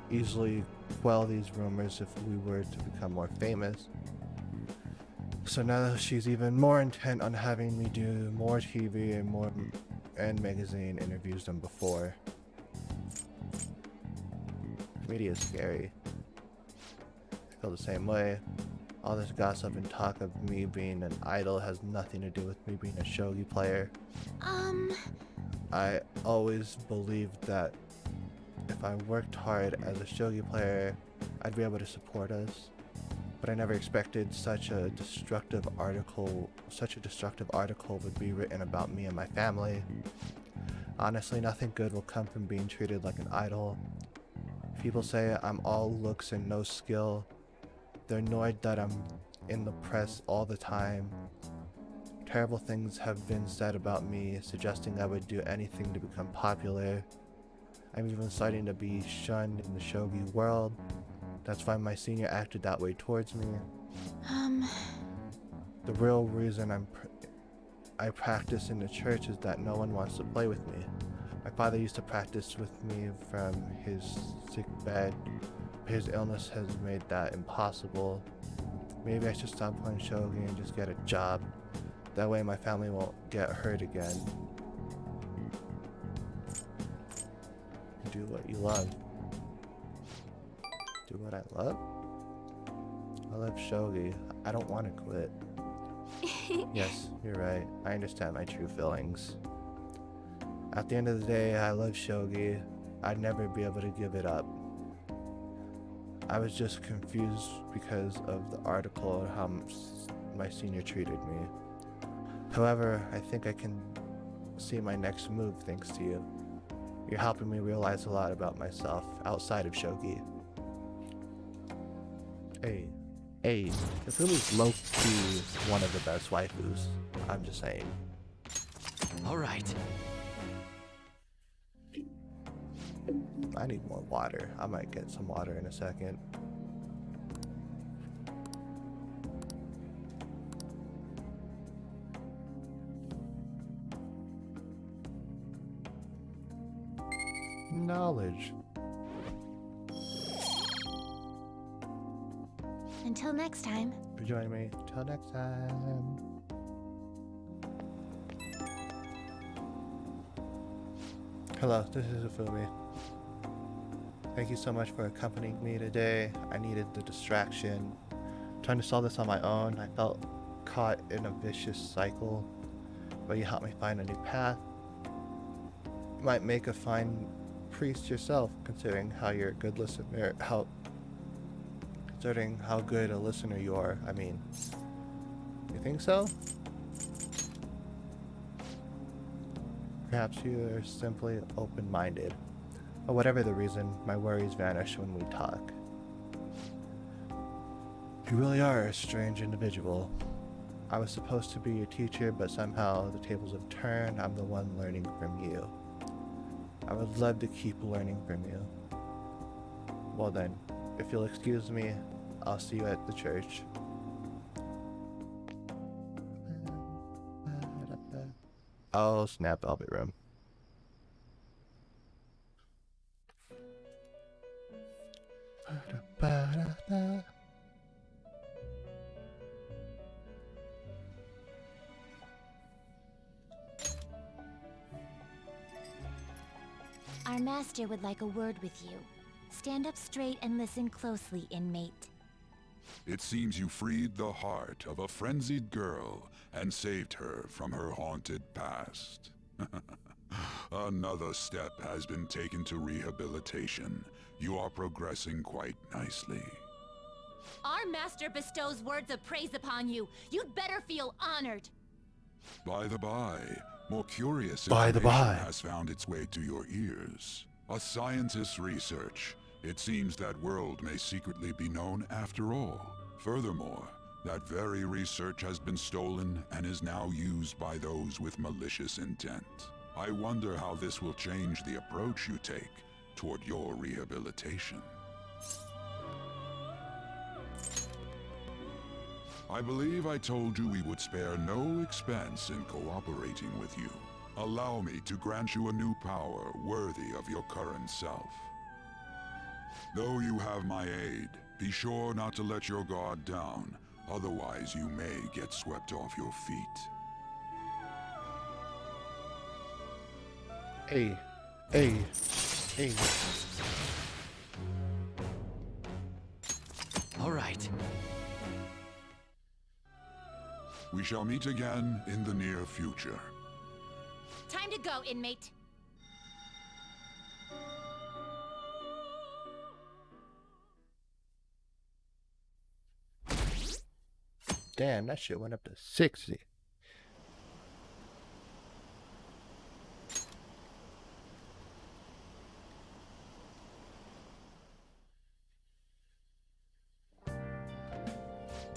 easily quell these rumors if we were to become more famous. So now she's even more intent on having me do more TV and magazine interviews than before. Media is scary. I feel the same way. All this gossip and talk of me being an idol has nothing to do with me being a shogi player. I always believed that if I worked hard as a shogi player, I'd be able to support us. But I never expected such a destructive article would be written about me and my family. Honestly, nothing good will come from being treated like an idol. People say I'm all looks and no skill. They're annoyed that I'm in the press all the time. Terrible things have been said about me, suggesting I would do anything to become popular. I'm even starting to be shunned in the shogi world. That's why my senior acted that way towards me. The real reason I practice in the church is that no one wants to play with me. My father used to practice with me from his sick bed. His illness has made that impossible. Maybe I should stop playing shogi and just get a job. That way my family won't get hurt again. Do what you love. Do what I love? I love shogi. I don't want to quit. Yes, you're right. I understand my true feelings. At the end of the day, I love Shogi. I'd never be able to give it up. I was just confused because of the article and how my senior treated me. However, I think I can see my next move thanks to you. You're helping me realize a lot about myself outside of Shogi. Hey, Ifumi's low-key one of the best waifus. I'm just saying. All right. I need more water. I might get some water in a second. Knowledge. Until next time. For joining me. Till next time. Hello, this is Ifumi. Thank you so much for accompanying me today. I needed the distraction. Trying to solve this on my own, I felt caught in a vicious cycle, but you helped me find a new path. You might make a fine priest yourself, considering how you're a good listener. Considering how good a listener you are. I mean, you think so? Perhaps you are simply open-minded. But whatever the reason, my worries vanish when we talk. You really are a strange individual. I was supposed to be your teacher, but somehow the tables have turned. I'm the one learning from you. I would love to keep learning from you. Well then, if you'll excuse me, I'll see you at the church. Oh snap, Velvet Room. Our master would like a word with you. Stand up straight and listen closely, inmate. It seems you freed the heart of a frenzied girl and saved her from her haunted past. Another step has been taken to rehabilitation. You are progressing quite nicely. Our master bestows words of praise upon you. You'd better feel honored. By the by, more curious By the information by. has found its way to your ears. A scientist's research. It seems that world may secretly be known after all. Furthermore, that very research has been stolen and is now used by those with malicious intent. I wonder how this will change the approach you take toward your rehabilitation. I believe I told you we would spare no expense in cooperating with you. Allow me to grant you a new power worthy of your current self. Though you have my aid, be sure not to let your guard down, otherwise you may get swept off your feet. Hey. All right. We shall meet again in the near future. Time to go, inmate. Damn, that shit went up to 60.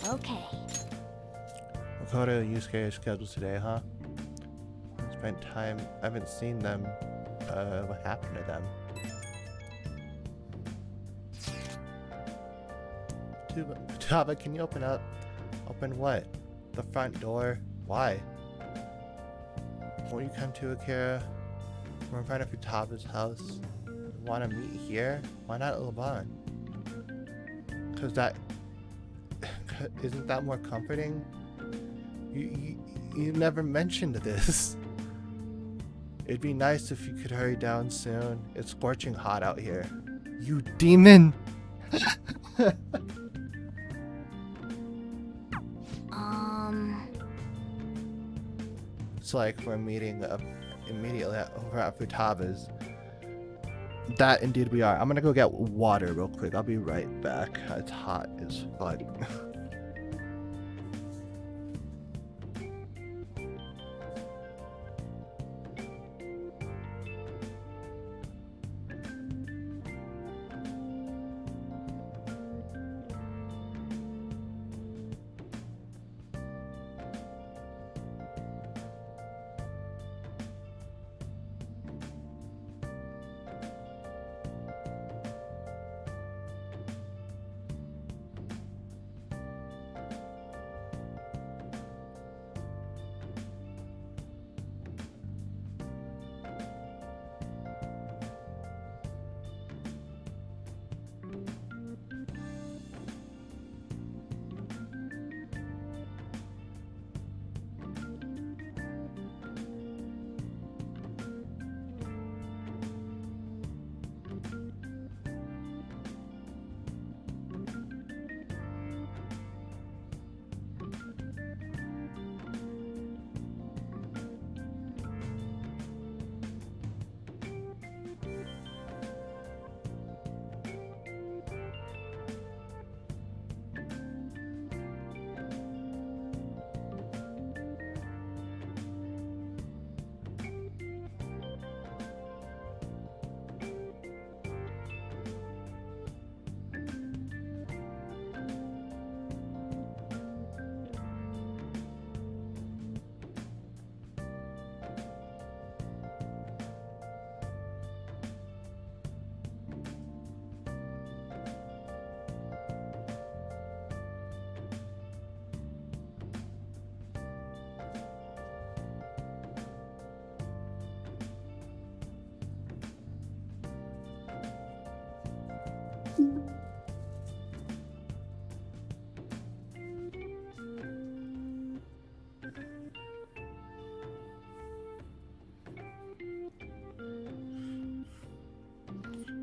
Okay. Makoto and Yusuke are scheduled today, huh? Spent time. I haven't seen them. What happened to them? Futaba, can you open up? Open what? The front door? Why? Won't you come to Akira? We're in front of Futaba's house. Want to meet here? Why not Laban? Cause that... Isn't that more comforting? You never mentioned this. It'd be nice if you could hurry down soon. It's scorching hot out here. You demon! looks like we're meeting up immediately over at Futaba's. That indeed we are. I'm gonna go get water real quick. I'll be right back. It's hot as fuck.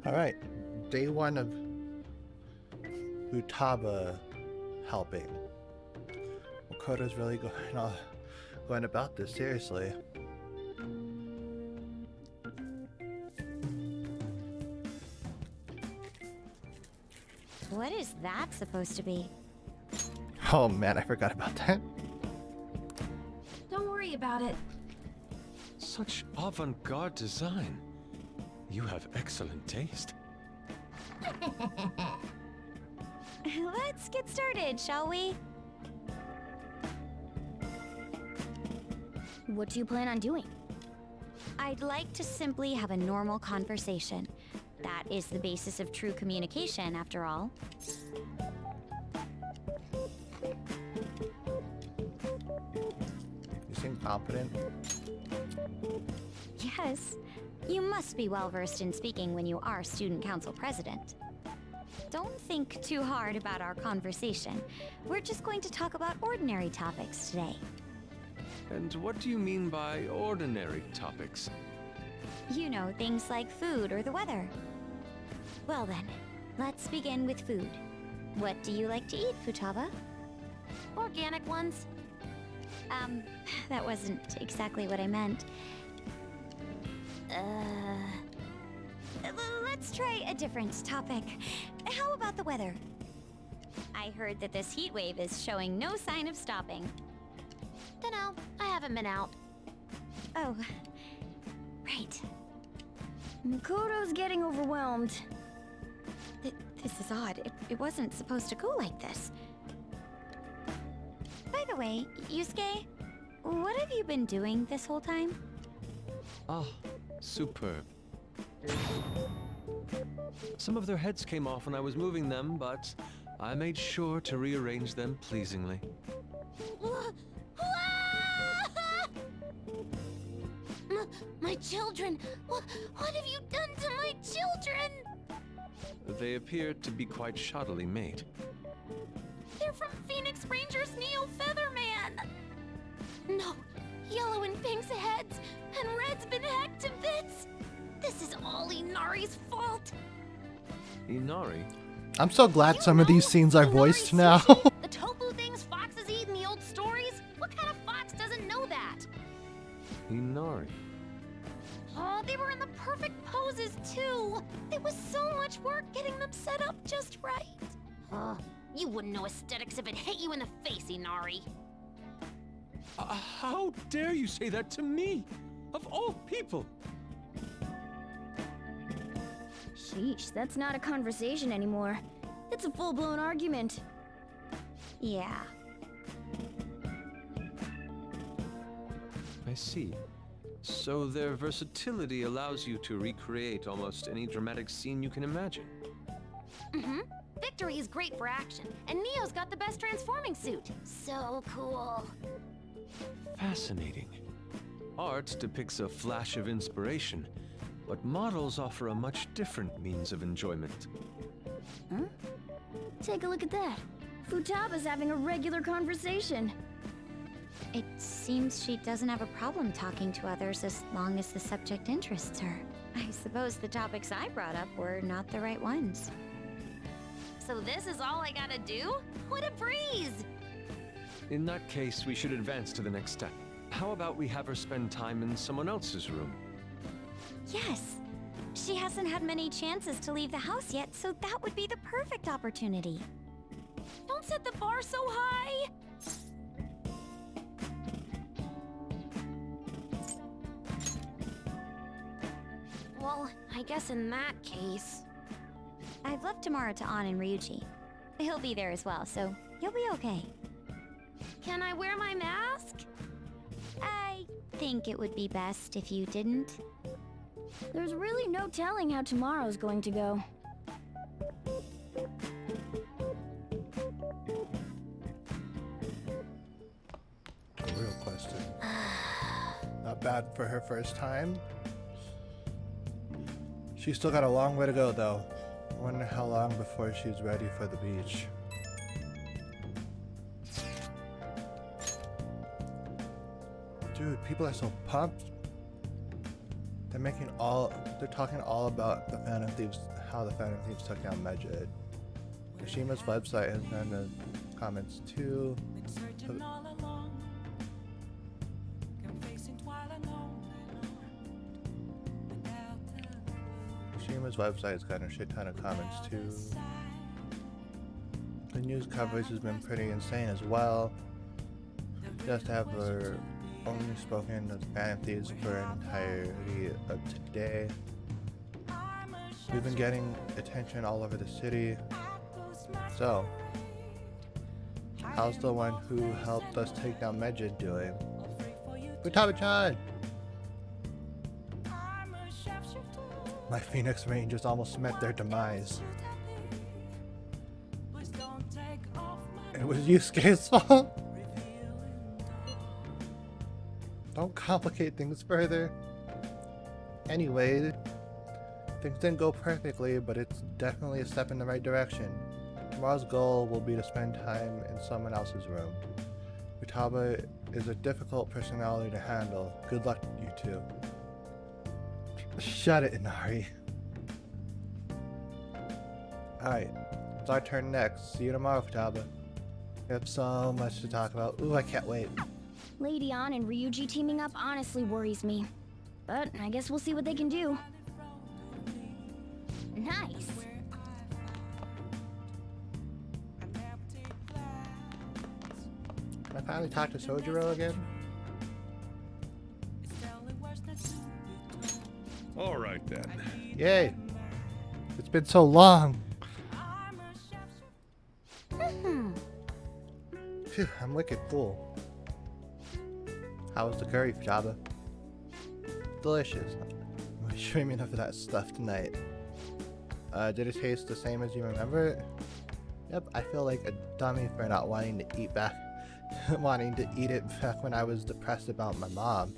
Alright, day one of Futaba helping. Makoto's really going about this seriously. What is that supposed to be? Oh man, I forgot about that. Don't worry about it. Such avant-garde design. You have excellent taste. Let's get started, shall we? What do you plan on doing? I'd like to simply have a normal conversation. That is the basis of true communication, after all. You seem confident. Yes. You must be well versed in speaking when you are student council president. Don't think too hard about our conversation. We're just going to talk about ordinary topics today. And what do you mean by ordinary topics? You know, things like food or the weather. Well then, let's begin with food. What do you like to eat, Futaba? Organic ones. That wasn't exactly what I meant. Let's try a different topic. How about the weather? I heard that this heat wave is showing no sign of stopping. Dunno, I haven't been out. Oh, right. Makoto's getting overwhelmed. This is odd. It wasn't supposed to go like this. By the way, Yusuke, what have you been doing this whole time? Ah, superb. Some of their heads came off when I was moving them, but I made sure to rearrange them pleasingly. My children! What have you done to my children? They appear to be quite shoddily made. They're from Phoenix Rangers Neo Featherman! No, Yellow and Pink's heads, and Red's been hacked to bits! This is all Inari's fault! Inari? I'm so glad some of these scenes are voiced now. The tofu things foxes eat in the old stories? What kind of fox doesn't know that? Inari. Oh, they were in the perfect poses, too! There was so much work getting them set up just right. You wouldn't know aesthetics if it hit you in the face, Inari. How dare you say that to me? Of all people! Sheesh, that's not a conversation anymore. It's a full-blown argument. Yeah. I see. So their versatility allows you to recreate almost any dramatic scene you can imagine. Mm-hmm. Victory is great for action, and Neo's got the best transforming suit. So cool. Fascinating. Art depicts a flash of inspiration, but models offer a much different means of enjoyment. Huh? Take a look at that. Futaba's having a regular conversation. It seems she doesn't have a problem talking to others as long as the subject interests her. I suppose the topics I brought up were not the right ones. So this is all I gotta do? What a breeze! In that case, we should advance to the next step. How about we have her spend time in someone else's room? Yes. She hasn't had many chances to leave the house yet, so that would be the perfect opportunity. Don't set the bar so high! Well, I guess in that case... I've left Tamara to An and Ryuji. He'll be there as well, so you'll be okay. Can I wear my mask? I think it would be best if you didn't. There's really no telling how tomorrow's going to go. A real question. Not bad for her first time. She's still got a long way to go, though. I wonder how long before she's ready for the beach. Dude, people are so pumped. They're talking all about the Phantom Thieves, how the Phantom Thieves took down Medjed. Kashima's website has been in the comments too. Kashima's website's gotten a shit ton of comments too. The news coverage has been pretty insane as well. Just to have her only spoken of the Phantom Thieves for an entirety of today. We've been getting attention all over the city. So, how's the one who helped us take down Medjed doing? Futaba-chan! My Phoenix Rangers almost met their demise. It was Yusuke's fault! Don't complicate things further. Anyway, things didn't go perfectly, but it's definitely a step in the right direction. Tomorrow's goal will be to spend time in someone else's room. Futaba is a difficult personality to handle. Good luck to you two. Shut it, Inari. Alright, it's our turn next. See you tomorrow, Futaba. We have so much to talk about. Ooh, I can't wait. Lady An and Ryuji teaming up honestly worries me. But I guess we'll see what they can do. Nice! Can I finally talk to Sojiro again? All right then. Yay! It's been so long! Phew, I'm wicked full. How was the curry, Futaba? Delicious. I'm dreaming of that stuff tonight. Did it taste the same as you remember it? Yep, I feel like a dummy for not wanting to eat it back when I was depressed about my mom.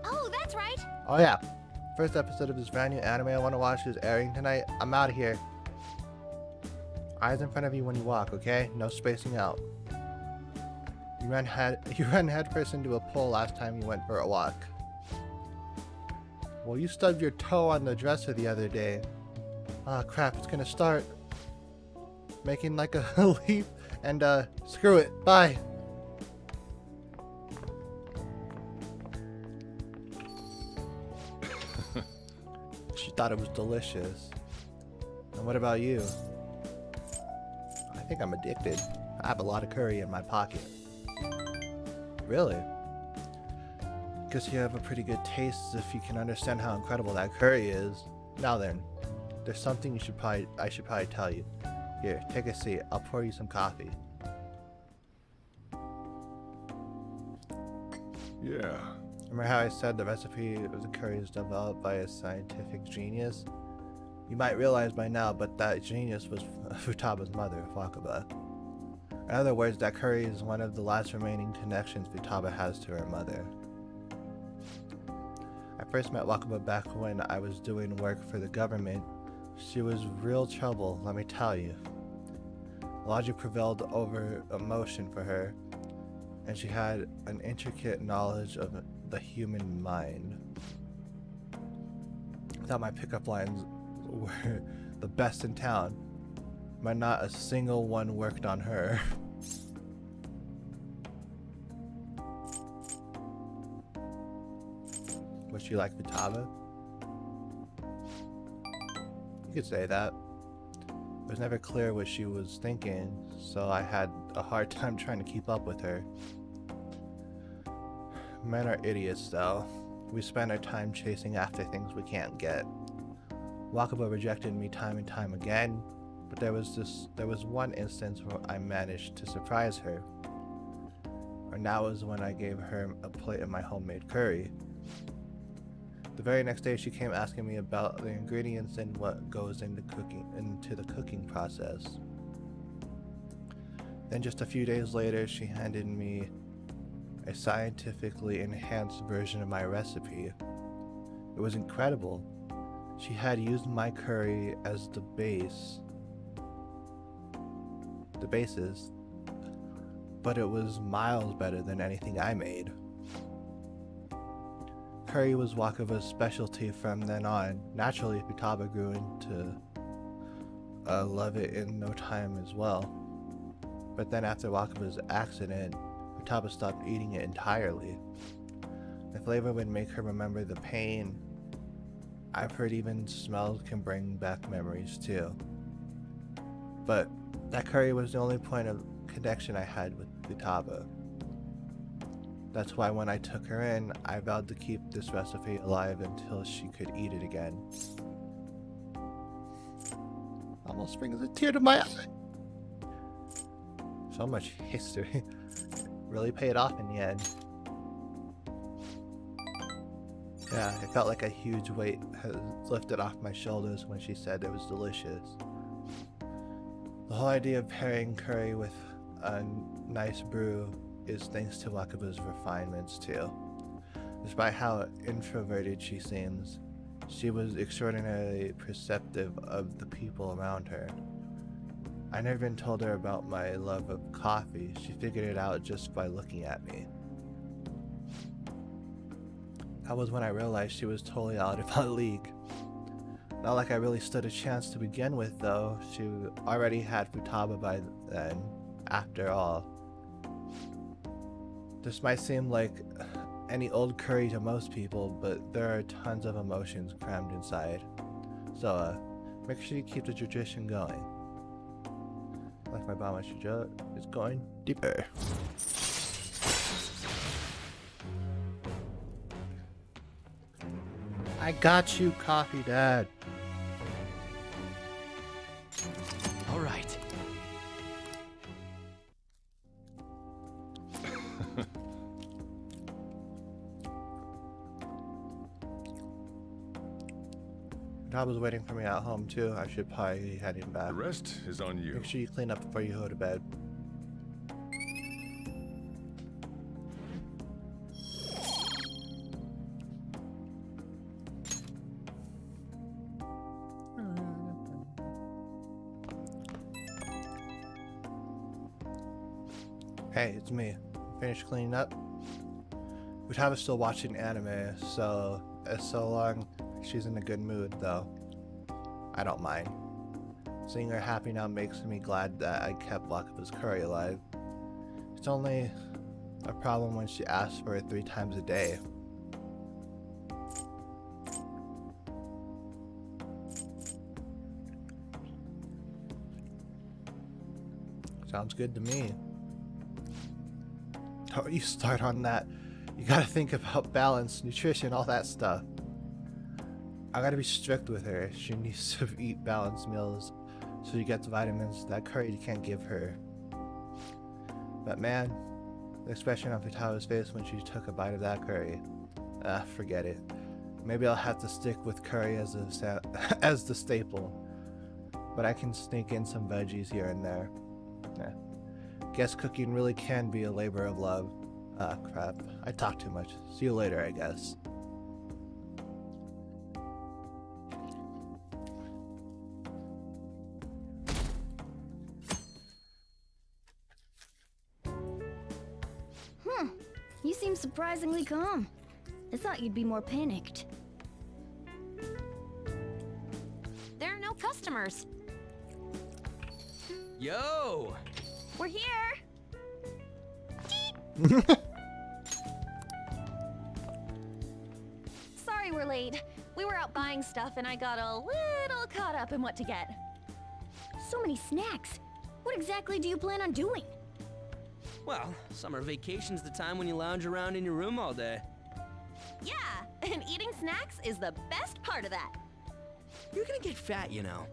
Oh, that's right! Oh yeah, first episode of this brand new anime I want to watch is airing tonight. I'm out of here. Eyes in front of you when you walk, okay? No spacing out. You ran headfirst into a pole last time you went for a walk. Well, you stubbed your toe on the dresser the other day. Ah, crap, it's gonna start. Making like a leap, and screw it, bye. thought it was delicious. And what about you? I think I'm addicted. I have a lot of curry in my pocket. Really? Guess you have a pretty good taste if you can understand how incredible that curry is. Now then, there's something I should probably tell you. Here, take a seat. I'll pour you some coffee. Yeah. Remember how I said the recipe of the curry is developed by a scientific genius? You might realize by now, but that genius was Futaba's mother, Wakaba. In other words, that curry is one of the last remaining connections Futaba has to her mother. I first met Wakaba back when I was doing work for the government. She was real trouble, let me tell you. Logic prevailed over emotion for her, and she had an intricate knowledge of the human mind. I thought my pickup lines were the best in town, but not a single one worked on her. Was she like Futaba? You could say that. It was never clear what she was thinking, so I had a hard time trying to keep up with her. Men are idiots, though. We spend our time chasing after things we can't get. Wakaba rejected me time and time again, but there was one instance where I managed to surprise her. And that was when I gave her a plate of my homemade curry. The very next day she came asking me about the ingredients and what goes into the cooking process. Then just a few days later she handed me a scientifically enhanced version of my recipe. It was incredible. She had used my curry as the basis, but it was miles better than anything I made. Curry was Wakaba's specialty from then on. Naturally, Futaba grew into love it in no time as well. But then after Wakaba's accident, Futaba stopped eating it entirely. The flavor would make her remember the pain. I've heard even smells can bring back memories too. But that curry was the only point of connection I had with Futaba. That's why when I took her in, I vowed to keep this recipe alive until she could eat it again. Almost brings a tear to my eye. So much history. Really paid off in the end. Yeah, it felt like a huge weight has lifted off my shoulders when she said it was delicious. The whole idea of pairing curry with a nice brew is thanks to Wakaba's refinements too. Despite how introverted she seems, she was extraordinarily perceptive of the people around her. I never even told her about my love of coffee. She figured it out just by looking at me. That was when I realized she was totally out of my league. Not like I really stood a chance to begin with though. She already had Futaba by then, after all. This might seem like any old curry to most people, but there are tons of emotions crammed inside. So, make sure you keep the tradition going. Like my Bama Shujo is going deeper. I got you, Coffee Dad. All right. Todd was waiting for me at home too. I should probably be heading back. The rest is on you. Make sure you clean up before you go to bed. Hey, it's me. Finished cleaning up? Futaba's still watching anime, so long she's in a good mood, though. I don't mind. Seeing her happy now makes me glad that I kept Wakaba's curry alive. It's only a problem when she asks for it 3 times a day. Sounds good to me. Oh, you start on that. You gotta think about balance, nutrition, all that stuff. I gotta be strict with her. She needs to eat balanced meals so she gets vitamins that curry can't give her. But man, the expression on Futaba's face when she took a bite of that curry. Forget it. Maybe I'll have to stick with curry as as the staple. But I can sneak in some veggies here and there. Guess cooking really can be a labor of love. Ah, crap. I talk too much. See you later, I guess. You seem surprisingly calm. I thought you'd be more panicked. There are no customers. Yo! We're here! Sorry we're late. We were out buying stuff and I got a little caught up in what to get. So many snacks. What exactly do you plan on doing? Well, summer vacation's the time when you lounge around in your room all day. Yeah, and eating snacks is the best part of that. You're gonna get fat, you know.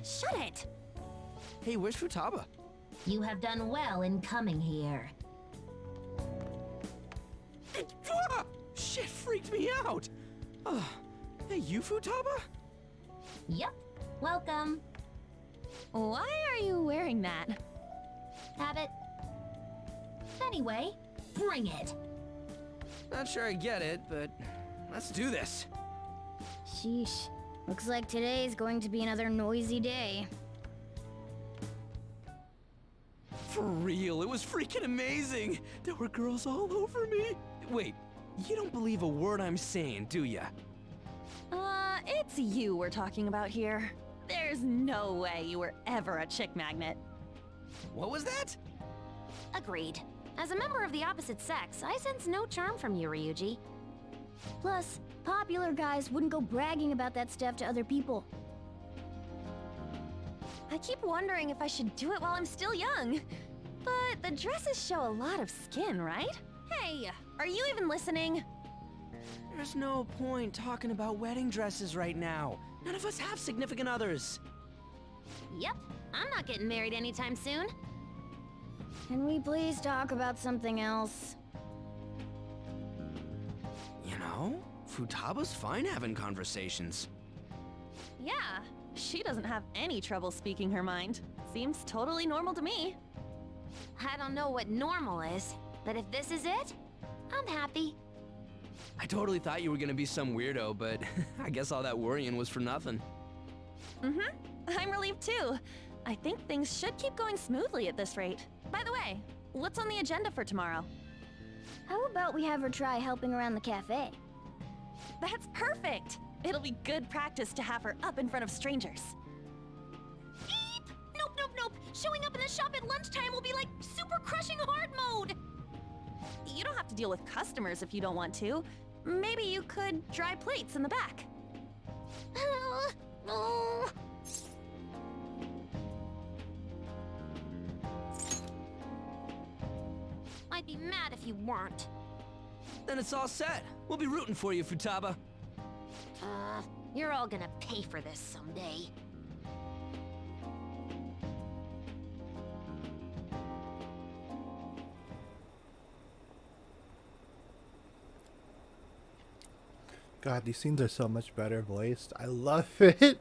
Shut it! Hey, where's Futaba? You have done well in coming here. Ah! Shit freaked me out! Hey, you Futaba? Yep. Welcome. Why are you wearing that? Habit. Anyway, bring it. Not sure I get it, but let's do this. Sheesh. Looks like today's going to be another noisy day. For real, it was freaking amazing! There were girls all over me! Wait, you don't believe a word I'm saying, do ya? It's you we're talking about here. There's no way you were ever a chick magnet. What was that? Agreed. As a member of the opposite sex, I sense no charm from you, Ryuji. Plus, popular guys wouldn't go bragging about that stuff to other people. I keep wondering if I should do it while I'm still young. But the dresses show a lot of skin, right? Hey, are you even listening? There's no point talking about wedding dresses right now. None of us have significant others. Yep, I'm not getting married anytime soon. Can we please talk about something else? You know, Futaba's fine having conversations. Yeah, she doesn't have any trouble speaking her mind. Seems totally normal to me. I don't know what normal is, but if this is it, I'm happy. I totally thought you were gonna be some weirdo, but I guess all that worrying was for nothing. I'm relieved too. I think things should keep going smoothly at this rate. By the way, what's on the agenda for tomorrow? How about we have her try helping around the cafe? That's perfect! It'll be good practice to have her up in front of strangers. Eep! Nope, nope, nope! Showing up in the shop at lunchtime will be like super crushing hard mode! You don't have to deal with customers if you don't want to. Maybe you could dry plates in the back. I'd be mad if you weren't. Then it's all set. We'll be rooting for you, Futaba. You're all gonna pay for this someday. God, these scenes are so much better voiced. I love it.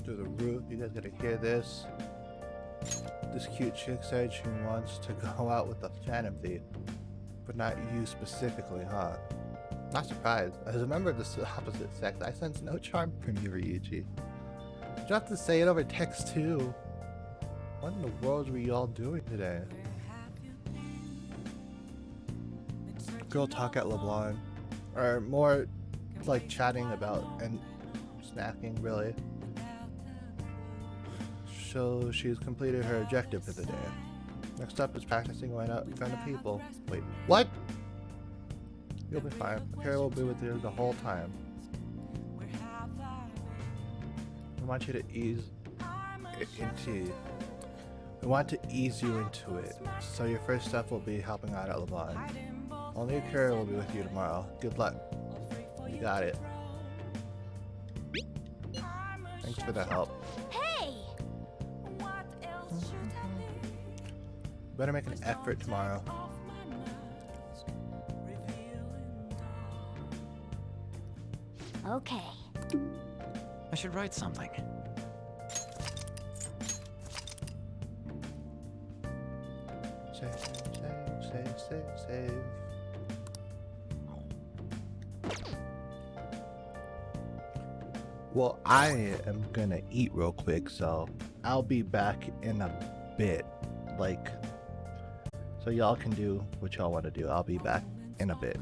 To the roof, you guys gotta hear this. This cute chick said she wants to go out with a Phantom Thief, but not you specifically, huh? Not surprised. As a member of the opposite sex, I sense no charm from you, Ryuji. You have to say it over text too. What in the world were you all doing today? Girl talk at LeBlanc. Or more like chatting about and snacking, really. So she's completed her objective for the day. Next up is practicing going out in front of people. Wait, what? You'll be fine. Kara will be with you the whole time. I want you to ease into. I want to ease you into it. So your first step will be helping out at LeBlanc. Only Kara will be with you tomorrow. Good luck. You got it. Thanks for the help. Hey! Better make an effort tomorrow. Okay. I should write something. Save. Well, I am gonna eat real quick, so I'll be back in a bit. Like, so y'all can do what y'all want to do. I'll be back in a bit.